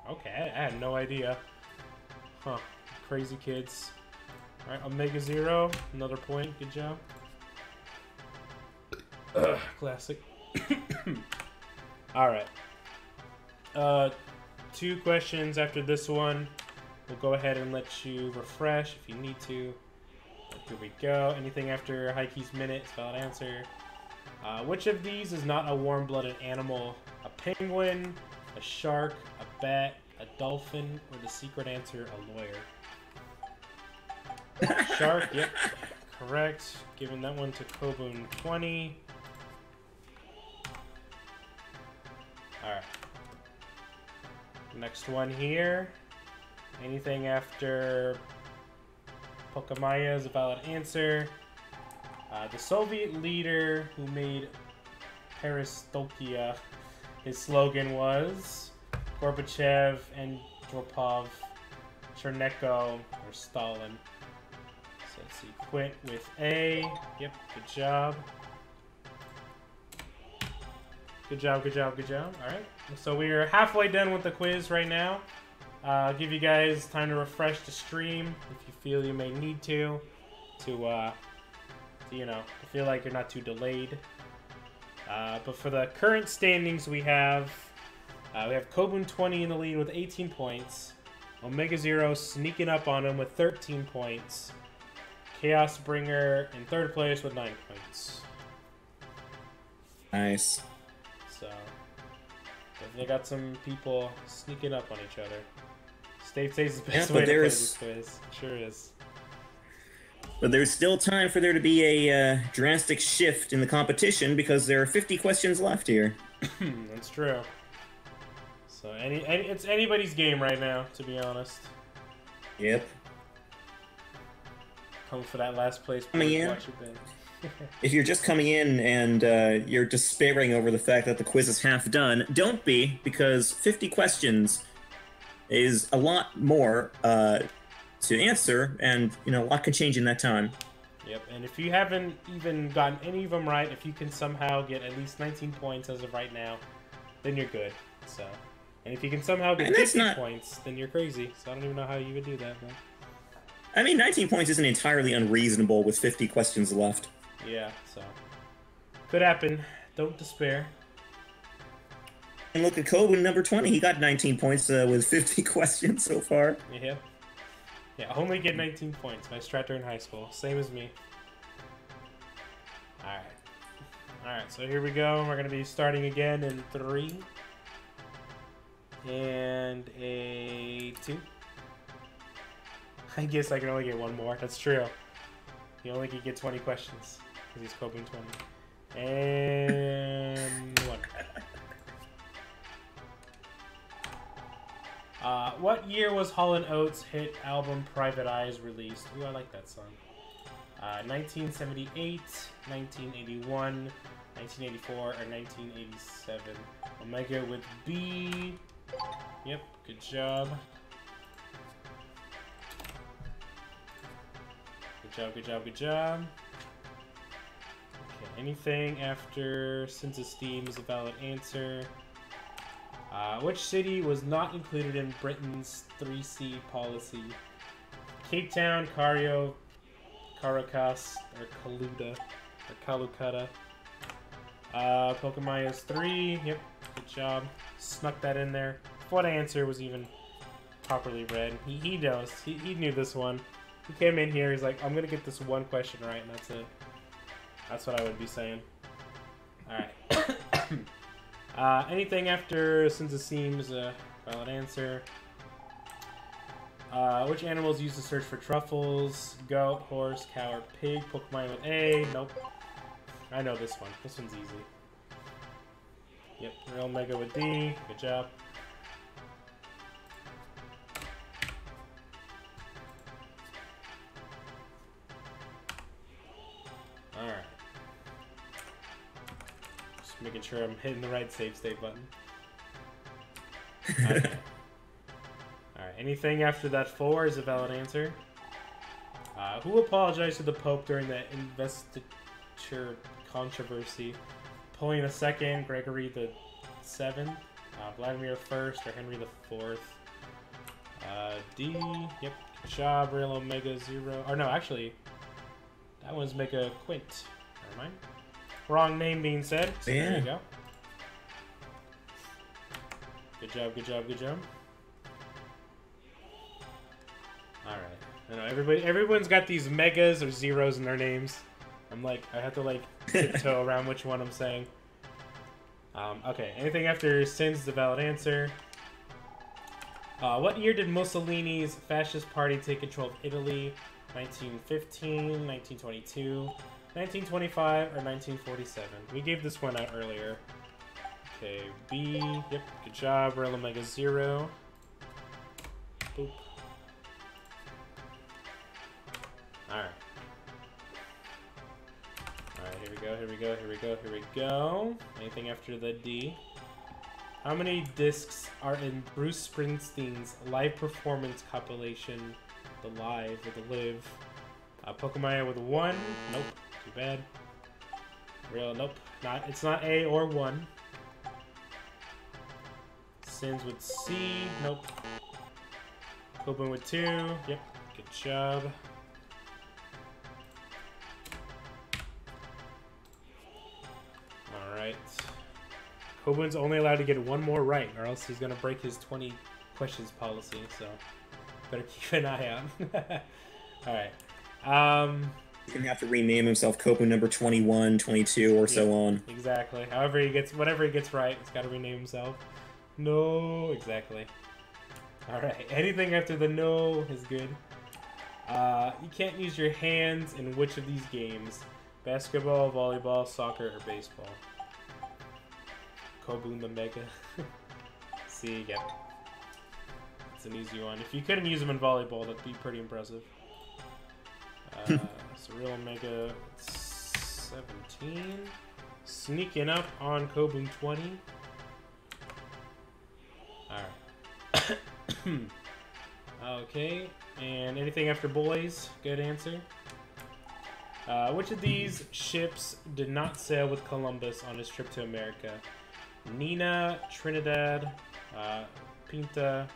Okay, I had no idea. Huh. Crazy kids. Alright, Omega Zero, another point. Good job. Classic. Alright. 2 questions after this one. We'll go ahead and let you refresh if you need to. Here we go. Anything after Haiki's minute is valid answer. Which of these is not a warm-blooded animal? A penguin, a shark, a bat, a dolphin, or the secret answer, a lawyer? Shark, yep. Correct. Giving that one to Kobun 20. Alright. Next one here. Anything after Pokemaya is a valid answer. The Soviet leader who made Perestroika, his slogan was Gorbachev, Andropov, Chernenko, or Stalin. So let's see, Quint with A. Yep, good job. Good job. Alright, so we're halfway done with the quiz right now. I'll give you guys time to refresh the stream if you feel you may need to feel like you're not too delayed. But for the current standings we have Kobun 20 in the lead with 18 points. Omega Zero sneaking up on him with 13 points. Chaos Bringer in 3rd place with 9 points. Nice. So, definitely got some people sneaking up on each other. Dave says the best Yeah, way but to play there's- this quiz. Sure is. But there's still time for there to be a drastic shift in the competition because there are 50 questions left here. That's true. So it's anybody's game right now, to be honest. Yep. Come for that last place. Coming in. Watch your bet. If you're just coming in and you're despairing over the fact that the quiz is half done, don't be, because 50 questions is a lot more to answer, and a lot can change in that time. Yep, and if you haven't even gotten any of them right, if you can somehow get at least 19 points as of right now, then you're good. So, and if you can somehow get 50 points, then you're crazy. So I don't even know how you would do that. But... I mean, 19 points isn't entirely unreasonable with 50 questions left. Yeah, so could happen. Don't despair. And look at Kobun, number 20. He got 19 points with 50 questions so far. Yeah. Yeah, only get 19 points. My strat during high school. Same as me. Alright. Alright, so here we go. We're going to be starting again in 3. And a 2. I guess I can only get one more. That's true. You only can get 20 questions. Because he's coping 20. And 1. What year was Hall & Oates' hit album Private Eyes released? Ooh, I like that song. 1978, 1981, 1984, or 1987. Omega with B. Yep, good job. Good job, good job, good job. Okay, anything after Sense of Steam is a valid answer. Which city was not included in Britain's 3C policy? Cape Town, Cairo, Caracas, or Calcutta. Pokemon is 3. Yep, good job. Snuck that in there. What answer was even properly read? He knows. He knew this one. He came in here, he's like, I'm gonna get this one question right, and that's it. That's what I would be saying. Alright. Anything after Since It Seems a valid answer. Which animals used to search for truffles? Goat, horse, cow, or pig? Pokemon with A. Nope. I know this one. This one's easy. Yep. Real Mega with D. Good job. Alright. Just making sure I'm hitting the right save state button. Okay. Alright, anything after that 4 is a valid answer. Who apologized to the Pope during the investiture controversy? Napoleon II, Gregory the VII, Vladimir I, or Henry the IV? D. Yep, good job. Real Omega 0. Or no, actually, that one's Mega Quint. Never mind. Wrong name being said. So yeah. There you go. Good job, good job, good job. Alright. I know everyone's got these megas or zeros in their names. I'm like, I have to like tiptoe around which one I'm saying. Okay, anything after Sin's the valid answer. What year did Mussolini's fascist party take control of Italy? 1915, 1922, 1925, or 1947? We gave this one out earlier. Okay, B. Yep, good job. Real Omega 0. Boop. Alright. Alright, here we go, here we go, here we go, here we go. Anything after the D? How many discs are in Bruce Springsteen's live performance compilation, The Live, or The Live? Pokemon with 1. Nope. Too bad. Real, nope. It's not A or 1. Sins with C. Nope. Open with 2. Yep. Good job. Alright. Kobun's only allowed to get one more right, or else he's going to break his 20 questions policy, so better keep an eye out. Alright. He's going to have to rename himself Kobun number 21, 22, or so on. Exactly. However he gets, whatever he gets right, he's got to rename himself. No, exactly. Alright, anything after the no is good. You can't use your hands in which of these games? Basketball, volleyball, soccer, or baseball? Kobun the Mega. See, yeah. It's an easy one. If you couldn't use them in volleyball, that'd be pretty impressive. So Real Omega 17. Sneaking up on Kobun 20. Alright. Okay, and anything after boys? Good answer. Which of these ships did not sail with Columbus on his trip to America? Nina, Trinidad, Pinta,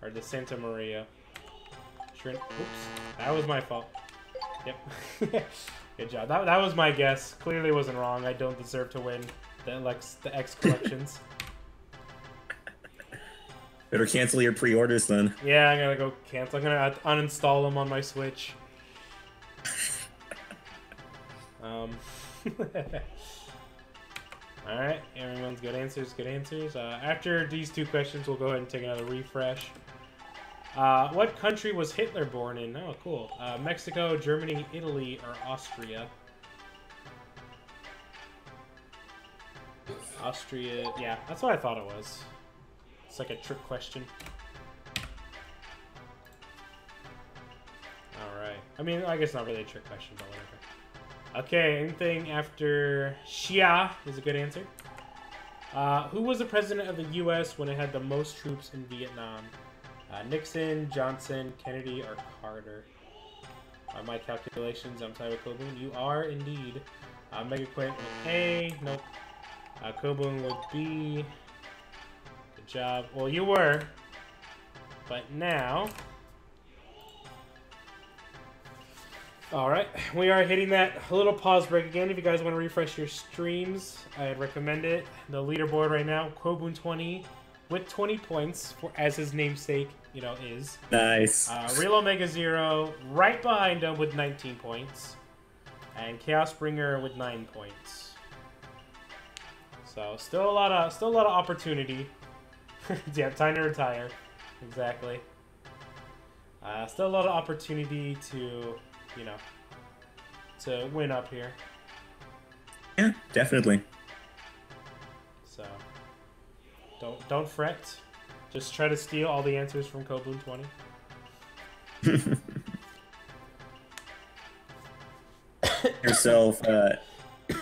or the Santa Maria? Oops, that was my fault. Yep. Good job. That was my guess. Clearly wasn't wrong. I don't deserve to win the X collections. Better cancel your pre-orders then. Yeah, I'm gonna go cancel. I'm gonna uninstall them on my Switch. Alright, everyone's good answers, good answers. After these two questions, we'll go ahead and take another refresh. What country was Hitler born in? Oh, cool. Mexico, Germany, Italy, or Austria? Austria, yeah, that's what I thought it was. It's like a trick question. Alright. I mean, I guess not really a trick question, but whatever. Okay, anything after Xia is a good answer. Who was the president of the U.S. when it had the most troops in Vietnam? Nixon, Johnson, Kennedy, or Carter? By my calculations, I'm Tyler Kobun. You are indeed. Mega Quint with A. Nope. Kobun would be... Good job. Well, you were. But now... Alright, we are hitting that little pause break again. If you guys want to refresh your streams, I'd recommend it. The leaderboard right now, Kobun 20 with 20 points, as his namesake, you know, is. Nice. Real Omega 0 right behind him with 19 points. And Chaos Bringer with 9 points. So still a lot of opportunity. Yeah, time to retire. Exactly. Still a lot of opportunity to, you know, to win up here. Yeah, definitely. So don't fret. Just try to steal all the answers from Kobun 20.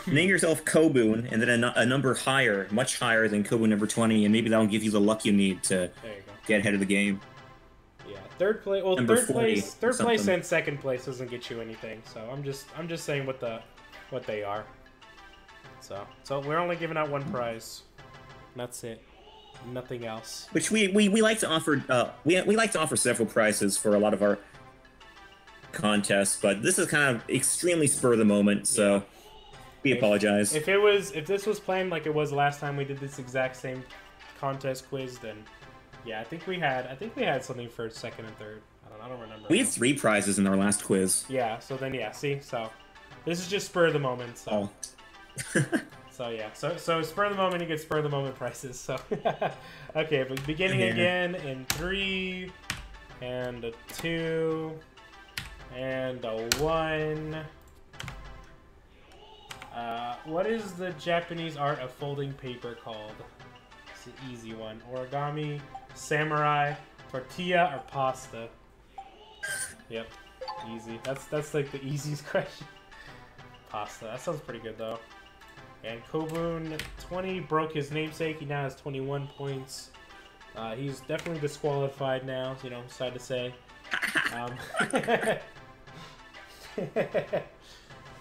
Name yourself Kobun, and then a number higher, much higher than Kobun number 20, and maybe that'll give you the luck you need to get ahead of the game. Yeah, third place. Well, Number third place and second place doesn't get you anything. So I'm just saying what they are. So we're only giving out one prize. That's it. Nothing else. Which we like to offer. We like to offer several prizes for a lot of our contests, but this is kind of extremely spur of the moment. So we apologize. If this was planned like it was last time we did this exact same contest quiz, then yeah, I think we had something for second and third. I don't remember. We had 3 prizes in our last quiz. Yeah. So then yeah, see, so this is just spur of the moment. So. So yeah, so spur of the moment, you get spur of the moment prices. So okay, but beginning again in 3 and a 2 and a 1. What is the Japanese art of folding paper called? It's an easy one. Origami, samurai, tortilla, or pasta? Yep, easy. That's like the easiest question. Pasta. That sounds pretty good though. And Kobun 20 broke his namesake. He now has 21 points. He's definitely disqualified now, you know, sad to say.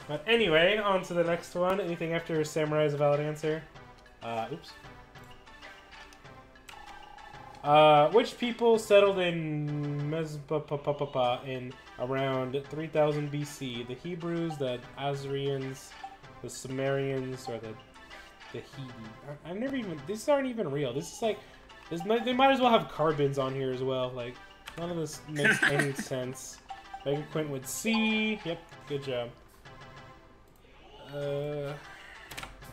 But anyway, on to the next one. Anything after Samurai is a valid answer. Oops. Which people settled in Mesopotamia in around 3000 BC? The Hebrews, the Assyrians, the Sumerians, or the Hedi. I've never even... These aren't even real. This is like... they might as well have carbons on here as well. Like, none of this makes any sense. Mega Quint with C. Yep, good job. There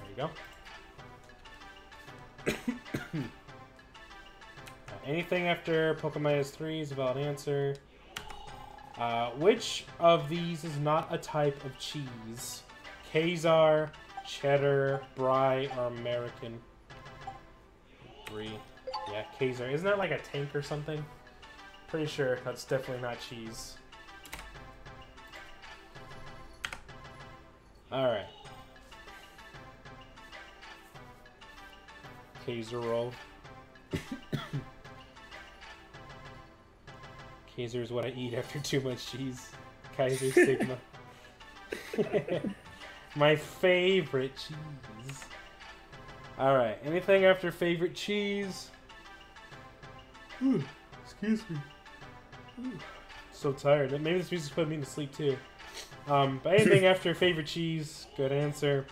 you go. Anything after Pokemon is 3 is a valid answer. Which of these is not a type of cheese? Khazar, cheddar, brie, or American? Brie. Yeah, Khazar. Isn't that like a tank or something? Pretty sure that's definitely not cheese. Alright. Khazar roll. Khazar is what I eat after too much cheese. Kaiser Sigma. My favorite cheese. Alright, anything after favorite cheese? Ooh, excuse me. Ooh, so tired. Maybe this music's putting me to sleep too. But anything after favorite cheese, good answer.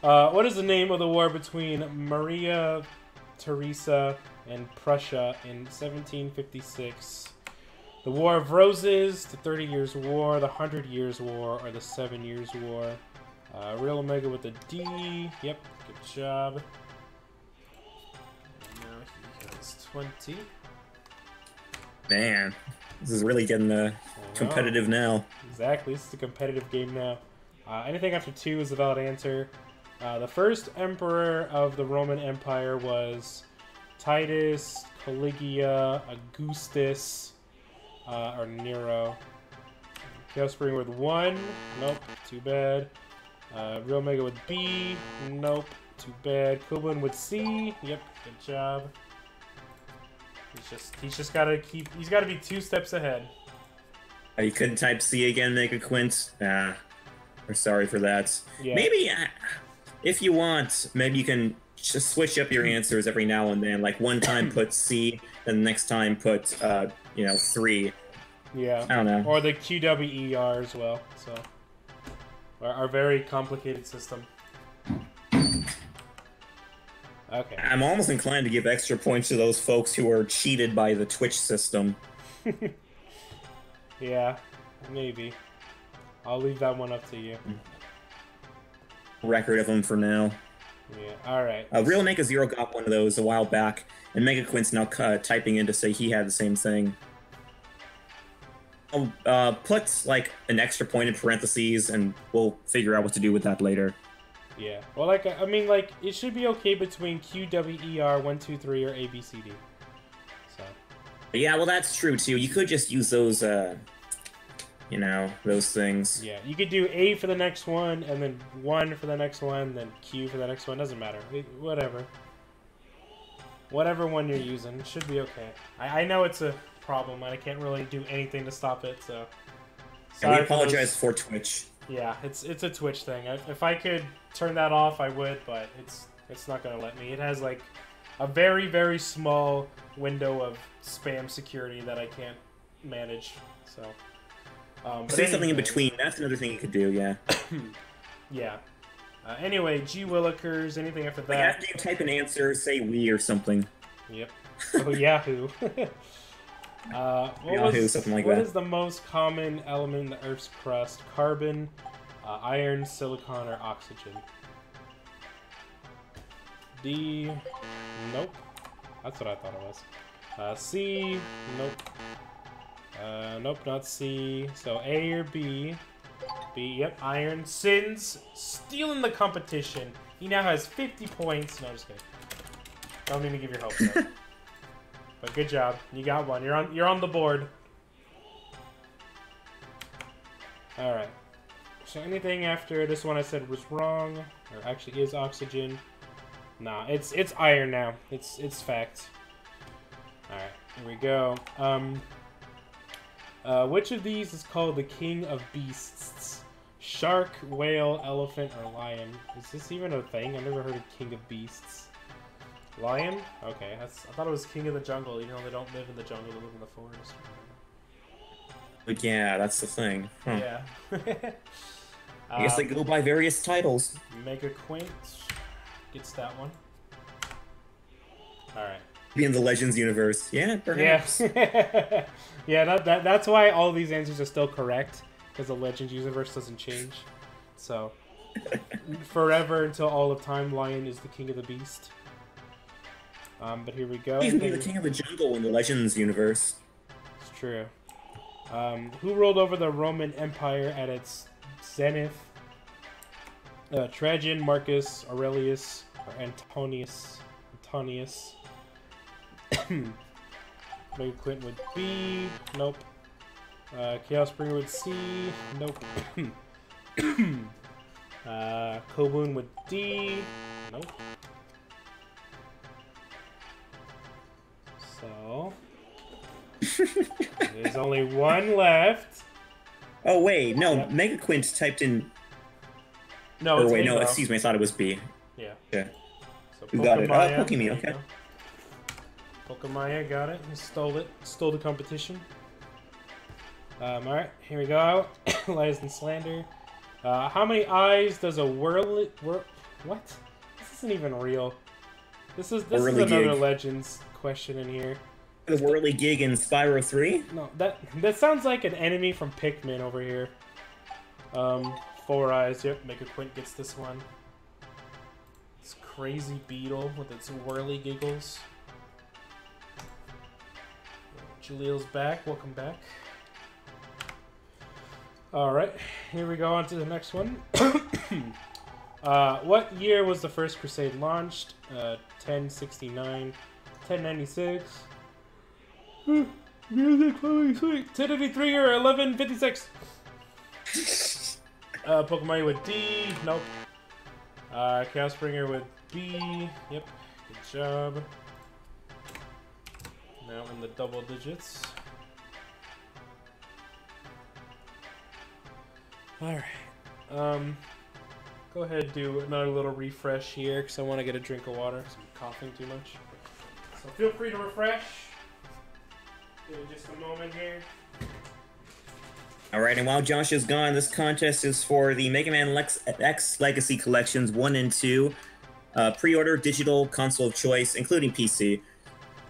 What is the name of the war between Maria Theresa and Prussia in 1756? The War of Roses, the 30 Years' War, the 100 Years' War, or the 7 Years' War? Real Omega with a D. Yep, good job. And now he has 20. Man, this is really getting competitive now. Exactly, this is a competitive game now. Anything after 2 is a valid answer. The first emperor of the Roman Empire was Titus, Caligula, Augustus, or Nero. Chaos Spring with 1. Nope, too bad. Real Mega with B. Nope, too bad. Kublin with C. Yep, good job. He's just gotta keep. He's gotta be 2 steps ahead. You couldn't type C again, make a Quint. We're sorry for that. Yeah. Maybe, if you want, maybe you can just switch up your answers every now and then. Like one time put C, then the next time put, 3. Yeah. I don't know. Or the QWER as well. So, our very complicated system. Okay. I'm almost inclined to give extra points to those folks who are cheated by the Twitch system. Yeah, maybe. I'll leave that one up to you. Record of them for now. Yeah, alright. Real Mega Zero got one of those a while back, and Mega Quint's now typing in to say he had the same thing. I'll put, like, an extra point in parentheses, and we'll figure out what to do with that later. Yeah. Well, like, I mean, like, it should be okay between QWER 1, 2, 3 or ABCD. So. Yeah, well, that's true, too. You could just use those, those things. Yeah, you could do A for the next one, and then 1 for the next one, then Q for the next one. Doesn't matter. Whatever. Whatever one you're using. It should be okay. I know it's a problem, and I can't really do anything to stop it, so... And we apologize for Twitch. Yeah, it's a Twitch thing. If I could turn that off, I would, but it's not gonna let me. It has, like, a very, very small window of spam security that I can't manage, so... Say something in between. That's another thing you could do, yeah. Yeah. Anyway, G Willikers, anything after that? Like after you type an answer, say we or something. Yep. Oh, Yahoo. Yahoo, something like that. What is the most common element in the Earth's crust? Carbon, iron, silicon, or oxygen? D. Nope. That's what I thought it was. C. Nope. Nope, not C. So A or B. B, yep, iron. Sins, stealing the competition. He now has 50 points. No, just kidding. Don't need to give your hopes up. But good job. You got one. You're on the board. Alright. So anything after this one I said was wrong, or actually is oxygen. Nah, it's iron now. It's fact. Alright, here we go. Which of these is called the king of beasts? Shark, whale, elephant, or lion? Is this even a thing? I've never heard of king of beasts. Lion? Okay, I thought it was king of the jungle, even though they don't live in the jungle, they live in the forest. But yeah, that's the thing. Huh. Yeah. I guess they go by various titles. Mega Quint gets that one. Alright. Be in the Legends universe. Yeah, perhaps. Yeah, yeah that's why all these answers are still correct, because the Legends universe doesn't change. So, forever until all of time, Lion is the king of the beast. But here we go. He can be the king of the jungle in the Legends universe. It's true. Who ruled over the Roman Empire at its zenith? Trajan, Marcus, Aurelius, or Antonius. Mega Quint with B. Nope. Chaos Bringer with C. Nope. Kobun with D. Nope. So there's only one left. Oh wait, no, Yep. Mega Quint typed in. No, Or it's wait, A, no, bro. excuse me, I thought it was B. Yeah. Yeah. So You got it. Oh, Pokemaya, Pokemon, there you okay. go. Pokemaya got it. He stole it. Stole the competition. Alright, here we go. Lies and Slander. How many eyes does a what? This isn't even real. This is another Whirligig. Legends question in here. The Whirligig in Spyro 3? No, that sounds like an enemy from Pikmin over here. 4 eyes. Yep, Mega Quint gets this one. This crazy beetle with its whirly giggles. Jalil's back. Welcome back. Alright, here we go on to the next one. What year was the first Crusade launched? 1069, 1096. Music flowing sweet. 1083 or 1156. Pokemon with D. Nope. Chaos Springer with B. Yep. Good job. Now in the double digits. Alright. Go ahead and do another little refresh here because I want to get a drink of water because I'm coughing too much. So feel free to refresh. Give it just a moment here. Alright, and while Josh is gone, this contest is for the Mega Man X Legacy Collections 1 and 2. Pre-order digital console of choice, including PC.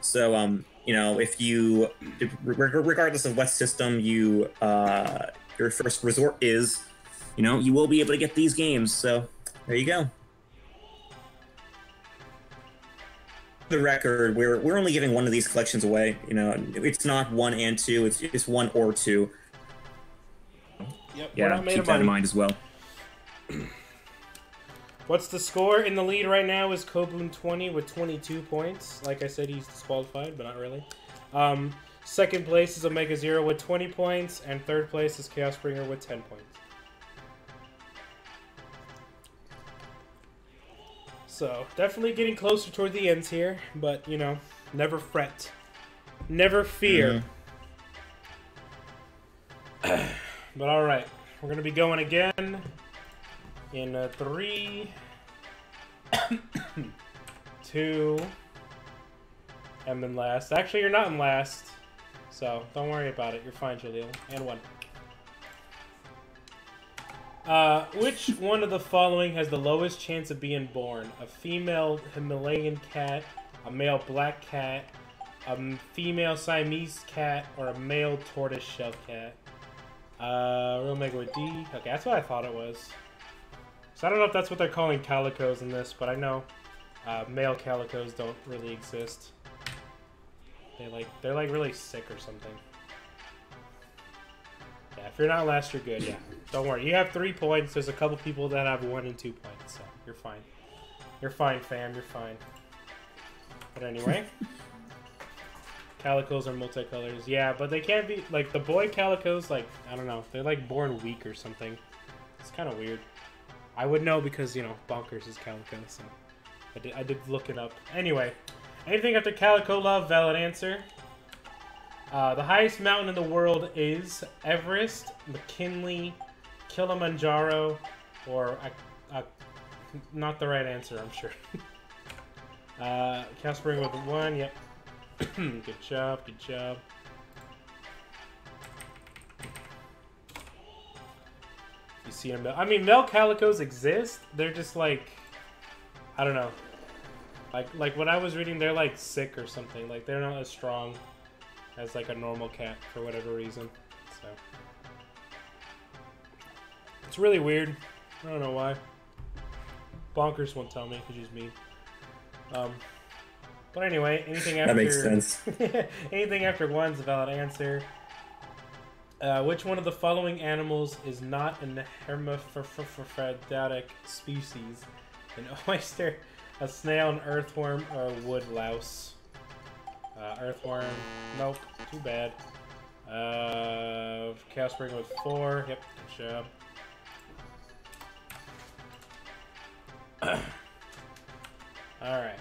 So, you know, if you, regardless of what system you, your first resort is, you know, you will be able to get these games. So, there you go. For the record, we're only giving one of these collections away. You know, it's not 1 and 2, it's 1 or 2. Yep, Yeah, keep that in mind as well. What's the score? In the lead right now is Kobun 20 with 22 points. Like I said, he's disqualified, but not really. Second place is Omega Zero with 20 points, and third place is Chaos Springer with 10 points. So, definitely getting closer toward the ends here, but, you know, never fret. Never fear. But alright, we're going to be going again in 3, 2, and then last. Actually, you're not in last, so don't worry about it. You're fine, Jalil. And 1. Which one of the following has the lowest chance of being born? A female Himalayan cat, a male black cat, a female Siamese cat, or a male tortoiseshell cat? Real Mega with D. Okay, that's what I thought it was. So I don't know if that's what they're calling calicos in this, but I know male calicos don't really exist. They're like really sick or something. Yeah, if you're not last, you're good. Yeah, don't worry. You have 3 points. There's a couple people that have 1 and 2 points, so you're fine. You're fine, fam. You're fine. But anyway. Calicos are multicolors. Yeah, but they can't be, like, the boy calicos, like, I don't know. They're, like, born weak or something. It's kind of weird. I would know because, you know, Bonkers is calico, so I did look it up. Anyway, anything after Calico Love, valid answer. The highest mountain in the world is Everest, McKinley, Kilimanjaro, or, not the right answer, I'm sure. Casper with 1, yep. Good job, good job. You see them. I mean, male calicos exist. They're just like, I don't know. Like when I was reading, they're like sick or something. Like they're not as strong as like a normal cat for whatever reason. So it's really weird. I don't know why. Bonkers won't tell me because she's mean. But anyway, anything after... That makes sense. anything after 1 is a valid answer. Which one of the following animals is not an hermaphroditic species? An oyster, a snail, an earthworm, or a woodlouse? Earthworm. Nope. Too bad. Chaos Spring with 4. Yep, good job. Alright.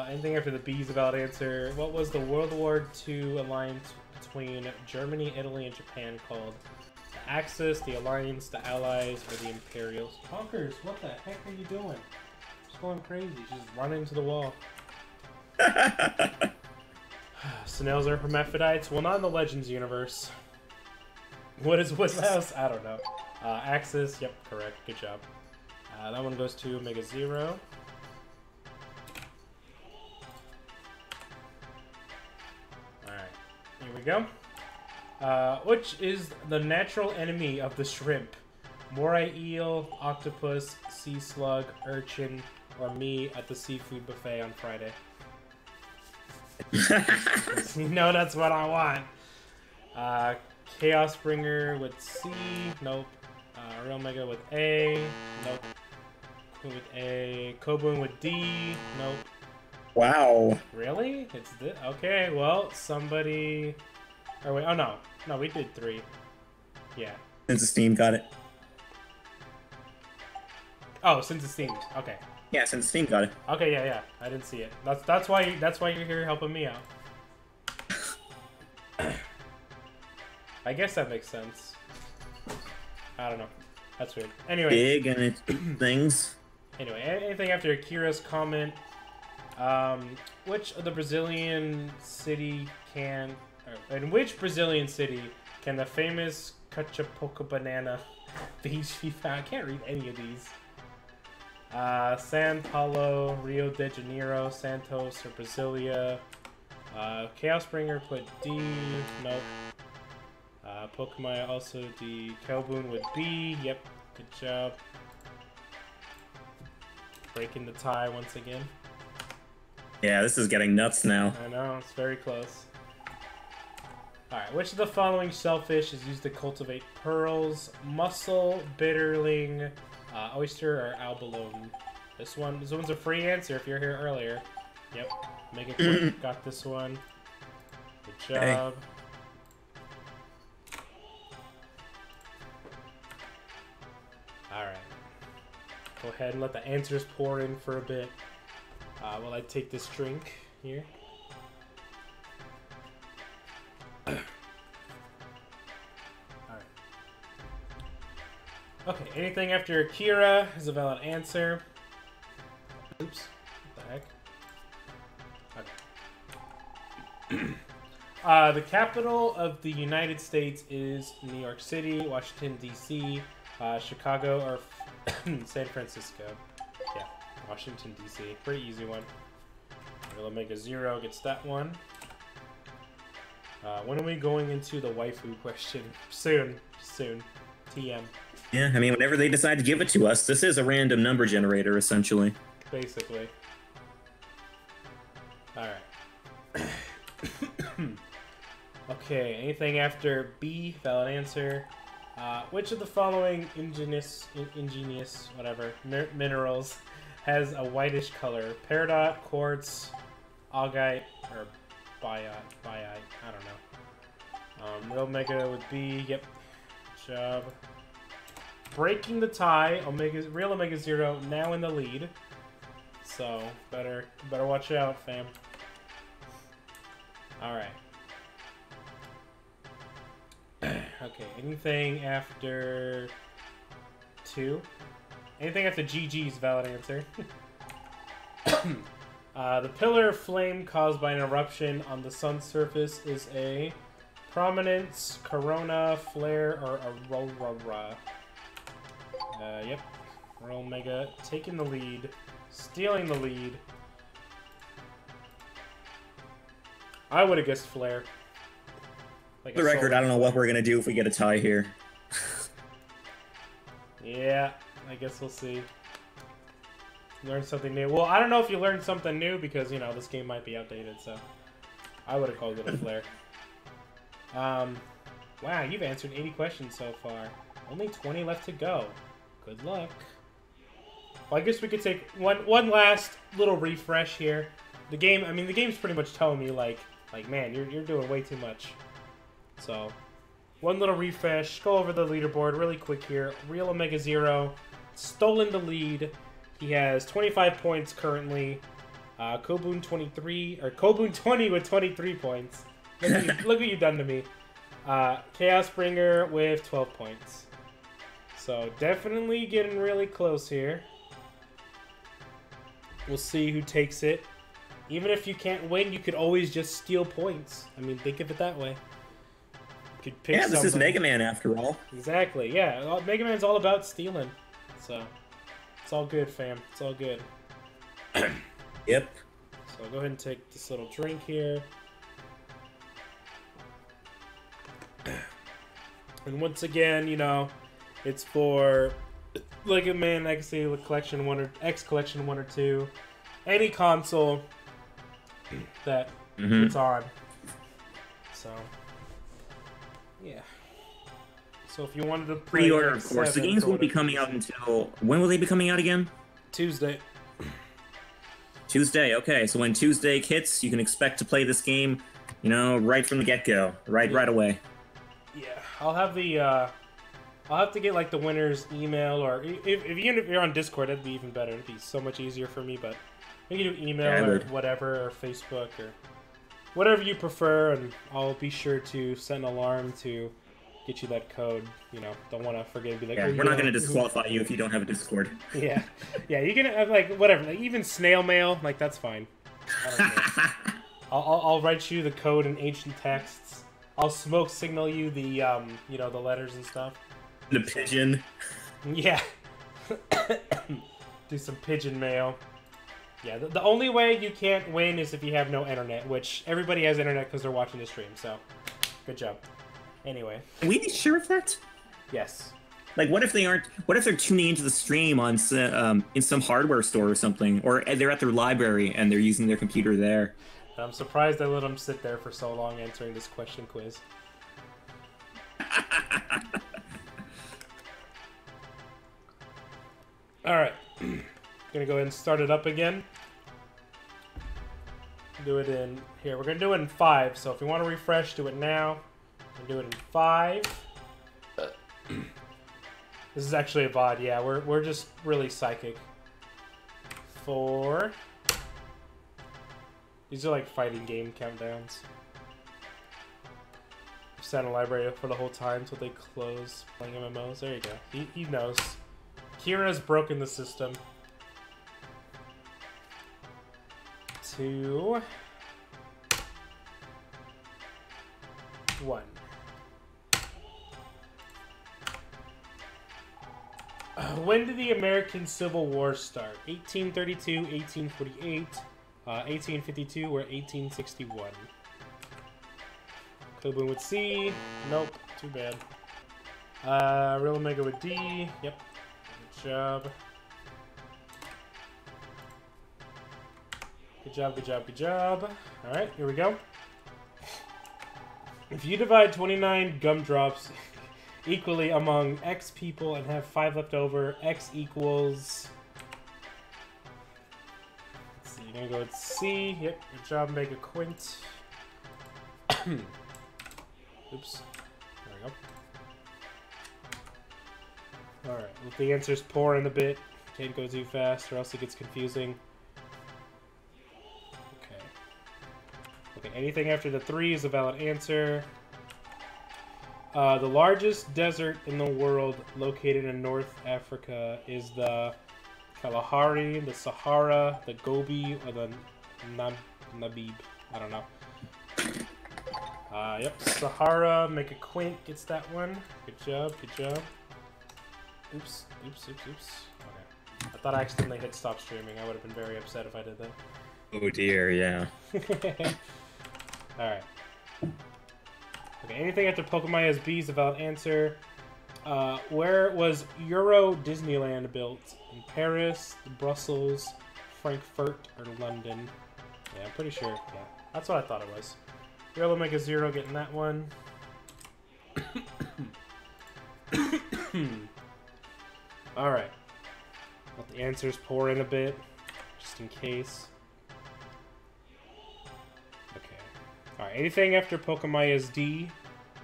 Anything after the B is a valid answer. What was the World War II alliance between Germany, Italy, and Japan called? The Axis, the Alliance, the Allies, or the Imperials? Honkers, what the heck are you doing? She's going crazy. She's just running into the wall. Snails are hermaphrodites? Well, not in the Legends universe. What is Woodlouse? I don't know. Axis, yep, correct. Good job. That one goes to Omega Zero. Alright, here we go. Which is the natural enemy of the shrimp? Moray eel, octopus, sea slug, urchin, or me at the seafood buffet on Friday? No, that's what I want. Chaos Bringer with C. Nope. Real Mega with A. Nope. With A. Kobun with D. Nope. Wow. Really? It's this? Okay, well, somebody... Or wait, oh no. No, we did 3. Yeah. Since the Steam got it. Oh, since it's Steam. Okay. Yeah, since Steam got it. Okay, yeah. I didn't see it. That's why you're here helping me out. I guess that makes sense. I don't know. That's weird. Anyway. Big and it's things. Anyway, anything after Akira's comment. Which of the Brazilian city can... in which Brazilian city can the famous Cachapocabana beach be found? I can't read any of these. San Paulo, Rio de Janeiro, Santos, or Brasilia. Chaos Bringer put D. Nope. Pokemon also D. Kelboon with B. Yep. Good job. Breaking the tie once again. Yeah, this is getting nuts now. I know, it's very close. Alright, which of the following shellfish is used to cultivate pearls? Mussel, bitterling, oyster, or abalone? This one's a free answer if you're here earlier. Yep, make it quick. Got this one. Good job. Okay. Alright. Go ahead and let the answers pour in for a bit. While I take this drink here. Alright. Okay, anything after Akira is a valid answer. Oops. What the heck? Okay. The capital of the United States is New York City, Washington, D.C., Chicago, or San Francisco. Yeah, Washington, D.C. Pretty easy one. Real Omega Zero gets that one. When are we going into the waifu question? Soon. TM. Yeah, I mean, whenever they decide to give it to us, this is a random number generator, essentially. Basically. Alright. Okay, anything after B, valid answer. Which of the following ingenious whatever, minerals has a whitish color? Peridot, quartz, augite, or biite? I don't know. Real Mega with B, yep. Good job. Breaking the tie, Real Omega Zero now in the lead. So, better watch out, fam. Alright. Okay, anything after 2? Anything after GG's valid answer. The pillar of flame caused by an eruption on the sun's surface is a prominence, corona, flare, or aurora. Yep. Real Mega taking the lead, stealing the lead. I would have guessed flare. Like for the record, I don't know what we're gonna do if we get a tie here. Yeah, I guess we'll see. Learn something new. Well, I don't know if you learned something new because, you know, this game might be outdated, so I would have called it a flare. Wow, you've answered 80 questions so far. Only 20 left to go. Good luck. Well, I guess we could take one last little refresh here. The game, I mean, the game's pretty much telling me, like man, you're doing way too much. So, one little refresh. Go over the leaderboard really quick here. Real Omega Zero, stolen the lead. He has 25 points currently. Kobun 20 with 23 points. Look what you've done to me. Chaos Bringer with 12 points. So definitely getting really close here. We'll see who takes it. Even if you can't win, you could always just steal points. I mean, think of it that way. You could pick this is Mega Man after all. Exactly, yeah. Mega Man's all about stealing. So, it's all good, fam. It's all good. Yep. So I'll go ahead and take this little drink here. And once again, you know, it's for Mega Man X Collection 1 or X Collection 1 or 2. Any console that it's on. So, yeah. So if you wanted to play pre-order, of course. The games won't be coming out until... When will they be coming out again? Tuesday. Tuesday, okay. So when Tuesday hits, you can expect to play this game, you know, right from the get-go. Right away. Yeah, I'll have the, I'll have to get, like, the winner's email, or if you're on Discord, that'd be even better. It'd be so much easier for me, but you can do email or whatever, or Facebook, or whatever you prefer, and I'll be sure to set an alarm to get you that code. You know, don't want to forget to be like... Yeah, we're not going to disqualify you if you don't have a Discord. Yeah, you can have, like, whatever, like, even snail mail, like, that's fine. I don't care. I'll write you the code in ancient texts. I'll smoke signal you the, you know, the letters and stuff. The pigeon. Yeah. Do some pigeon mail. Yeah, the only way you can't win is if you have no internet, which everybody has internet because they're watching the stream, so good job. Anyway. Are we sure of that? Yes. Like, what if they aren't? What if they're tuning into the stream on in some hardware store or something, or they're at their library and they're using their computer there? I'm surprised I let them sit there for so long answering this question quiz. Alright. Gonna go ahead and start it up again. Do it in... Here, we're gonna do it in 5, so if you want to refresh, do it now. Do it in 5. This is actually a VOD, yeah. We're just really psychic. 4. These are like fighting game countdowns. Sat in a library for the whole time until they close playing MMOs. There you go. He knows. Kira's broken the system. 2. 1. When did the American Civil War start? 1832, 1848, 1852, or 1861? Kobun with C. Nope. Too bad. Real Omega with D. Yep. Good job. Good job, good job, good job. Alright, here we go. If you divide 29 gumdrops equally among X people and have 5 left over, X equals... Let's see, you're gonna go with C. Yep, good job, make a quint. Oops. There we go. Alright, let the answers pour in a bit. Can't go too fast or else it gets confusing. Okay, anything after the 3 is a valid answer. The largest desert in the world located in North Africa is the Kalahari, the Sahara, the Gobi, or the Nabib. I don't know. Yep, Sahara, make a quint, gets that one. Good job, good job. Oops, oops, oops, oops. Okay. I thought I accidentally hit stop streaming. I would have been very upset if I did that. Oh dear, yeah. Alright. Okay, anything after Pokemon has B is a valid answer. Where was Euro Disneyland built? In Paris, Brussels, Frankfurt, or London? Yeah, I'm pretty sure. Yeah, that's what I thought it was. Real Omega Zero getting that one. Alright. Let the answers pour in a bit, just in case. Okay. Alright, anything after Pokemaya's D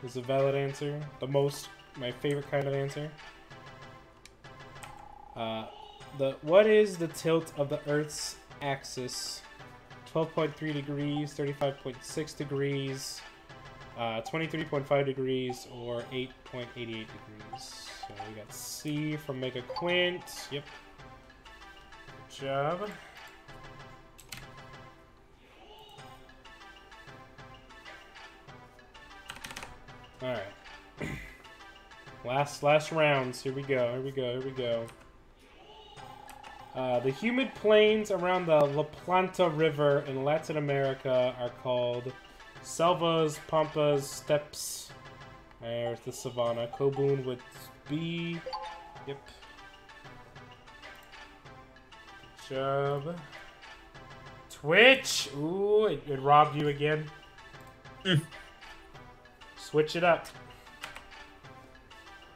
is a valid answer. My favorite kind of answer. What is the tilt of the Earth's axis? 12.3 degrees, 35.6 degrees, 23.5 degrees, or 8.88 degrees. So we got C from Mega Quint. Yep. Good job. Alright. Last rounds. Here we go. The humid plains around the La Plata River in Latin America are called selvas, pampas, steppes. There's the savanna. Kobun with B. Yep. Good job. Twitch! Ooh, it robbed you again. Switch it up.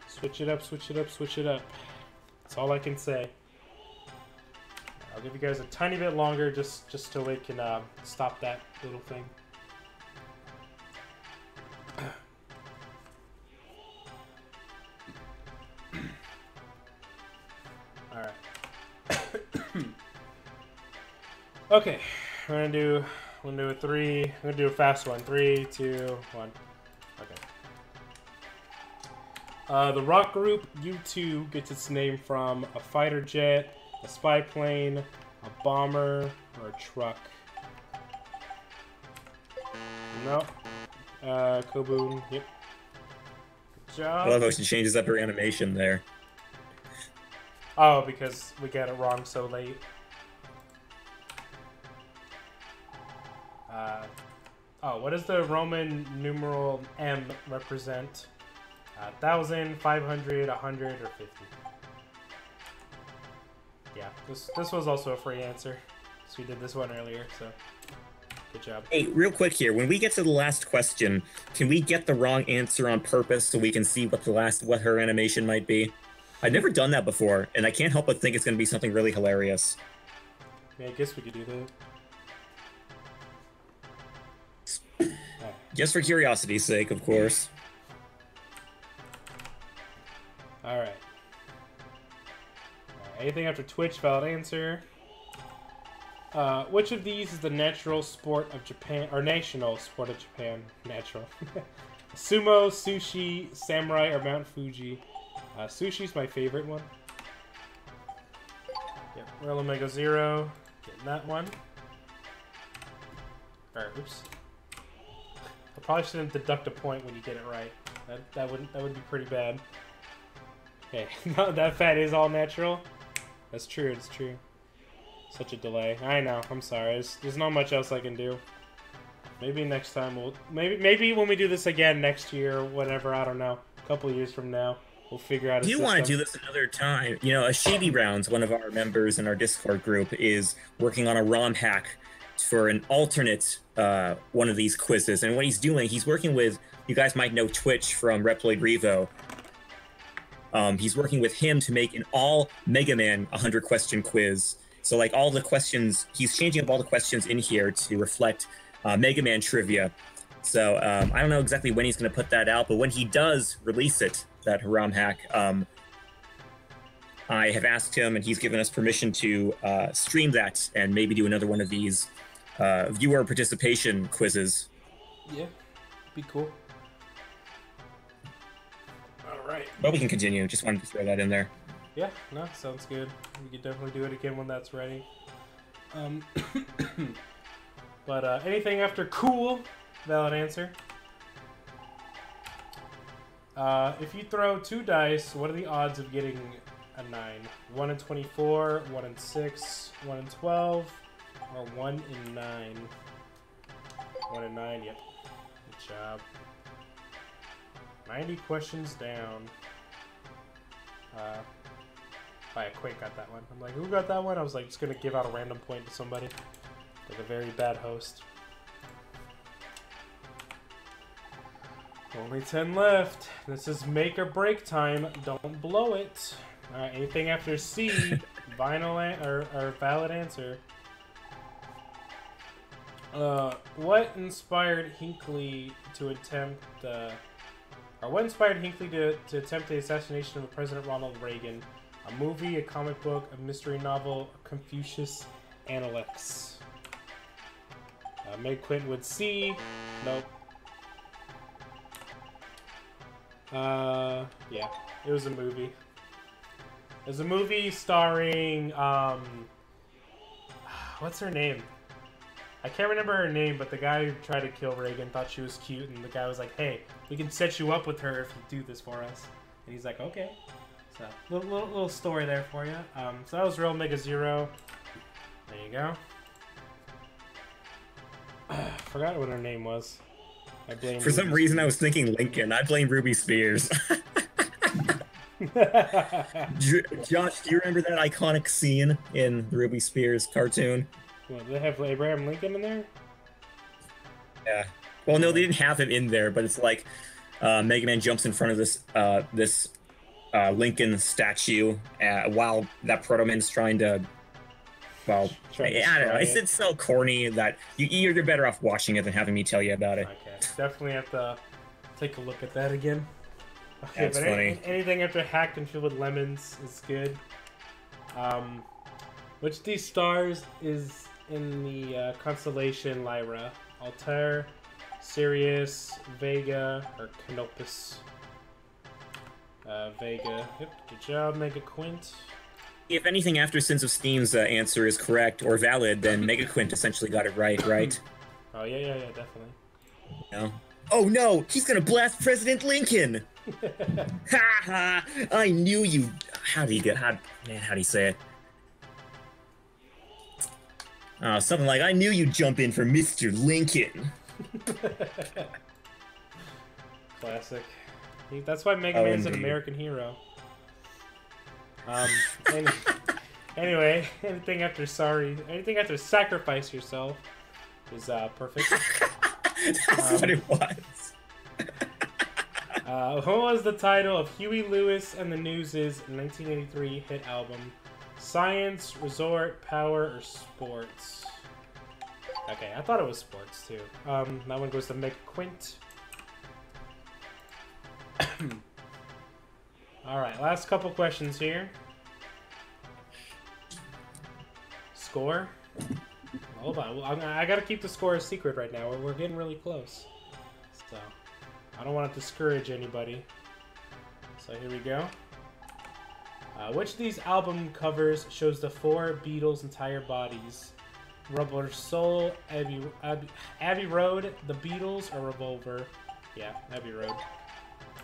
Switch it up. That's all I can say. I'll give you guys a tiny bit longer just so it can stop that little thing. Alright. Okay. We're gonna do a three. I'm gonna do a fast one. 3, 2, 1. Okay. The rock group U2 gets its name from a fighter jet, a spy plane, a bomber, or a truck. Nope. Kobun. Yep. Good job. I love how she changes up her animation there. Oh, because we got it wrong so late. What does the Roman numeral M represent? 1,000, 500, 100, or 50? Yeah, this was also a free answer. So we did this one earlier, so good job. Hey, real quick here, when we get to the last question, can we get the wrong answer on purpose so we can see what her animation might be? I've never done that before, and I can't help but think it's going to be something really hilarious. Yeah, I guess we could do that. Just for curiosity's sake, of course. Alright. Anything after Twitch, valid answer. Which of these is the natural sport of Japan, or national sport of Japan? Natural. Sumo, sushi, samurai, or Mount Fuji? Sushi's my favorite one. Yep, Real Omega Zero, getting that one. Alright, oops. I probably shouldn't deduct a point when you get it right. That would be pretty bad. Okay, that fat is all natural. That's true, it's true. Such a delay. I know, I'm sorry. There's not much else I can do. Maybe next time maybe when we do this again next year, whatever, I don't know. A couple years from now, we'll figure out a system. Do you want to do this another time? You know, a Shady Rounds, one of our members in our Discord group, is working on a ROM hack for an alternate one of these quizzes. And what he's doing, he's working with, you guys might know Twitch from Reploid Revo. He's working with him to make an all Mega Man 100 question quiz. So like all the questions, he's changing up all the questions in here to reflect Mega Man trivia. So I don't know exactly when he's going to put that out, but when he does release it, that ROM hack, I have asked him and he's given us permission to stream that and maybe do another one of these viewer participation quizzes. Yeah, be cool. Alright. But we can continue. Just wanted to throw that in there. Yeah, no, sounds good. We could definitely do it again when that's ready. But anything after cool, valid answer. If you throw 2 dice, what are the odds of getting a 9? 1 in 24, 1 in 6, 1 in 12, or 1 in 9? 1 in 9, yep. Good job. 90 questions down. By a Quake got that one. I'm like, who got that one? I was like, just gonna give out a random point to somebody. Like a very bad host. Only 10 left. This is make or break time. Don't blow it. Alright, anything after C, or valid answer. What inspired Hinckley to attempt, what inspired Hinckley to attempt the assassination of President Ronald Reagan? A movie, a comic book, a mystery novel, Confucius Analects. Meg Quint would C. Nope. Yeah, it was a movie. It was a movie starring, what's her name? I can't remember her name, but the guy who tried to kill Reagan thought she was cute, and the guy was like, hey, we can set you up with her if you do this for us. And he's like, okay. So, little story there for you. So that was Real Mega Zero. There you go. Forgot what her name was. I blame For some reason, I was thinking Lincoln. I blame Ruby Spears. Josh, do you remember that iconic scene in the Ruby Spears cartoon? What, do they have Abraham Lincoln in there? Yeah. Well, no, they didn't have him in there, but it's like Mega Man jumps in front of this Lincoln statue while that Proto Man's trying to. Well, I don't know. It's so corny that you're better off watching it than having me tell you about it. Okay, definitely have to take a look at that again. Okay, That's funny. Anything after Hacked and Filled with Lemons is good. Which of these stars is in the constellation Lyra? Altair, Sirius, Vega, or Canopus? Vega. Yep, good job, Mega Quint. If anything after Sins of Steam's answer is correct or valid, then Mega Quint essentially got it right? Oh, yeah, definitely. No. Oh no, he's gonna blast President Lincoln! Ha ha! I knew you. How do you say it? Something like, I knew you'd jump in for Mr. Lincoln. Classic. That's why Mega Man's an American hero. Anyway, anything after sacrifice yourself is perfect. That's what it was. What was the title of Huey Lewis and the News' 1983 hit album? Science, Resort, Power, or Sports? Okay, I thought it was Sports too. That one goes to Mick Quint. Alright, last couple questions here. Score? Hold on, I gotta keep the score a secret right now. We're getting really close. So, I don't want to discourage anybody. So here we go. Which of these album covers shows the four Beatles' entire bodies? Rubber Soul, Abbey Road, The Beatles, or Revolver? Yeah, Abbey Road.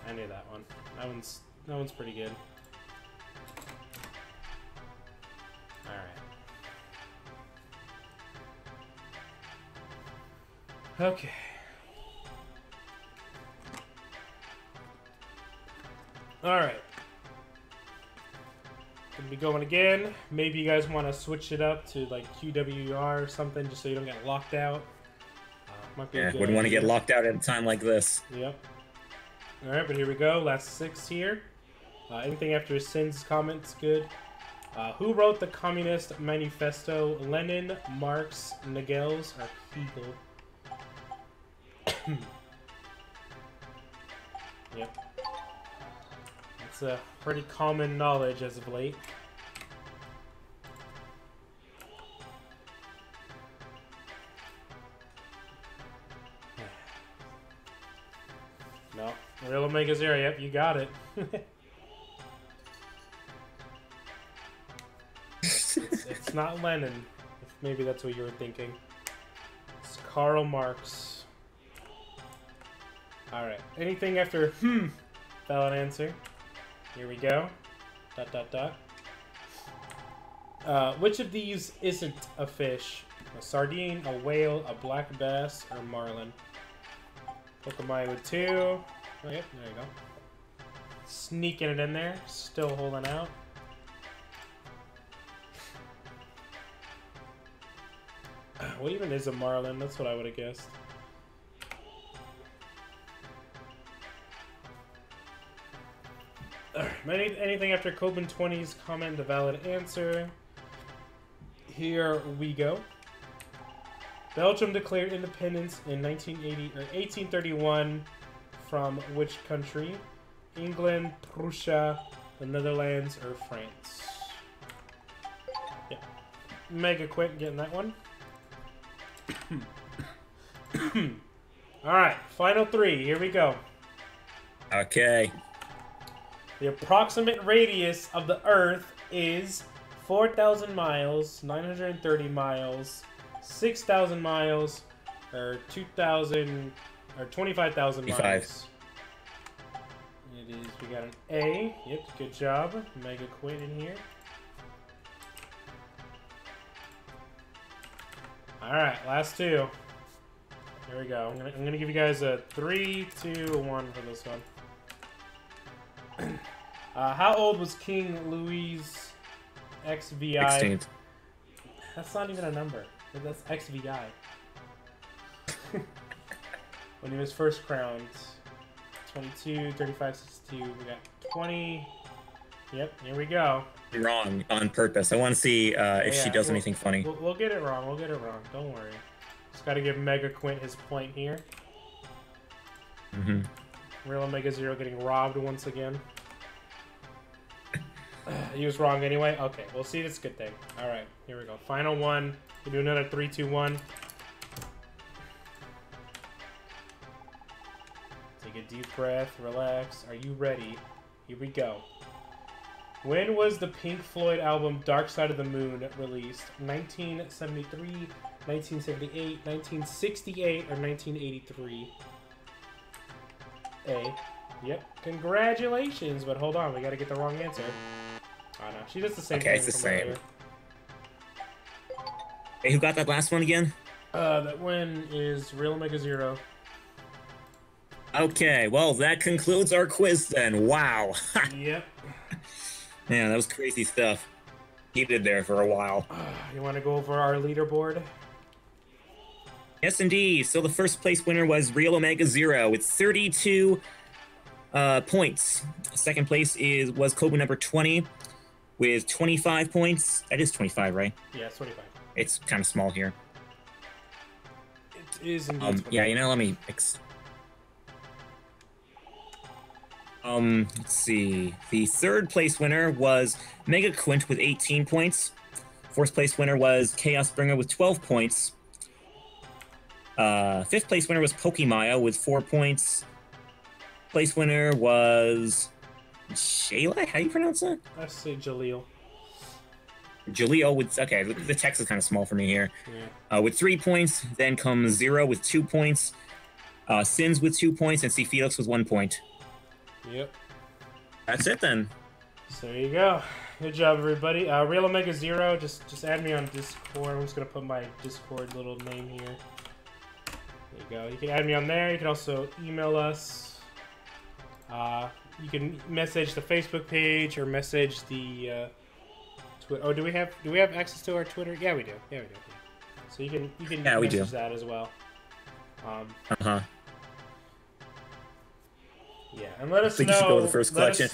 I knew that one. That one's pretty good. Alright. Okay. Alright. Gonna be going again. Maybe you guys want to switch it up to like QWR or something just so you don't get locked out. Might be wouldn't want to get locked out at a time like this. Yep. Alright, but here we go. Last 6 here. Anything after Sin's comments, good. Who wrote the Communist Manifesto? Lenin, Marx, Engels, or Hegel? Yep. It's a pretty common knowledge as of late. No, Real Omega Zero, yep, you got it. It's not Lenin, if maybe that's what you were thinking. It's Karl Marx. Alright, anything after valid answer. Here we go. ... Which of these isn't a fish? A sardine, a whale, a black bass, or marlin? Pokemon with 2. Oh, yep, there you go. Sneaking it in there. Still holding out. What even is a Marlin? That's what I would have guessed. Anything after Coben 20's comment, a valid answer. Here we go. Belgium declared independence in 1831 from which country? England, Prussia, the Netherlands, or France? Yeah. Mega quick getting that one. Alright, final three. Here we go. Okay. The approximate radius of the Earth is 4,000 miles, 930 miles, 6,000 miles, or 2,000, or 25,000 miles. It is, we got an A. Yep, good job. Mega quit in here. Alright, last two. Here we go. I'm gonna give you guys a 3, 2, 1 for this one. How old was King Louis XVI? 16th. That's not even a number. That's XVI. When he was first crowned. 22, 35, 62. We got 20. Yep, here we go. Wrong on purpose. I want to see if she does anything funny. We'll get it wrong. We'll get it wrong. Don't worry. Just got to give Mega Quint his point here. Mm-hmm. Real Omega Zero getting robbed once again. He was wrong anyway? Okay, we'll see. It's a good thing. Alright, here we go. Final one. We'll do another 3, 2, 1. Take a deep breath. Relax. Are you ready? Here we go. When was the Pink Floyd album Dark Side of the Moon released? 1973, 1978, 1968, or 1983? A. Yep. Congratulations, but hold on. We gotta get the wrong answer. Oh no, she does the same thing. Okay, it's the same. Hey, who got that last one again? That one is Real Omega Zero. Okay, well, that concludes our quiz then. Wow. Yep. Man, that was crazy stuff. He did there for a while. You want to go over our leaderboard? Yes, indeed. So the first place winner was Real Omega Zero with 32 points. Second place was Kobe number 20 with 25 points. That is 25, right? Yeah, it's 25. It's kind of small here. It is indeed 25. Yeah, you know, let me... let's see. The third place winner was Mega Quint with 18 points. Fourth place winner was Chaos Bringer with 12 points. Fifth place winner was Pokemaya with 4 points. Place winner was Shayla? How do you pronounce that? I say Jaleel. Jaleel with... Okay, the text is kind of small for me here. Yeah. With 3 points. Then comes Zero with 2 points. Sins with 2 points. And C. Felix with 1 point. Yep. That's it then. So there you go. Good job, everybody. Real Omega Zero, just add me on Discord. I'm just gonna put my Discord little name here. There you go. You can add me on there. You can also email us. You can message the Facebook page or message the Twitter. Oh, do we have access to our Twitter? Yeah, we do. Yeah, we do. So you can message that as well. Yeah, and let us know. I think you should go with the first collection.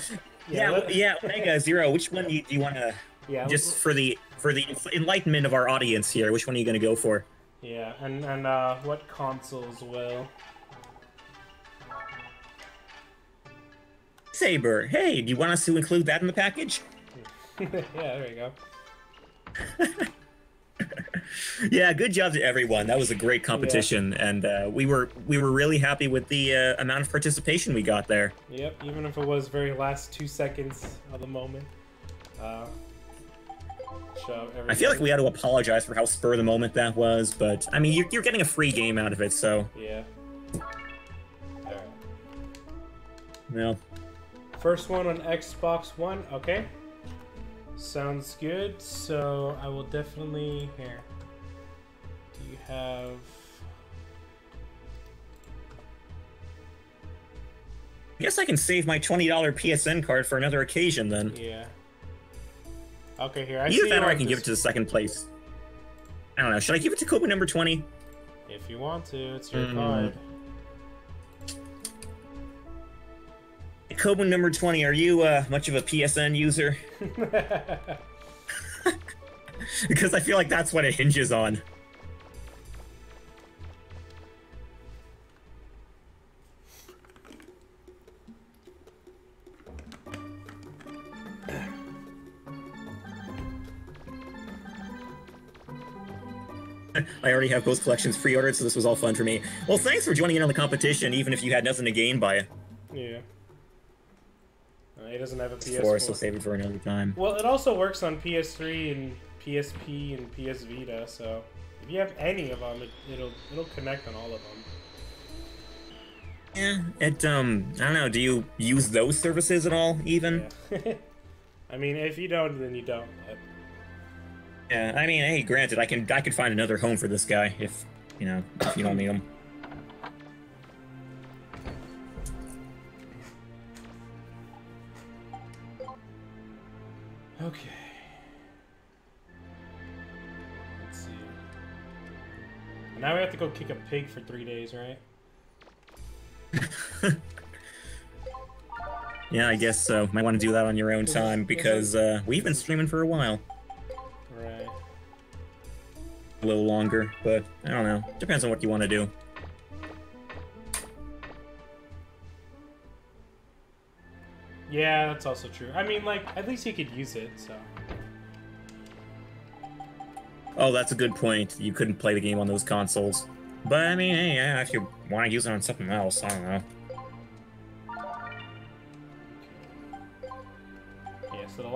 Yeah, Omega Zero. Which one do you want to? Yeah. Just for the enlightenment of our audience here, which one are you going to go for? Yeah, and what console as well? Saber. Hey, do you want us to include that in the package? Yeah, there you go. Yeah, good job to everyone. That was a great competition, and we were really happy with the amount of participation we got there. Yep, even if it was very last 2 seconds of the moment. I feel like we had to apologize for how spur of the moment that was, but I mean, you're getting a free game out of it, so. Yeah. All right. Well. First one on Xbox One. Okay. Sounds good. So I will definitely here. Do you have? guess I can save my $20 PSN card for another occasion then. Yeah. Okay, here. I Either see that or I can this... give it to the second place. I don't know. Should I give it to Kobe number 20? If you want to, it's your card. Kobe number 20, are you much of a PSN user? Because I feel like that's what it hinges on. I already have both collections pre-ordered, so this was all fun for me. Well, thanks for joining in on the competition, even if you had nothing to gain by it. Yeah. He doesn't have a PS4. Of course, we'll save it for another time. Well, it also works on PS3 and PSP and PS Vita, so if you have any of them, it'll connect on all of them. Yeah, I don't know, do you use those services at all, even? Yeah. I mean, if you don't, then you don't. But... Yeah, I mean, hey, granted, I could find another home for this guy if you don't need him. Okay. Let's see. Now we have to go kick a pig for 3 days, right? Yeah, I guess so. Might want to do that on your own time because we've been streaming for a while. Right. A little longer, but I don't know. Depends on what you want to do. Yeah, that's also true. I mean, like, at least you could use it, so... Oh, that's a good point. You couldn't play the game on those consoles. But, I mean, hey, yeah, if you want to use it on something else, I don't know. Yeah, so the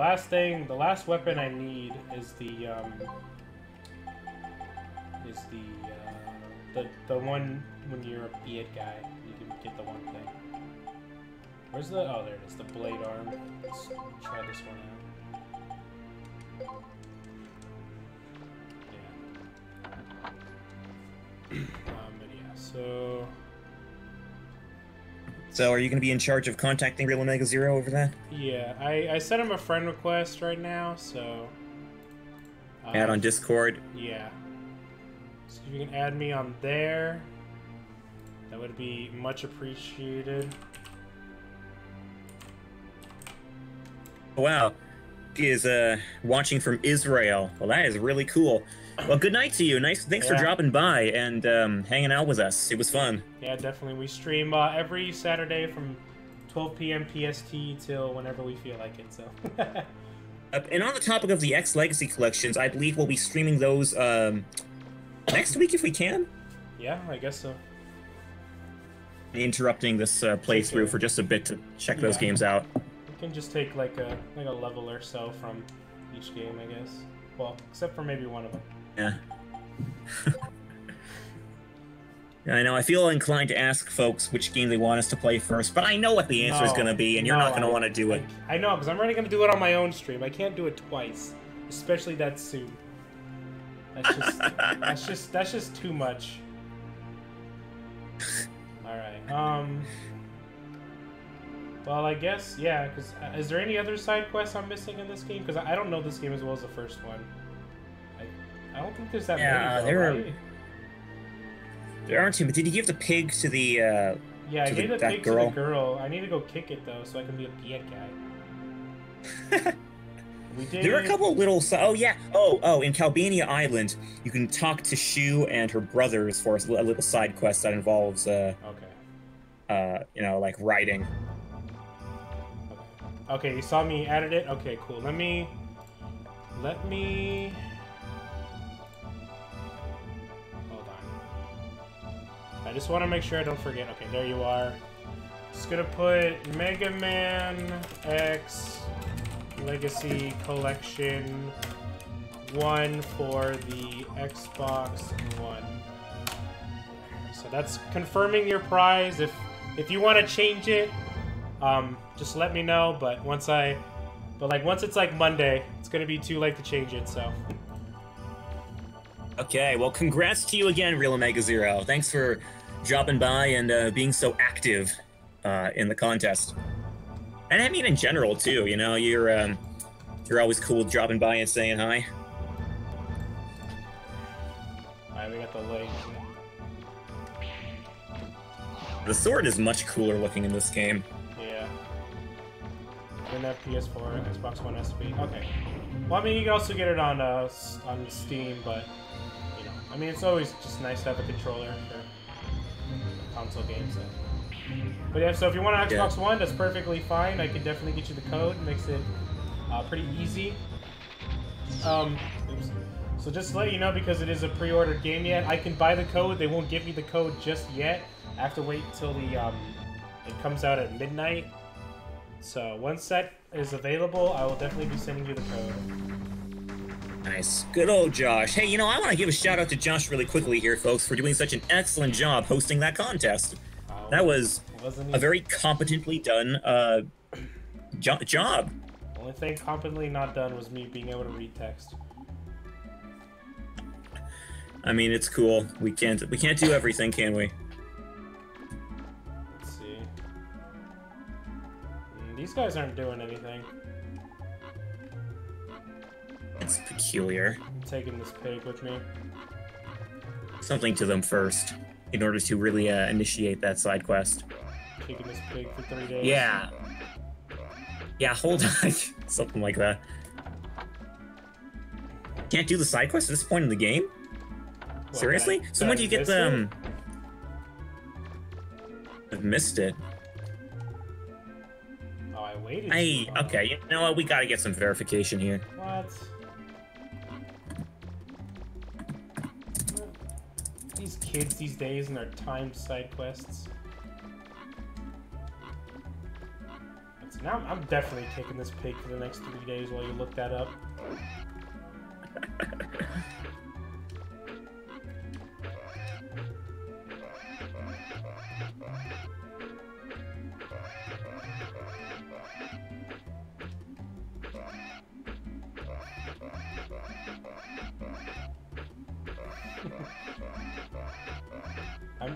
last weapon I need is the one when you're a beard guy. You can get the one thing. Where's the... Oh, there it is. The blade arm. Let's try this one out. Yeah. But yeah, so... So, are you going to be in charge of contacting Real Omega Zero over that? Yeah, I sent him a friend request right now, so... Add on Discord? Yeah. So if you can add me on there, that would be much appreciated. Wow. He is watching from Israel. Well, that is really cool. Well, good night to you. Thanks for dropping by and hanging out with us. It was fun. Yeah, definitely. We stream every Saturday from 12 p.m. PST till whenever we feel like it. So. And on the topic of the X Legacy collections, I believe we'll be streaming those next week if we can. Yeah, I guess so. Interrupting this playthrough for just a bit to check those games out. We can just take like a level or so from each game, I guess. Well, except for maybe one of them. Yeah. I know, I feel inclined to ask folks which game they want us to play first, but I know what the answer is going to be, and you're not going to want to do it. I know, because I'm already going to do it on my own stream. I can't do it twice, especially that soon. That's just too much. Alright, well, I guess, yeah, because is there any other side quests I'm missing in this game? Because I don't know this game as well as the first one. I don't think there's that many, though, right? There aren't too many. Did you give the pig to the, yeah, I gave the pig girl? to the girl. I need to go kick it, though, so I can be a beard guy. There are a couple of little... Oh, yeah. Oh, in Calbania Island, you can talk to Shu and her brothers for a little side quest that involves, like riding. Okay, you saw me added it? Okay, cool. Let me... Hold on. I just want to make sure I don't forget. Okay, there you are. Just gonna put Mega Man X Legacy Collection 1 for the Xbox One. So that's confirming your prize. If you want to change it, just let me know. But once it's like Monday, it's gonna be too late to change it. So. Okay, well, congrats to you again, Real Omega Zero. Thanks for dropping by and being so active in the contest. And I mean in general too, you know, you're always cool dropping by and saying hi. Alright, we got the link. The sword is much cooler looking in this game. Yeah. Didn't have PS4, Xbox One SP. Okay. Well, I mean, you can also get it on Steam, but you know, I mean, it's always just nice to have a controller for console games. So. But yeah, so if you want an Xbox One, that's perfectly fine. I can definitely get you the code. It makes it pretty easy. Oops. So just to let you know, because it is a pre-ordered game yet, I can buy the code. They won't give me the code just yet. I have to wait until the it comes out at midnight. So once that is available, I will definitely be sending you the code. Nice. Good old Josh. Hey, you know, I want to give a shout out to Josh really quickly here, folks, for doing such an excellent job hosting that contest. That was a very competently done job. The only thing competently not done was me being able to read text. I mean, it's cool. We can't do everything, can we? Let's see. These guys aren't doing anything. It's peculiar. I'm taking this pig with me. Something to them first, in order to really initiate that side quest. Taking this pig for 3 days. Yeah. Yeah, hold on. Something like that. Can't do the side quest at this point in the game? Well, seriously? So when do you get them? I've missed it. Oh, I waited. Okay, you know what? We gotta get some verification here. What? These kids these days and their timed side quests. So now I'm definitely kicking this pig for the next 3 days while you look that up.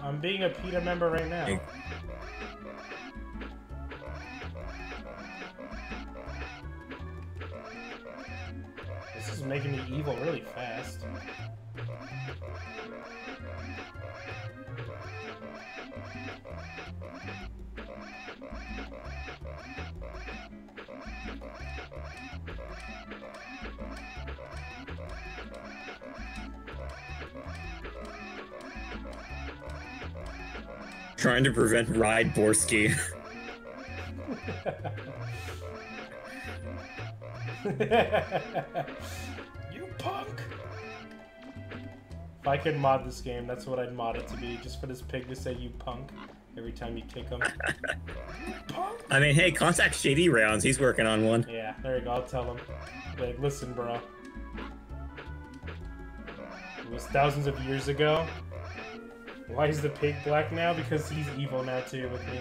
I'm being a PETA member right now. This is making me evil really fast. Trying to prevent Ride Borsky. You punk! If I could mod this game, that's what I'd mod it to be, just for this pig to say you punk every time you kick him. Punk! I mean, hey, contact Shady Rounds, he's working on one. Yeah, there you go, I'll tell him. Like, listen, bro. It was thousands of years ago. Why is the pig black now? Because he's evil now too with me.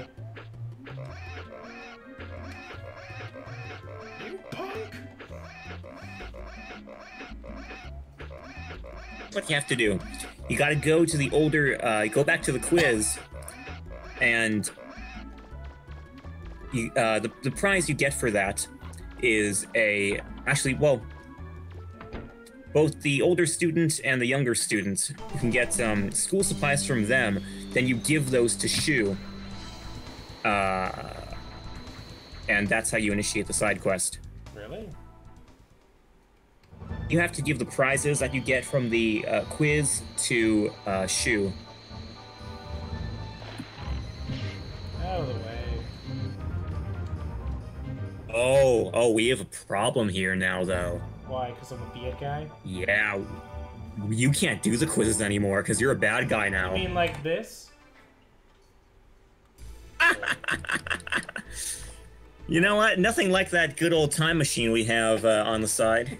You punk! What you have to do, you gotta go to the older, go back to the quiz, and you, the prize you get for that is both the older student and the younger student, you can get school supplies from them, then you give those to Shu. And that's how you initiate the side quest. Really? You have to give the prizes that you get from the quiz to Shu. Out of the way. Oh, we have a problem here now, though. Why? Because I'm a bad guy? Yeah, you can't do the quizzes anymore because you're a bad guy now. You mean like this? You know what? Nothing like that good old time machine we have on the side.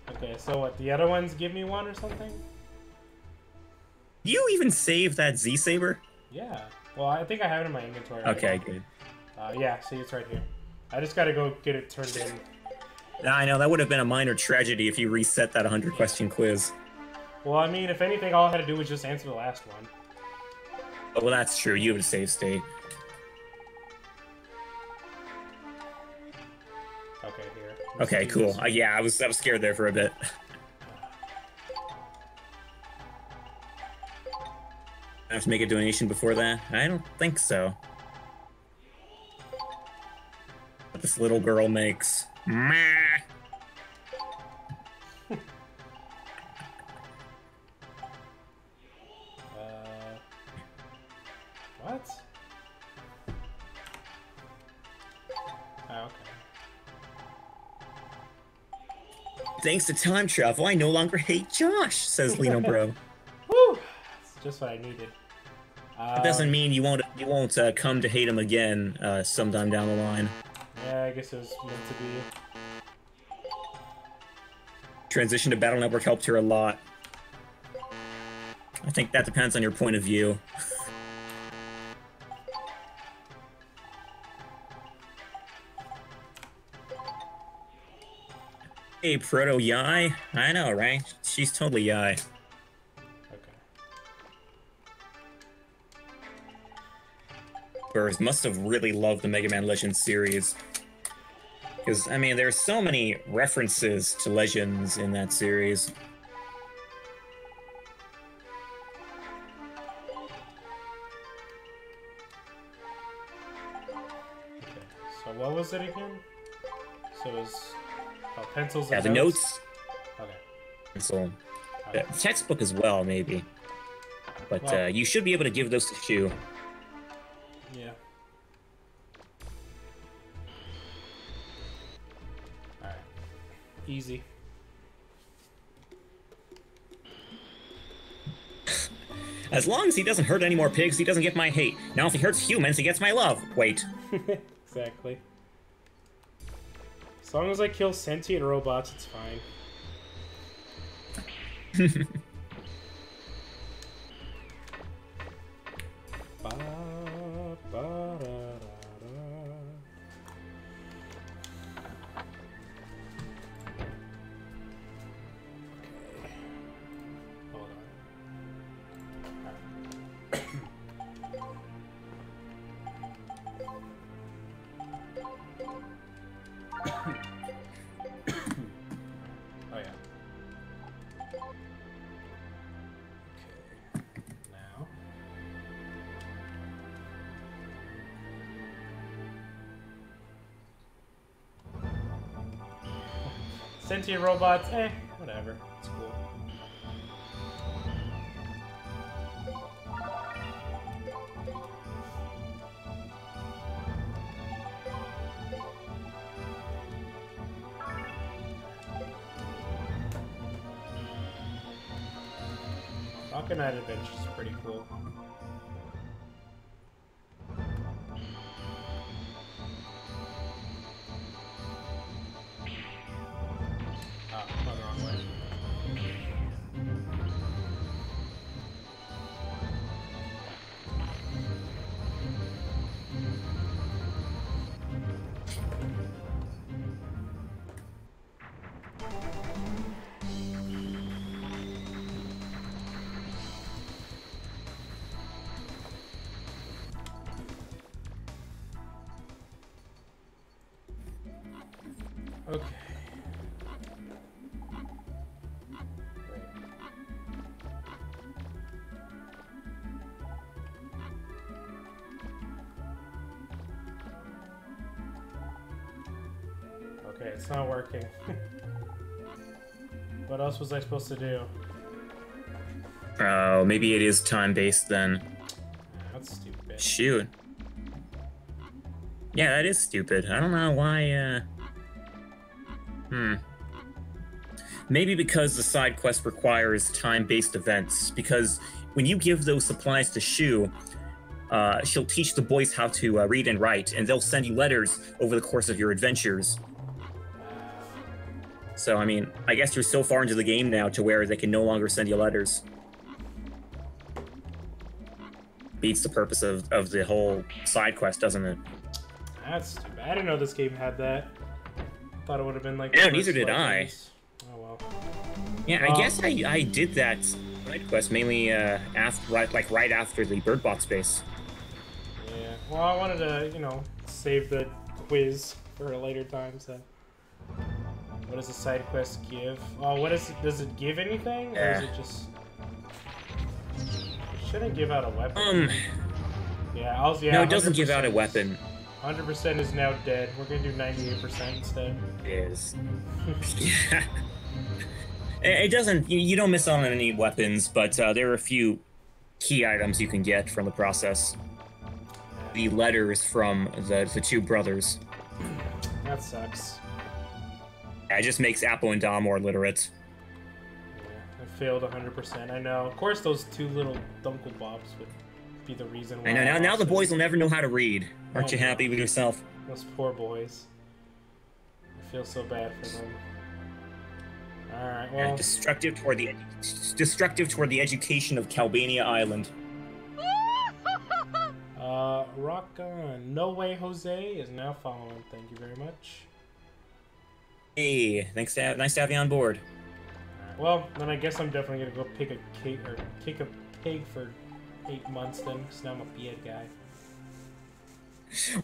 Okay, so what? The other ones give me one or something? You even save that Z-Saber? Yeah. Well, I think I have it in my inventory. Right? Okay, good. Yeah, see, it's right here. I just gotta go get it turned in. I know, that would have been a minor tragedy if you reset that 100-question quiz. Well, I mean, if anything, all I had to do was just answer the last one. Oh, well, that's true. You have a save state. Okay, here. Okay, cool. Yeah, I was scared there for a bit. I have to make a donation before that? I don't think so. What this little girl makes. What? Oh, okay. Thanks to time travel, I no longer hate Josh, says Lino Bro. Woo! That's just what I needed. That doesn't mean you won't come to hate him again sometime down the line. Yeah, I guess it was meant to be. Transition to Battle Network helped her a lot. I think that depends on your point of view. Hey, Proto Yai. I know, right? She's totally Yai. Burrs must have really loved the Mega Man Legends series. Because, I mean, there's so many references to Legends in that series. Okay, so what was it again? So it was pencils and yeah, the notes. Okay. Pencil. Textbook as well, maybe. But well, you should be able to give those to Shu. Yeah. Alright. Easy. As long as he doesn't hurt any more pigs, he doesn't get my hate. Now if he hurts humans, he gets my love. Wait. Exactly. As long as I kill sentient robots, it's fine. Sentient robots, whatever. It's cool. Rocket Knight Adventure is pretty cool. Okay. Okay, it's not working. What else was I supposed to do? Oh, maybe it is time-based then. That's stupid. Shoot. Yeah, that is stupid. I don't know why, Maybe because the side quest requires time-based events, because when you give those supplies to Shu, she'll teach the boys how to read and write, and they'll send you letters over the course of your adventures. So, I mean, I guess you're so far into the game now to where they can no longer send you letters. Beats the purpose of the whole side quest, doesn't it? That's too bad. I didn't know this game had that. Thought it would have been like... Yeah, neither did I. Oh, well. Yeah, I guess I did that side quest mainly right after the Bird Bot space. Yeah, well, I wanted to, you know, save the quiz for a later time, so... What does the side quest give? Oh, what is it? Does it give anything? Or is it just... It shouldn't give out a weapon. Yeah, yeah. No, it doesn't give out a weapon. 100% is now dead. We're gonna do 98% instead. It is. Yeah. It doesn't... You don't miss out on any weapons, but there are a few key items you can get from the process. The letters from the two brothers. That sucks. Yeah, it just makes Apple and Dom more literate. Yeah, I failed 100%. I know. Of course, those two little Dunkle Bobs would be the reason why. I know. Now the boys will never know how to read. Aren't you happy with yourself? Those poor boys. I feel so bad for them. All right. Well. Destructive toward the education of Calbania Island. Rock on. No Way Jose is now following. Thank you very much. Hey, nice to have you on board. Alright, well, then I guess I'm definitely gonna go pick a cake or kick a pig for 8 months then, because now I'm a beard guy.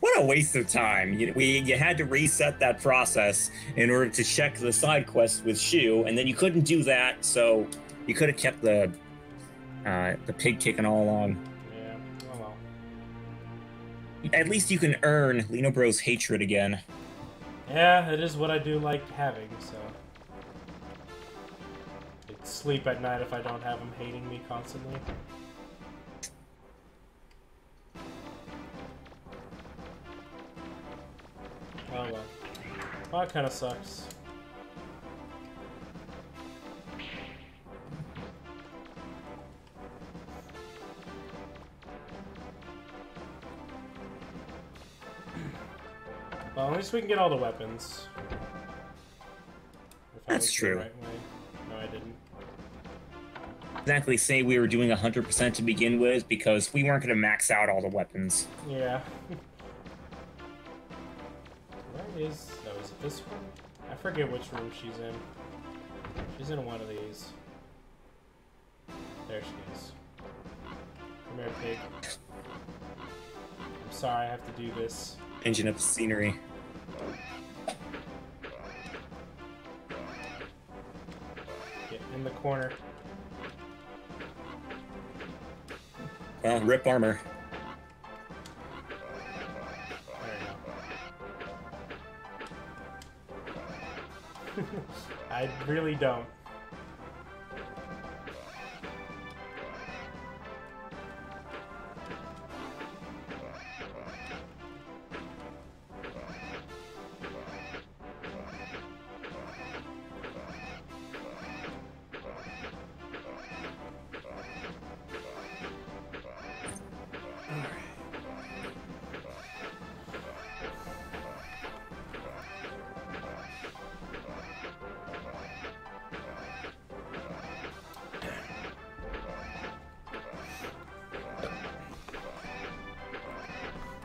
What a waste of time. You had to reset that process in order to check the side quest with Shu, and then you couldn't do that, so you could have kept the pig kicking all along. Yeah, oh well. At least you can earn Lino Bro's hatred again. Yeah, it is what I do like having, so... I'd sleep at night if I don't have him hating me constantly. Oh well. Well, that kind of sucks. Well, at least we can get all the weapons. That's true. Right way. No, I didn't. Exactly say we were doing 100% to begin with because we weren't going to max out all the weapons. Yeah. Where is... Oh, is it this one? I forget which room she's in. She's in one of these. There she is. Come here, pig. I'm sorry I have to do this. Engine up the scenery. Get in the corner. Well, rip armor. There you go. I really don't.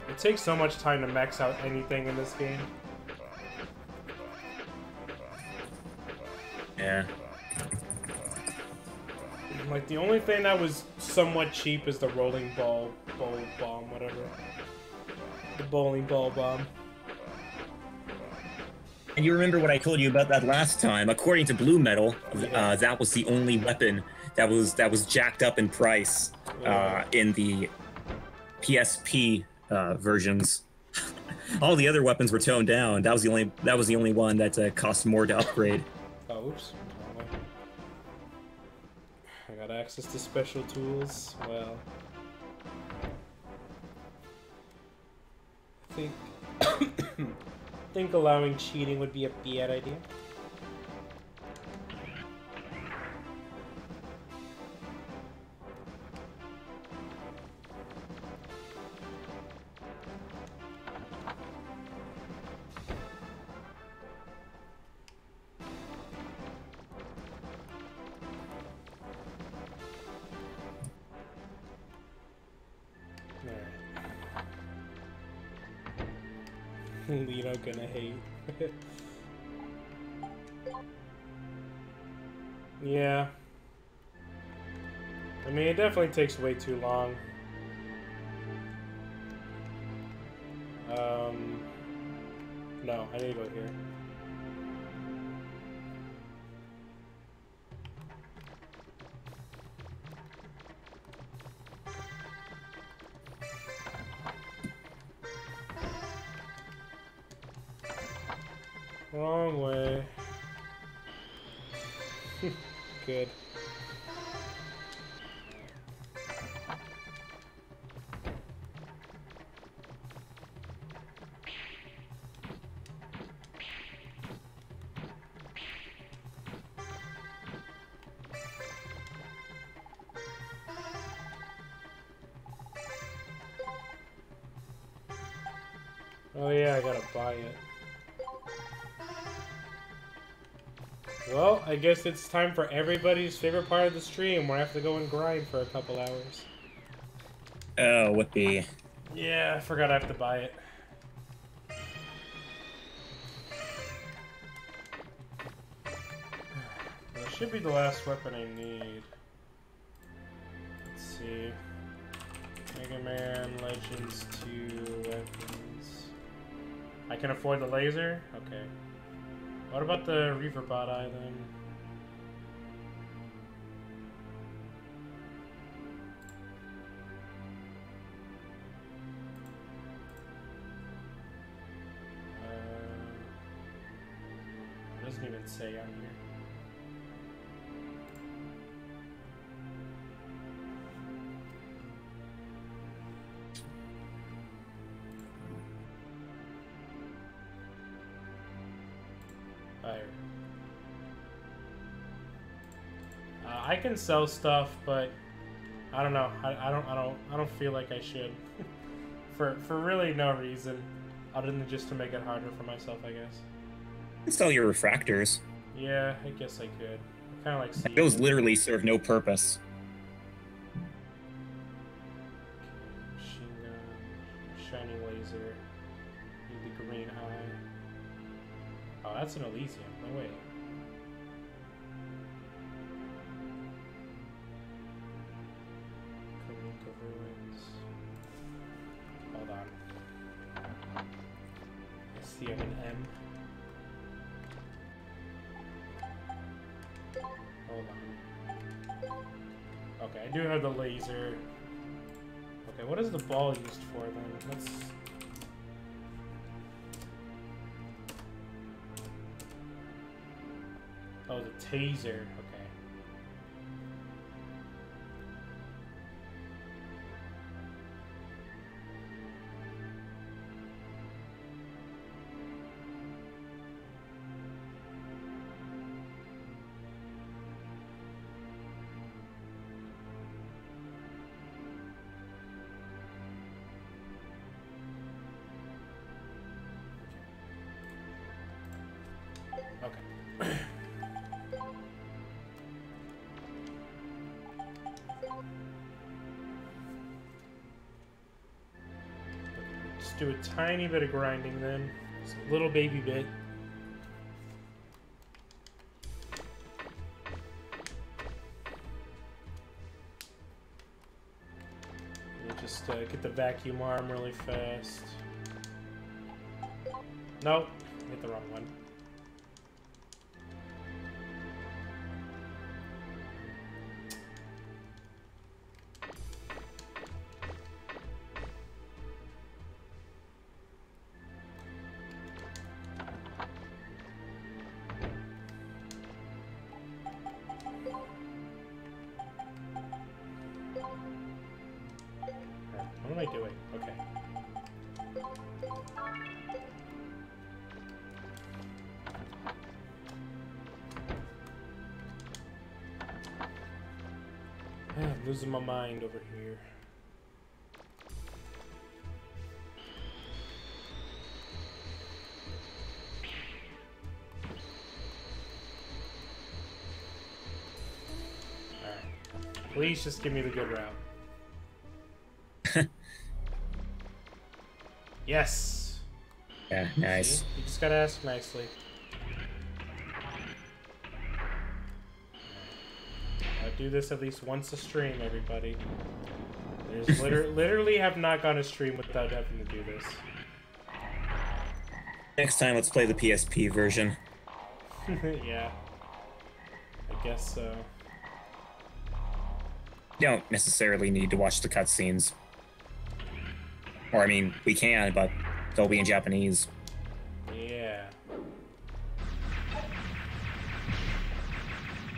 It takes so much time to max out anything in this game. Yeah. Like, the only thing that was somewhat cheap is the rolling bowl bomb, whatever. The bowling ball bomb. And you remember what I told you about that last time? According to Blue Metal, that was the only weapon that was jacked up in price in the PSP versions. All the other weapons were toned down. That was the only one that cost more to upgrade. Oh, oops. I got access to special tools. Well, I think allowing cheating would be a bad idea. Lino gonna hate. Yeah. I mean, it definitely takes way too long. No, I need to go here. Wrong way. Good. Oh yeah, I gotta buy it. Well, I guess it's time for everybody's favorite part of the stream, where I have to go and grind for a couple hours. Oh, whippy. Yeah, I forgot I have to buy it. That should be the last weapon I need. Let's see. Mega Man Legends 2 weapons. I can afford the laser? Okay. What about the Reaver Bot Eye then? It doesn't even say on here. I can sell stuff, but I don't know. I don't feel like I should. for really no reason, other than just to make it harder for myself, I guess. You can sell your refractors. Yeah, I guess I could. Kind of like those literally serve no purpose. Machine gun, shining laser, need the green eye. Oh, that's an Elysium. No way. Hold on. I see an M. Hold on. Okay, I do have the laser. Okay, what is the ball used for then? Let's... Oh, the taser. Okay. Just do a tiny bit of grinding then. Just a little baby bit. And just get the vacuum arm really fast. Nope, hit the wrong one. What am I doing? Okay. I'm losing my mind over here. Alright. Please just give me the good route. Yes. Yeah, nice. See? You just gotta ask nicely. I do this at least once a stream, everybody. There's literally have not gone a stream without having to do this. Next time, let's play the PSP version. Yeah. I guess so. You don't necessarily need to watch the cutscenes. Or, I mean, we can, but they'll be in Japanese. Yeah.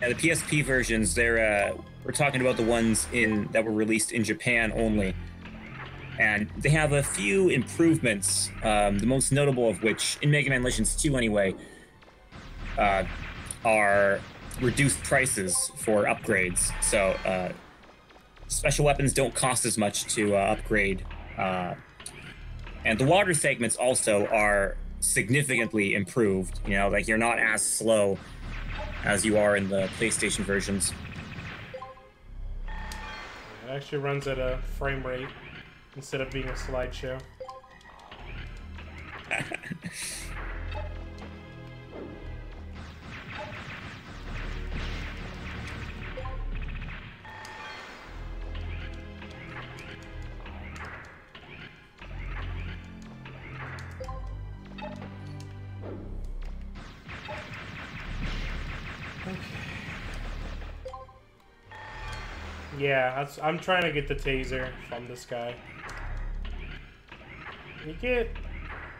Yeah, the PSP versions, we're talking about the ones that were released in Japan only. And they have a few improvements, the most notable of which, in Mega Man Legends 2 anyway, are reduced prices for upgrades. So special weapons don't cost as much to upgrade. And the water segments also are significantly improved. You know, like you're not as slow as you are in the PlayStation versions. It actually runs at a frame rate instead of being a slideshow. Yeah, I'm trying to get the taser from this guy. You get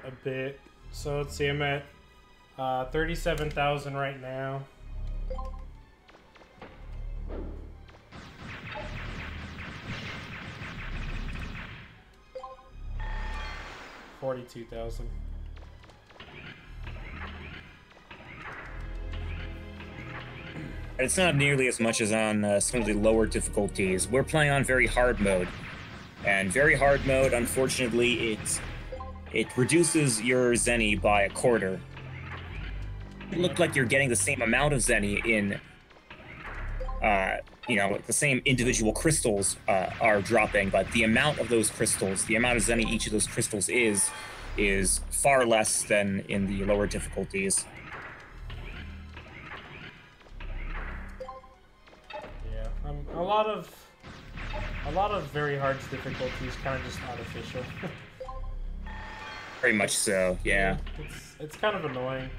a bit. So let's see, I'm at 37,000 right now. $42,000. It's not nearly as much as on some of the lower difficulties. We're playing on very hard mode. And very hard mode, unfortunately, it reduces your Zenny by a quarter. It looked like you're getting the same amount of Zenny in, you know, the same individual crystals are dropping, but the amount of those crystals, the amount of Zenny each of those crystals is far less than in the lower difficulties. A lot of very hard difficulties kind of just artificial. Very much so, yeah. It's kind of annoying.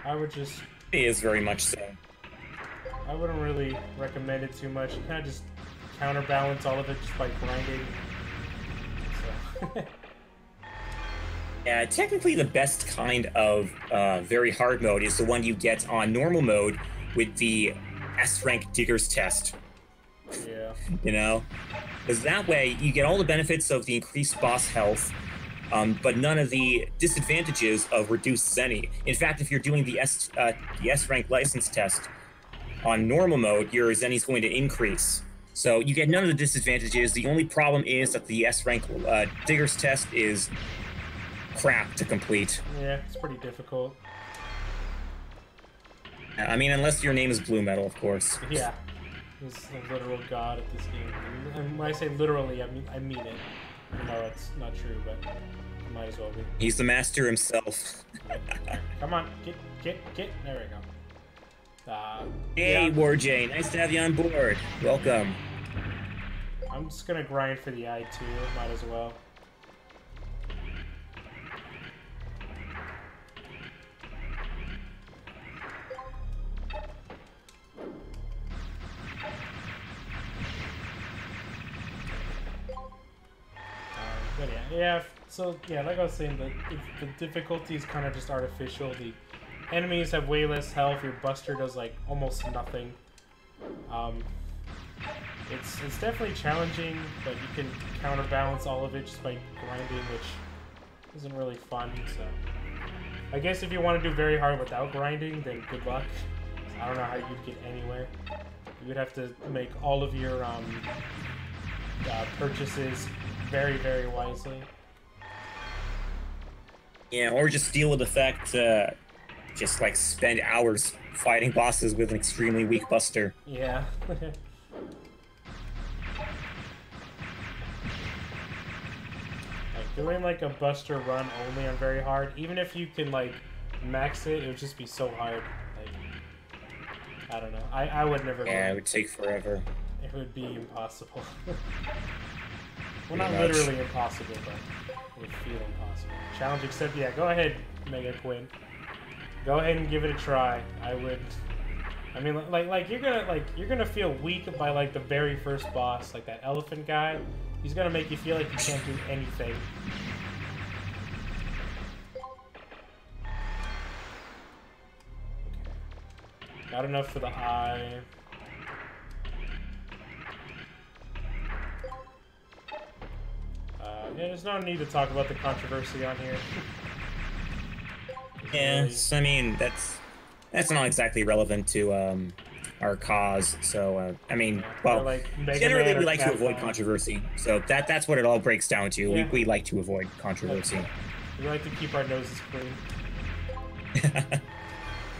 I would just... It is very much so. I wouldn't really recommend it too much. You kind of just counterbalance all of it just by grinding. So. Yeah, technically the best kind of very hard mode is the one you get on normal mode with the S-rank Digger's Test. Yeah. You know? Because that way, you get all the benefits of the increased boss health, but none of the disadvantages of reduced Zenny. In fact, if you're doing the S-rank license test on normal mode, your Zenny's going to increase. So you get none of the disadvantages. The only problem is that the S-rank Digger's Test is crap to complete. Yeah, it's pretty difficult. I mean, unless your name is Blue Metal, of course. Yeah. He's a literal god at this game. And when I say literally, I mean it. No, it's not true, but it might as well be. He's the master himself. Come on, get. There we go. Hey, yeah. Warjay, nice to have you on board. Welcome. I'm just gonna grind for the eye too. Might as well. But yeah, so yeah, like I was saying, the difficulty is kind of just artificial. The enemies have way less health. Your Buster does like almost nothing. It's definitely challenging, but you can counterbalance all of it just by grinding, which isn't really fun. So I guess if you want to do very hard without grinding, then good luck. I don't know how you'd get anywhere. You would have to make all of your purchases very, very wisely. Yeah, or just deal with the fact, just like spend hours fighting bosses with an extremely weak Buster. Yeah. Like doing like a Buster run only on very hard, even if you can like max it, it would just be so hard. Like, I don't know. I would never. Yeah, it would take forever. It would be impossible. Well, not literally impossible, but it would feel impossible. Challenge accepted. Yeah, go ahead, Mega Quinn. Go ahead and give it a try. I would. I mean, like you're gonna feel weak by like the very first boss, like that elephant guy. He's gonna make you feel like you can't do anything. Got enough for the eye. Yeah, there's no need to talk about the controversy on here. Yes, I mean, that's not exactly relevant to our cause. So I mean, well, like generally we like to avoid controversy. So that's what it all breaks down to. Yeah. We like to avoid controversy. We like to keep our noses clean.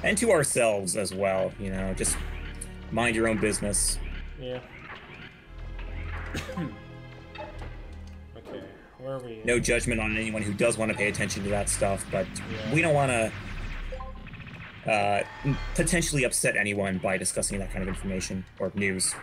And to ourselves as well, you know, just mind your own business. Yeah. Okay, where are we? No judgment on anyone who does want to pay attention to that stuff, but we don't want to potentially upset anyone by discussing that kind of information or news.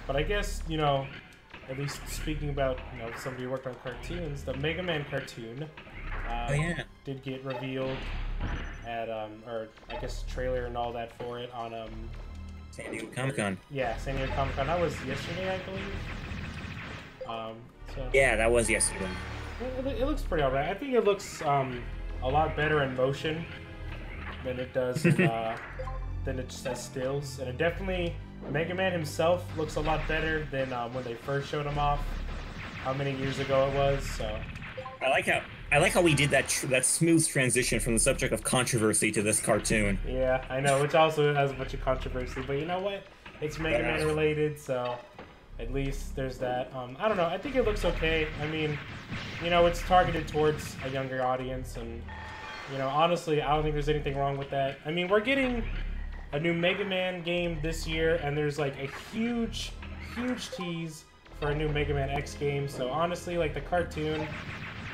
But I guess, you know, at least speaking about, you know, somebody who worked on cartoons, the Mega Man cartoon did get revealed at, or I guess trailer and all that for it on, San Diego Comic-Con. Yeah, San Diego Comic-Con. That was yesterday, I believe. So yeah, that was yesterday. It looks pretty alright. I think it looks a lot better in motion than it does in, than it just as stills, and it definitely. Mega Man himself looks a lot better than when they first showed him off. How many years ago it was? So I like how we did that smooth transition from the subject of controversy to this cartoon. Yeah, I know, which also has a bunch of controversy. But you know what? It's Mega Man related, so at least there's that. I don't know. I think it looks okay. I mean, you know, it's targeted towards a younger audience, and you know, honestly, I don't think there's anything wrong with that. I mean, we're getting a new Mega Man game this year, and there's like a huge tease for a new Mega Man X game. So honestly, like the cartoon,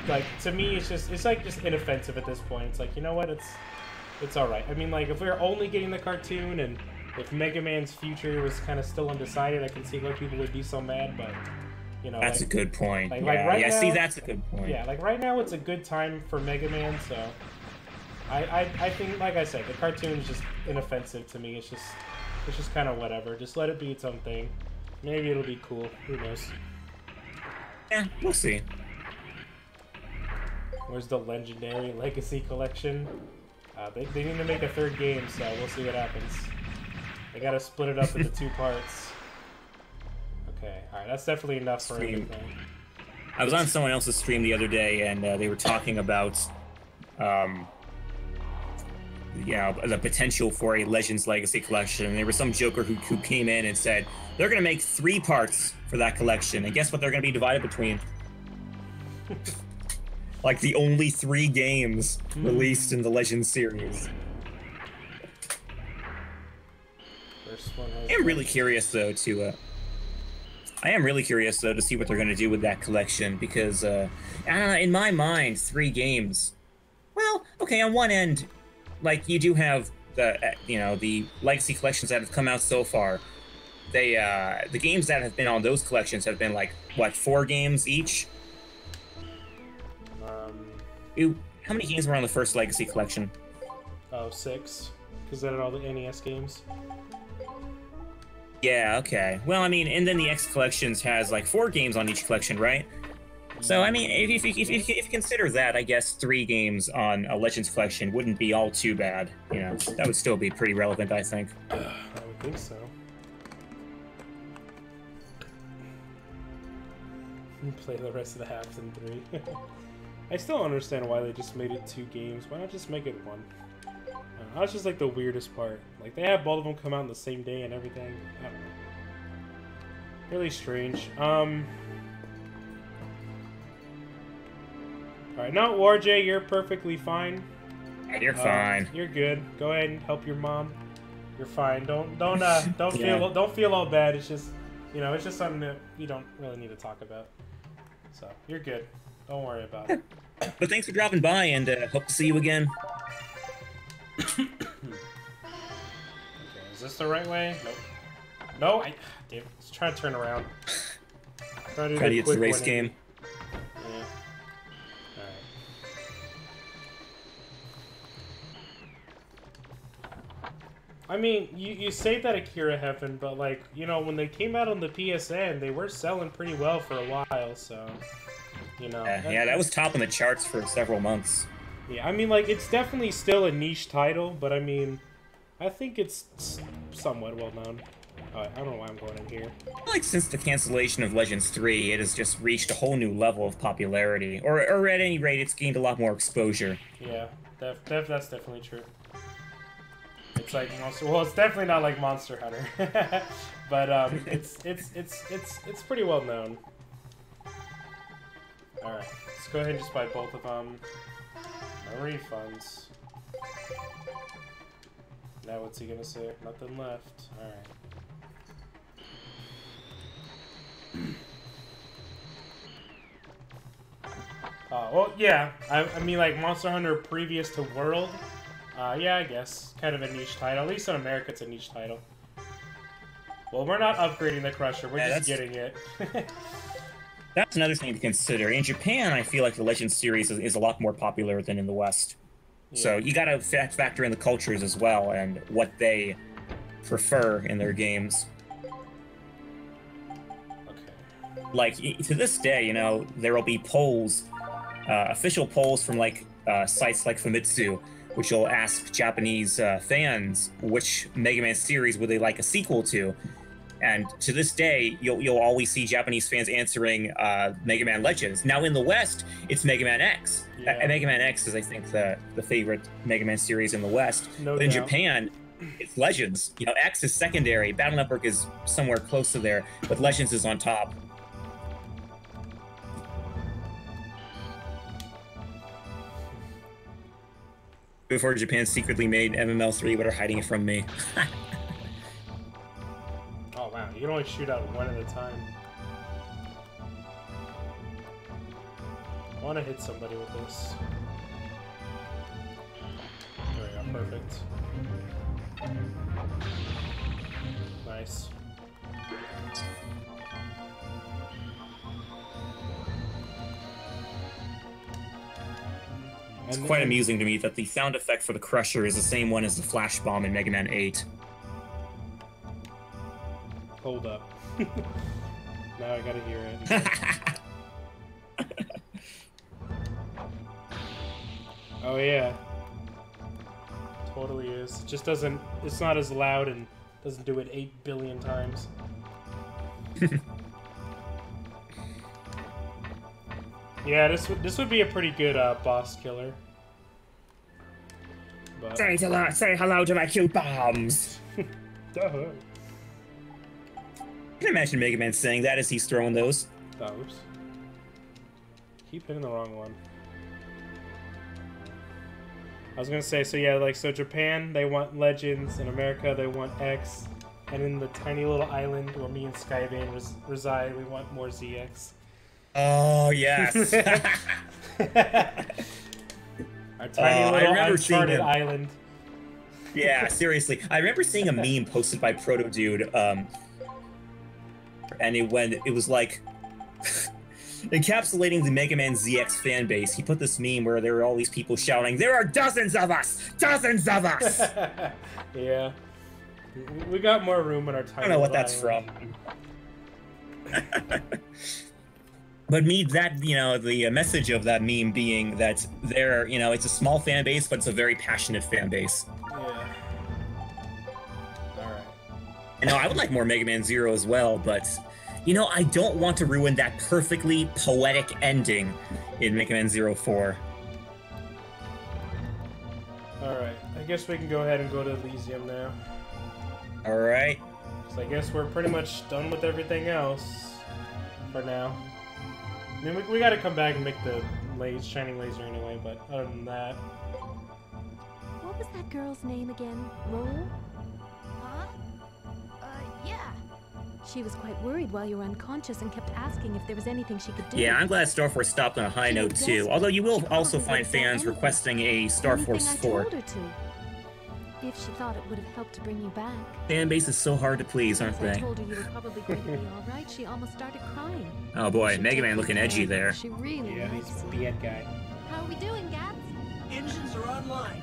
like to me, it's like just inoffensive at this point. It's like, you know what, it's all right. I mean, like if we were only getting the cartoon, and if Mega Man's future was kind of still undecided, I can see why people would be so mad. But you know, that's like, a good point. Like, yeah, like right now, see, that's a good point. Yeah, like right now, it's a good time for Mega Man. So. I think, like I said, the cartoon's just inoffensive to me. It's just kind of whatever. Just let it be its own thing. Maybe it'll be cool. Who knows? Yeah, we'll see. Where's the Legendary Legacy Collection? They need to make a third game, so we'll see what happens. They gotta split it up into 2 parts. Okay, alright, that's definitely enough for everything. I was on someone else's stream the other day, and they were talking about you know, the potential for a Legends Legacy collection. And there was some joker who came in and said they're going to make 3 parts for that collection. And guess what they're going to be divided between? Like the only 3 games released in the Legends series. I am really curious though to see what they're going to do with that collection, because in my mind, 3 games. Well, okay, on one end, like, you do have the legacy collections that have come out so far. The games that have been on those collections have been like, what, 4 games each? How many games were on the first legacy collection? Oh, 6. Because then all the NES games. Yeah, okay. Well, I mean, and then the X collections has like 4 games on each collection, right? So, I mean, if you consider that, I guess 3 games on a Legends collection wouldn't be all too bad. You know, that would still be pretty relevant, I think. I would think so. Play the rest of the halves in 3. I still don't understand why they just made it 2 games. Why not just make it 1? That's just like the weirdest part. Like, they have both of them come out on the same day and everything. I don't know. Really strange. Alright, no, RJ, you're perfectly fine. You're fine. You're good. Go ahead and help your mom. You're fine. Don't feel all bad. It's just, you know, it's just something that you don't really need to talk about. So you're good. Don't worry about it. But thanks for dropping by, and hope to see you again. Okay, is this the right way? Nope. No, damn, let's try to turn around. Try to get to the race game. Yeah. I mean, you say that Akira Heaven, but like, you know, when they came out on the PSN, they were selling pretty well for a while, so, you know. Yeah, that was top on the charts for several months. Yeah, I mean, like, it's definitely still a niche title, but I mean, I think it's somewhat well known. I don't know why I'm going in here. I feel like since the cancellation of Legends 3, it has just reached a whole new level of popularity. Or at any rate, it's gained a lot more exposure. Yeah, that's definitely true. It's like well, it's definitely not like Monster Hunter, but it's pretty well known. All right, let's go ahead and just buy both of them. No refunds. Now what's he gonna say? Nothing left. All right. Well, yeah. I mean, like Monster Hunter previous to World. Yeah, I guess. Kind of a niche title. At least in America, it's a niche title. Well, we're not upgrading the Crusher. We're just getting it. That's another thing to consider. In Japan, I feel like the Legends series is a lot more popular than in the West. Yeah. So you gotta factor in the cultures as well and what they prefer in their games. Okay. Like, to this day, you know, there will be polls, official polls from, like, sites like Famitsu, which will ask Japanese fans which Mega Man series would they like a sequel to. And to this day, you'll always see Japanese fans answering Mega Man Legends. Now in the West, it's Mega Man X. Yeah. Mega Man X is, I think, the favorite Mega Man series in the West. No but in doubt. Japan, it's Legends. You know, X is secondary. Battle Network is somewhere close to there, but Legends is on top. Before Japan secretly made MML3, but are hiding it from me. Oh wow, you can only shoot out one at a time. I want to hit somebody with this. There we go, perfect. Nice. It's quite amusing to me that the sound effect for the Crusher is the same one as the Flash Bomb in Mega Man 8. Hold up. Now I gotta hear it. Oh yeah. Totally is. It just doesn't, it's not as loud and doesn't do it 8 billion times. Yeah, this would be a pretty good boss killer. But... Say hello to my cute bombs! Duh. I can imagine Mega Man saying that as he's throwing those. Oh, oops. Keep hitting the wrong one. I was gonna say, so yeah, like, so Japan, they want Legends, in America, they want X, and in the tiny little island where me and Skybane reside, we want more ZX. Oh, yes! Our tiny little uncharted island. Yeah, seriously. I remember seeing a meme posted by Proto Dude, and it was like encapsulating the Mega Man ZX fan base. He put this meme where there were all these people shouting, "There are dozens of us! Dozens of us!" Yeah. We got more room in our tiny I don't know what that's island. from. But the message of that meme being that it's a small fan base, but it's a very passionate fan base. Yeah. Alright. You know, I would like more Mega Man Zero as well, but, I don't want to ruin that perfectly poetic ending in Mega Man Zero 4. Alright, I guess we can go ahead and go to Elysium now. Alright. So I guess we're pretty much done with everything else for now. I mean, we gotta come back and make the shining laser anyway, but other than that... What was that girl's name again? Roll? Huh? Yeah. She was quite worried while you were unconscious and kept asking if there was anything she could do. Yeah, I'm glad Star Force stopped on a high note too, although you will also find fans requesting a Star Force 4. If she thought it would have helped to bring you back. Fan base is so hard to please, aren't I they? told her you were probably going to be alright. She almost started crying. Oh boy, Mega Man looking edgy there. She really Yeah, he's likes a you. bad guy. How are we doing, Gats? Engines are online.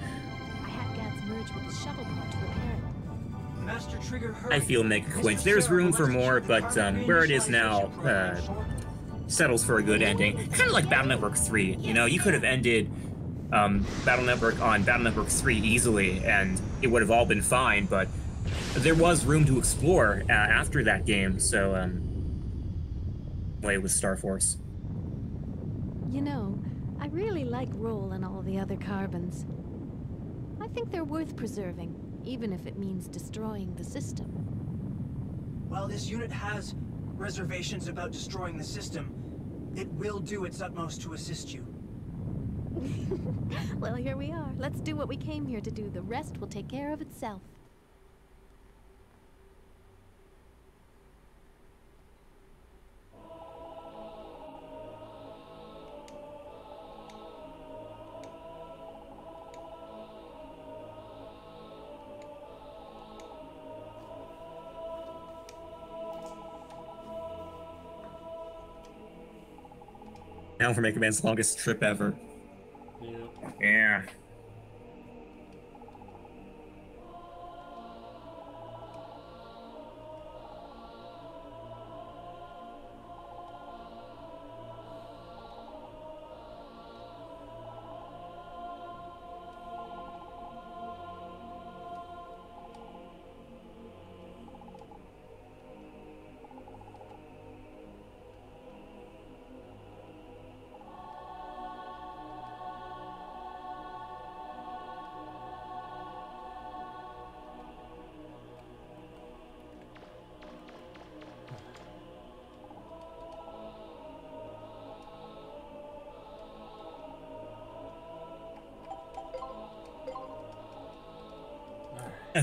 I had Gats merge with the shuttle pod to repair it. Master Trigger heard. I feel Mega Quinch. There's room for more, but where it is now, settles for a good ending. Kind of like Battle Network 3. You know, you could have ended Battle Network on Battle Network 3 easily, and it would have all been fine, but there was room to explore after that game, so play with Star Force. You know, I really like Roll and all the other carbons. I think they're worth preserving, even if it means destroying the system. While this unit has reservations about destroying the system, it will do its utmost to assist you. Well, here we are. Let's do what we came here to do. The rest will take care of itself. Now for Mega Man's longest trip ever. Yeah.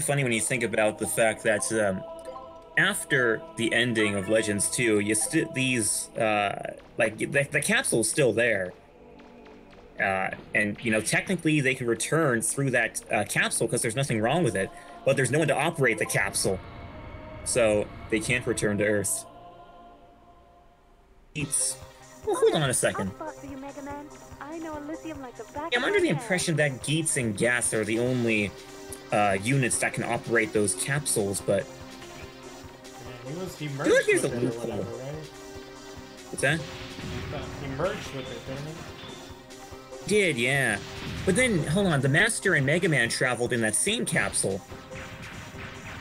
Funny when you think about the fact that after the ending of Legends 2, you these like the capsule's still there, and you know technically they can return through that capsule because there's nothing wrong with it, but there's no one to operate the capsule, so they can't return to Earth. Well, hold on a second. I'm under the impression that Geets and Gas are the only units that can operate those capsules, but yeah, he I feel like there's a loophole. Whatever, right? What's that? He merged with it, didn't he? Did, yeah. But then, hold on, the Master and Mega Man traveled in that same capsule.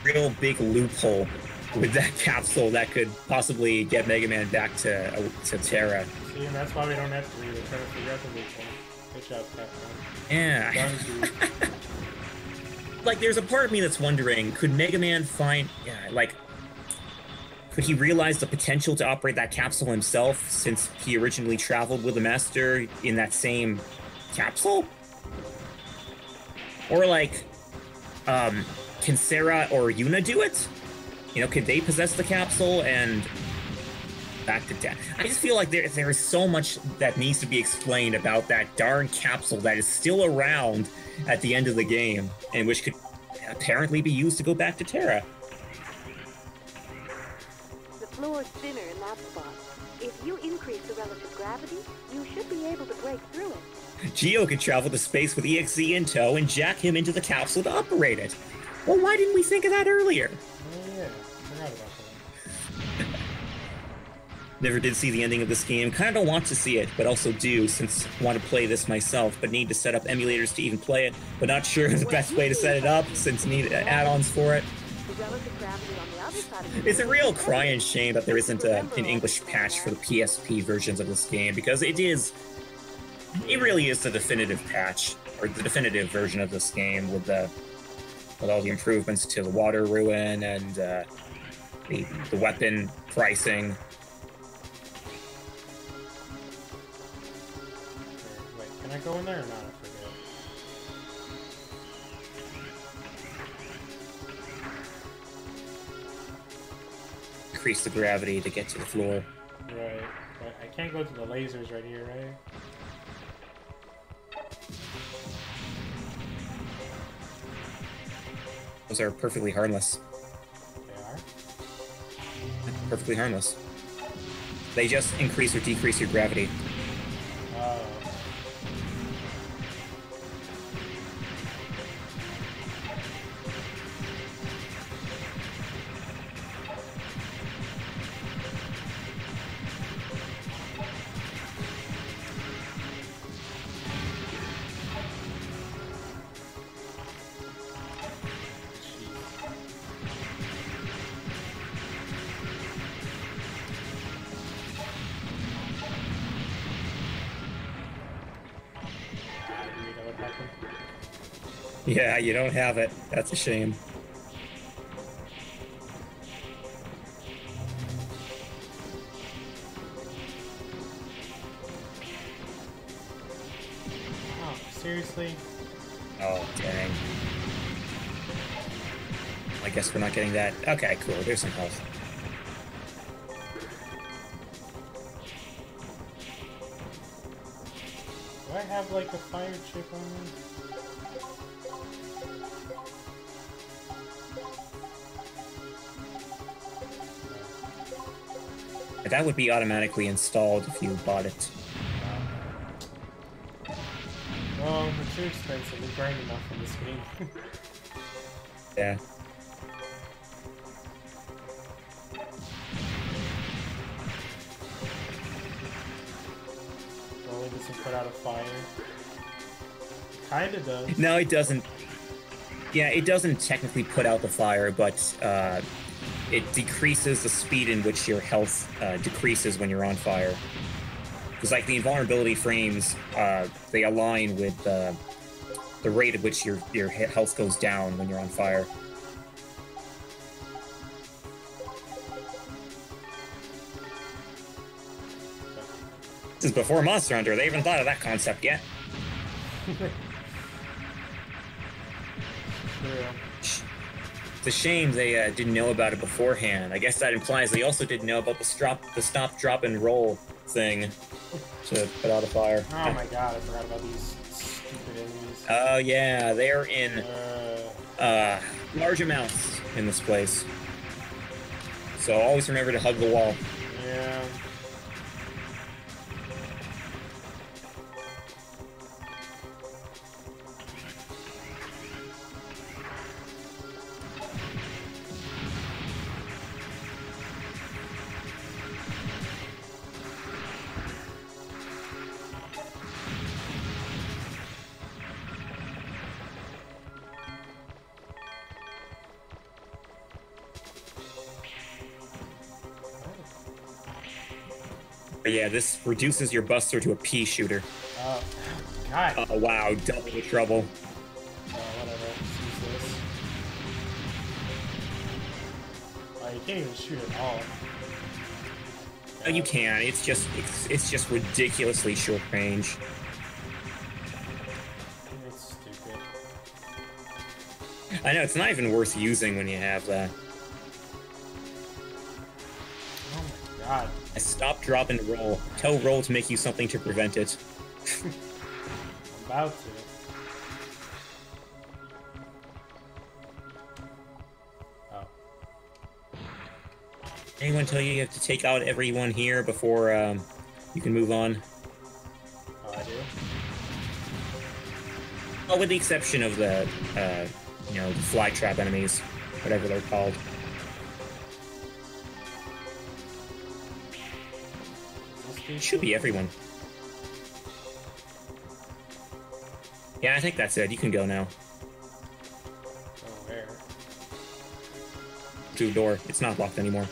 Real big loophole with that capsule that could possibly get Mega Man back to Terra. See, and that's why we don't have to read it, trying to figure out the loophole. Good job, Capcom. Yeah. Like, there's a part of me that's wondering, could Mega Man find, could he realize the potential to operate that capsule himself, since he originally traveled with the Master in that same capsule? Or, like, can Sarah or Yuna do it? You know, could they possess the capsule and back to death? I just feel like there is so much that needs to be explained about that darn capsule that is still around at the end of the game, and which could apparently be used to go back to Terra. The floor is thinner in that spot. If you increase the relative gravity, you should be able to break through it. Geo could travel to space with EXE in tow and jack him into the capsule to operate it. Well, why didn't we think of that earlier? Oh yeah, I forgot about that. Never did see the ending of this game. Kind of don't want to see it, but also do, since I want to play this myself, but need to set up emulators to even play it, but not sure the best way to set it up, since need add-ons for it. It's a real cry and shame that there isn't an English patch for the PSP versions of this game, because it really is the definitive patch, or the definitive version of this game, with all the improvements to the water ruin and the weapon pricing. Can I go in there or not? I forget. Increase the gravity to get to the floor. Right. But I can't go to the lasers right here, right? Those are perfectly harmless. They are? Perfectly harmless. They just increase or decrease your gravity. Oh. Yeah, you don't have it. That's a shame. Oh, seriously? Oh, dang. I guess we're not getting that. Okay, cool. There's some health. Do I have like a fire chip on me? That would be automatically installed if you bought it. Oh, they're too expensive. We grind enough in this game. Yeah. Well, it doesn't put out a fire. Kinda does. No, it doesn't. Yeah, it doesn't technically put out the fire, but it decreases the speed in which your health decreases when you're on fire. Because, like, the invulnerability frames, they align with the rate at which your health goes down when you're on fire. This is before Monster Hunter. They haven't thought of that concept yet. It's a shame they didn't know about it beforehand. I guess that implies they also didn't know about the stop, drop, and roll thing to put out a fire. Oh my god, I forgot about these stupid enemies. Oh yeah, they're in large amounts in this place. So always remember to hug the wall. Yeah. But yeah, this reduces your buster to a pea shooter. Oh, God. Oh, wow, double the trouble. Whatever. Let's use this. Oh, you can't even shoot at all. Oh, you can. It's just ridiculously short range. It's stupid. I know, it's not even worth using when you have that. Oh my god. Stop, drop, and roll. Tell roll to make you something to prevent it. I'm about to. Oh. Anyone tell you have to take out everyone here before you can move on? Oh, I do? Oh, with the exception of the, you know, the fly trap enemies, whatever they're called. It should be everyone. Yeah, I think that's it. You can go now. Oh, where? To the door. It's not locked anymore.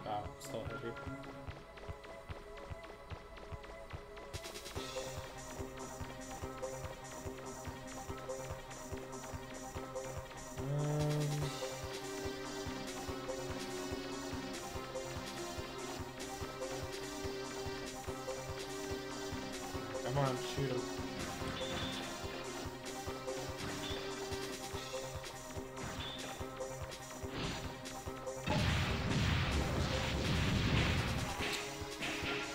Oh, still heavy. Come on, shoot him.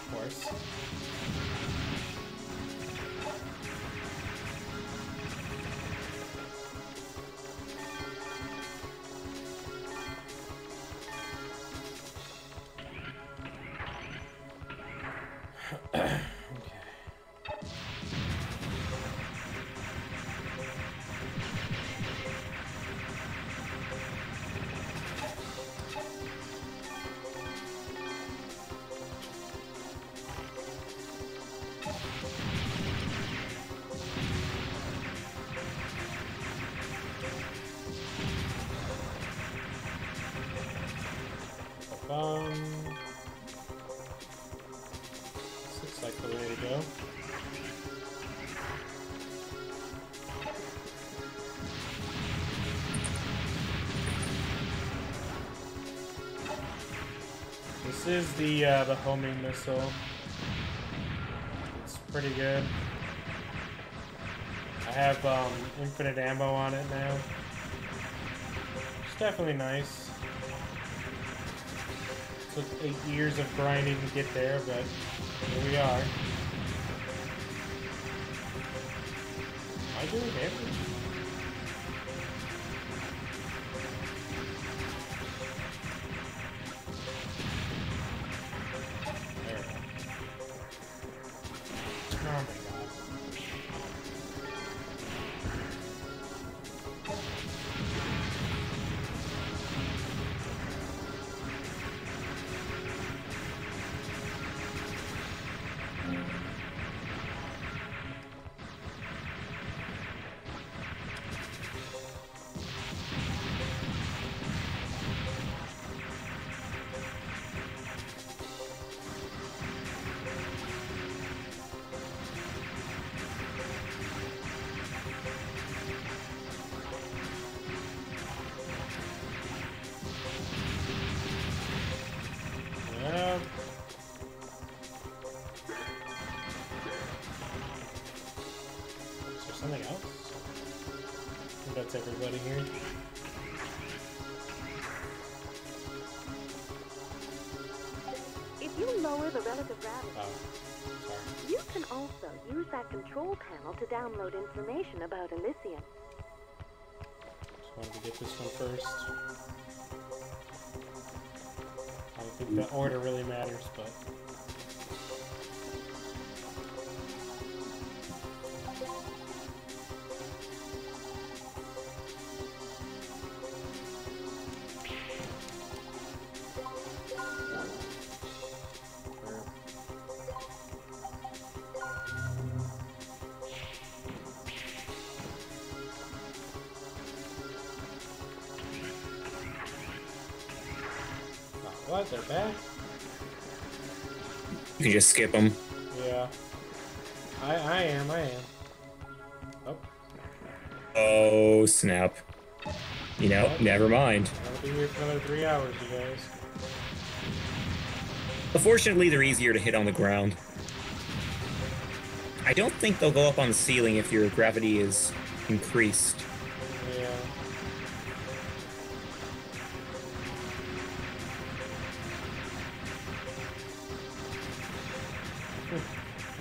Of course. go. This is the homing missile. It's pretty good. I have infinite ammo on it now. It's definitely nice. It took 8 years of grinding to get there, but here we are. Am I doing damage? There we go. Oh my god. Is there something else? I think that's everybody here. If you lower the relative gravity, sorry. you can also use that control panel to download information about Elysium. Just wanted to get this one first. I don't think the order really matters, but... What? They're back? You can just skip them. Yeah. I am. Oh. Oh, snap. You know, never mind. I'll be here for another 3 hours, you guys. Fortunately, they're easier to hit on the ground. I don't think they'll go up on the ceiling if your gravity is increased. Yeah.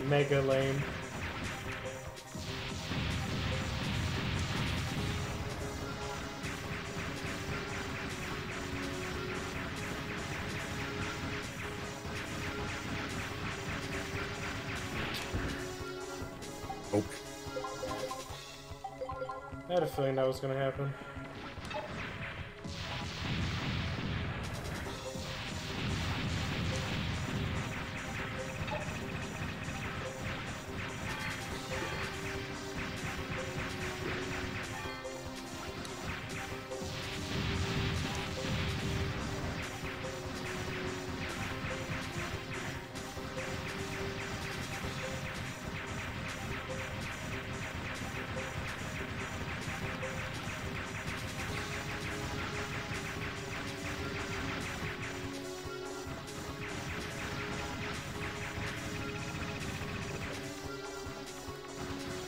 Mega lame. Oh. I had a feeling that was gonna happen.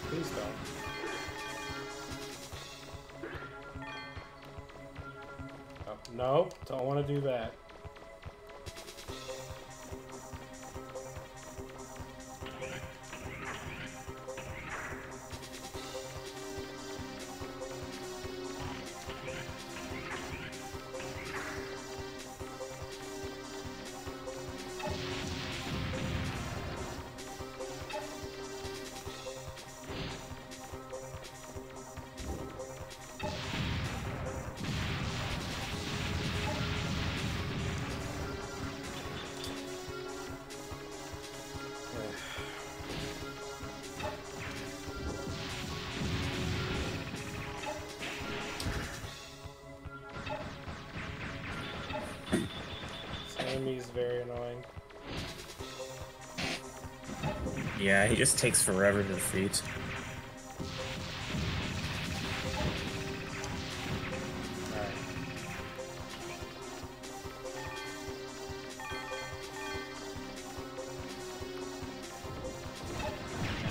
Please don't. Oh, no, don't want to do that. Amy's very annoying. Yeah, he just takes forever to defeat. Alright.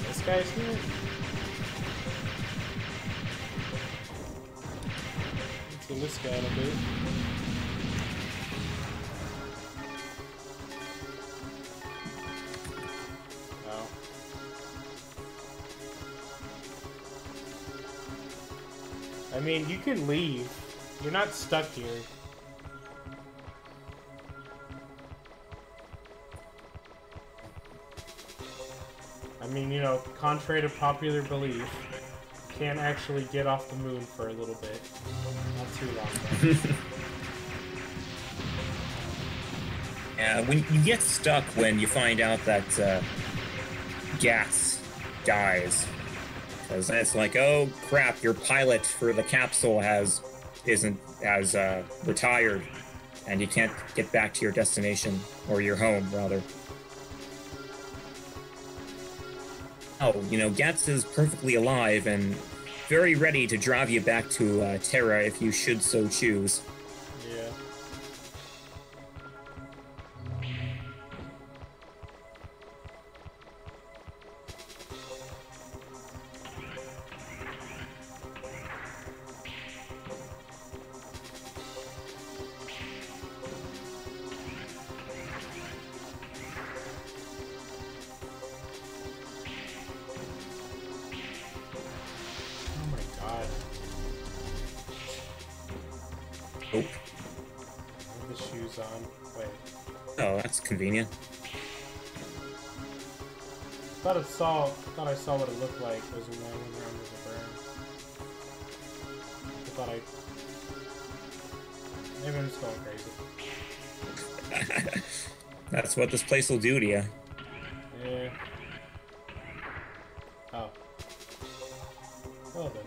This guy's here. Let's see this guy in a bit. I mean, you can leave. You're not stuck here. I mean, you know, contrary to popular belief, you can't actually get off the moon for a little bit. Not too long, though. Yeah, when you get stuck when you find out that Gas dies. Because it's like, oh crap, your pilot for the capsule isn't retired, and you can't get back to your destination, or your home rather. Oh, you know, Gats is perfectly alive and very ready to drive you back to Terra if you should so choose. Yeah. Nope. I have the shoes on. Wait. Oh, that's convenient. I thought I saw what it looked like was when I went around with the brown. Maybe I'm just going crazy. That's what this place will do to you. Yeah. Oh. Well then.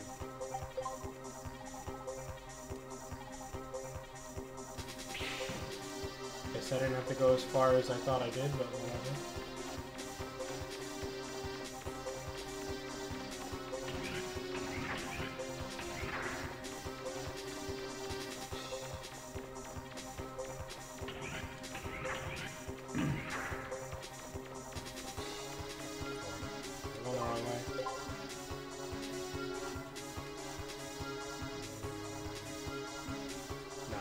Guess I didn't have to go as far as I thought I did, but whatever. Going the wrong way. No.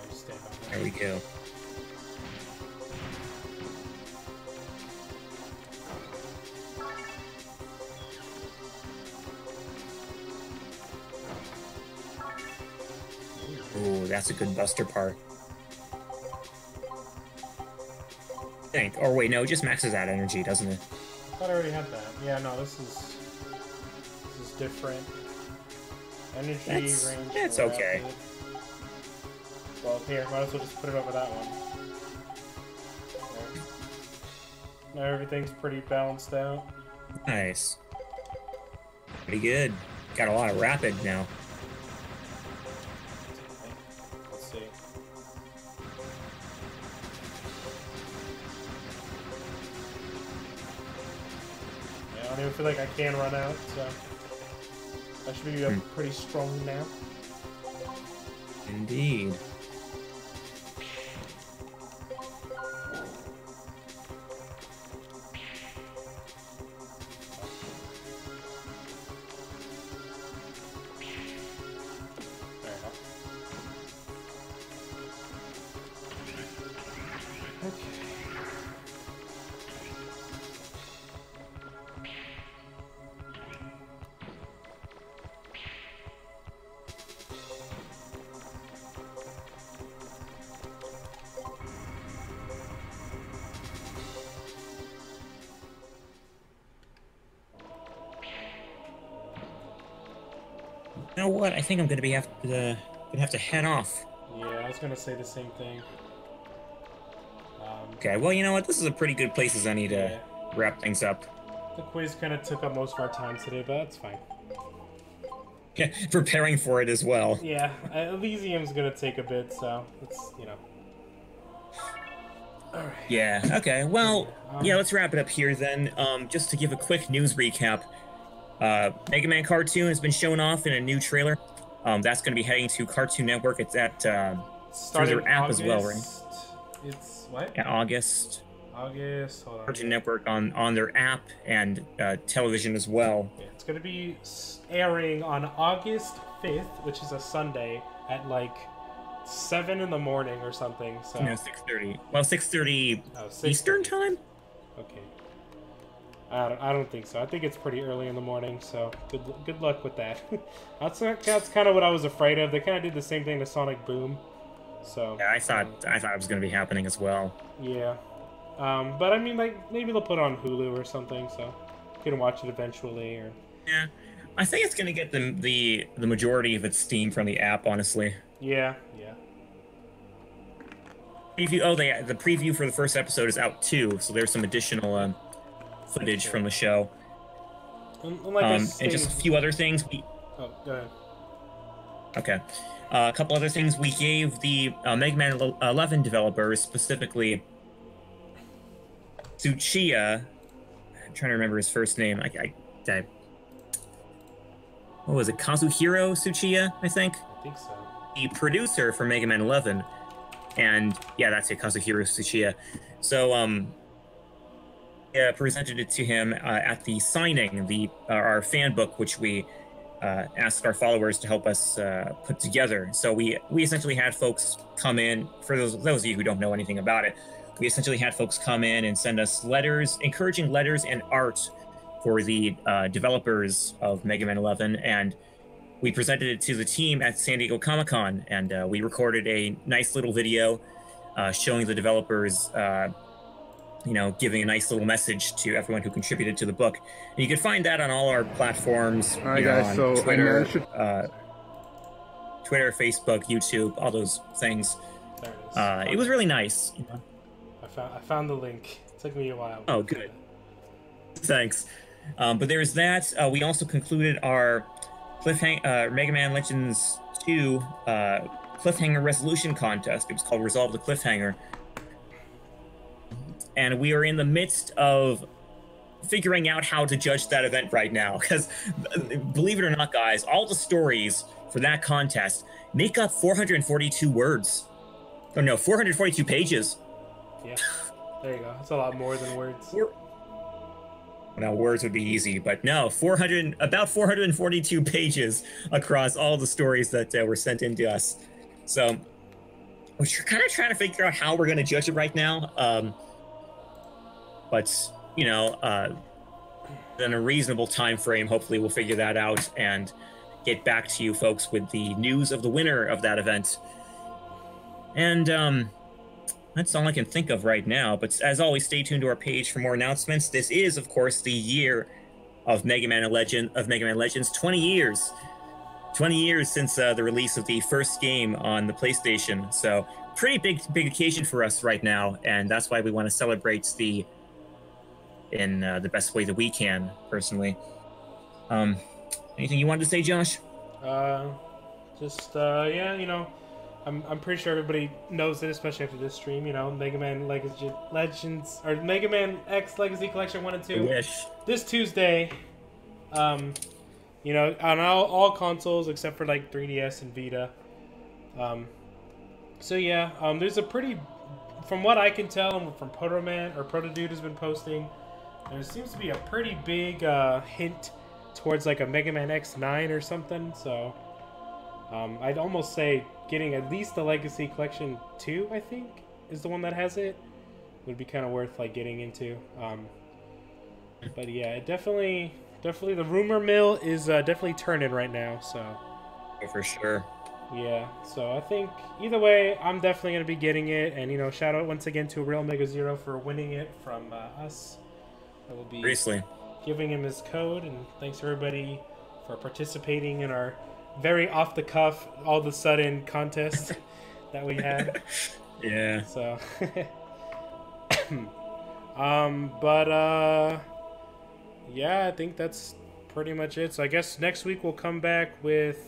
You stay back there. There we go. Ooh, that's a good buster part. I think. Or wait, no, it just maxes out energy, doesn't it? I thought I already had that. Yeah, no, this is different. Energy range. It's okay. rapid. Well, here, might as well just put it over that one. There. Now everything's pretty balanced out. Nice. Pretty good. Got a lot of rapid now. Let's see. Yeah, I don't even feel like I can run out, so I should be pretty strong now. Indeed. You know what? I think I'm gonna have to head off. Yeah, I was gonna say the same thing. Okay, well, you know what? This is a pretty good place as any to wrap things up. The quiz kind of took up most of our time today, but that's fine. Yeah, preparing for it as well. Yeah, Elysium's gonna take a bit, so it's, you know. Alright. Yeah, okay. Well, yeah, let's wrap it up here then. Just to give a quick news recap. Mega Man cartoon has been shown off in a new trailer. That's going to be heading to Cartoon Network. It's at through their app August, as well, right? It's what? Yeah, August. Hold on. Cartoon Network on their app and television as well. Yeah, it's going to be airing on August 5th, which is a Sunday, at like 7 in the morning or something. So. No, 6:30. Well, 6:30 Eastern time? Okay. I don't think so. I think it's pretty early in the morning, so good luck with that. that's kind of what I was afraid of. They kind of did the same thing to Sonic Boom. So yeah, I thought it was going to be happening as well. Yeah. But I mean, like, maybe they'll put it on Hulu or something, so you can watch it eventually. Or yeah, I think it's going to get the majority of its steam from the app, honestly. Yeah. Preview. Oh, the preview for the first episode is out too, so there's some additional footage from the show. And just a few other things. Oh, go ahead. Okay. A couple other things. We gave the Mega Man 11 developers, specifically Tsuchiya. I'm trying to remember his first name. What was it? Kazuhiro Tsuchiya, I think? I think so. The producer for Mega Man 11. And yeah, that's it, Kazuhiro Tsuchiya. So, presented it to him at the signing, our fan book, which we asked our followers to help us put together. So we essentially had folks come in. For those of you who don't know anything about it, we essentially had folks come in and send us letters, encouraging letters and art for the developers of Mega Man 11, and we presented it to the team at San Diego Comic-Con, and we recorded a nice little video showing the developers, giving a nice little message to everyone who contributed to the book. And you can find that on all our platforms. All right, guys, so Twitter, Twitter, Facebook, YouTube, all those things. There it is. It was really nice. I found the link. It took me a while. Oh, good. Thanks. But there's that. We also concluded our Mega Man Legends 2 cliffhanger resolution contest. It was called Resolve the Cliffhanger. And we are in the midst of figuring out how to judge that event right now. Because, believe it or not, guys, all the stories for that contest make up 442 words. Oh, no, 442 pages. Yeah, there you go. That's a lot more than words. Now, words would be easy, but no, about 442 pages across all the stories that were sent in to us. So, we're kind of trying to figure out how we're going to judge it right now. But, in a reasonable time frame, hopefully we'll figure that out and get back to you folks with the news of the winner of that event. And, that's all I can think of right now, but as always, stay tuned to our page for more announcements. This is, of course, the year of Mega Man Legends. 20 years. 20 years since the release of the first game on the PlayStation. So, pretty big occasion for us right now, and that's why we want to celebrate in the best way that we can, personally. Anything you wanted to say, Josh? I'm pretty sure everybody knows it, especially after this stream. Mega Man Legends or Mega Man X Legacy Collection 1 and 2. I wish. This Tuesday. On all consoles except for like 3DS and Vita. There's a pretty, from what I can tell, and from Protodude has been posting, there seems to be a pretty big hint towards like a Mega Man X9 or something. So I'd almost say getting at least the Legacy Collection 2, I think, is the one that has it. Would be kind of worth like getting into. But yeah, it definitely the rumor mill is definitely turning right now. So for sure. Yeah. So I think either way, I'm definitely gonna be getting it. And shout out once again to Real Mega Zero for winning it from us. I will be giving him his code, and thanks everybody for participating in our very off the cuff, all of a sudden contest that we had. Yeah. So, Yeah, I think that's pretty much it. So I guess next week we'll come back with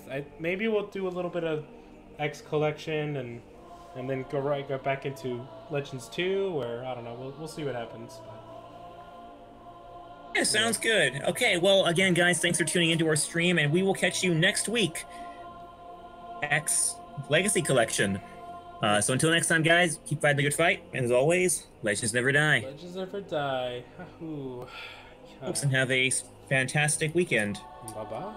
maybe we'll do a little bit of X collection and then go back into Legends 2, or I don't know. We'll see what happens. Yeah, sounds good. Okay, well, again, guys, thanks for tuning into our stream, and we will catch you next week. X Legacy Collection. So until next time, guys, keep fighting the good fight, and as always, legends never die. Legends never die. Hahoo. Folks, and have a fantastic weekend. Bye-bye.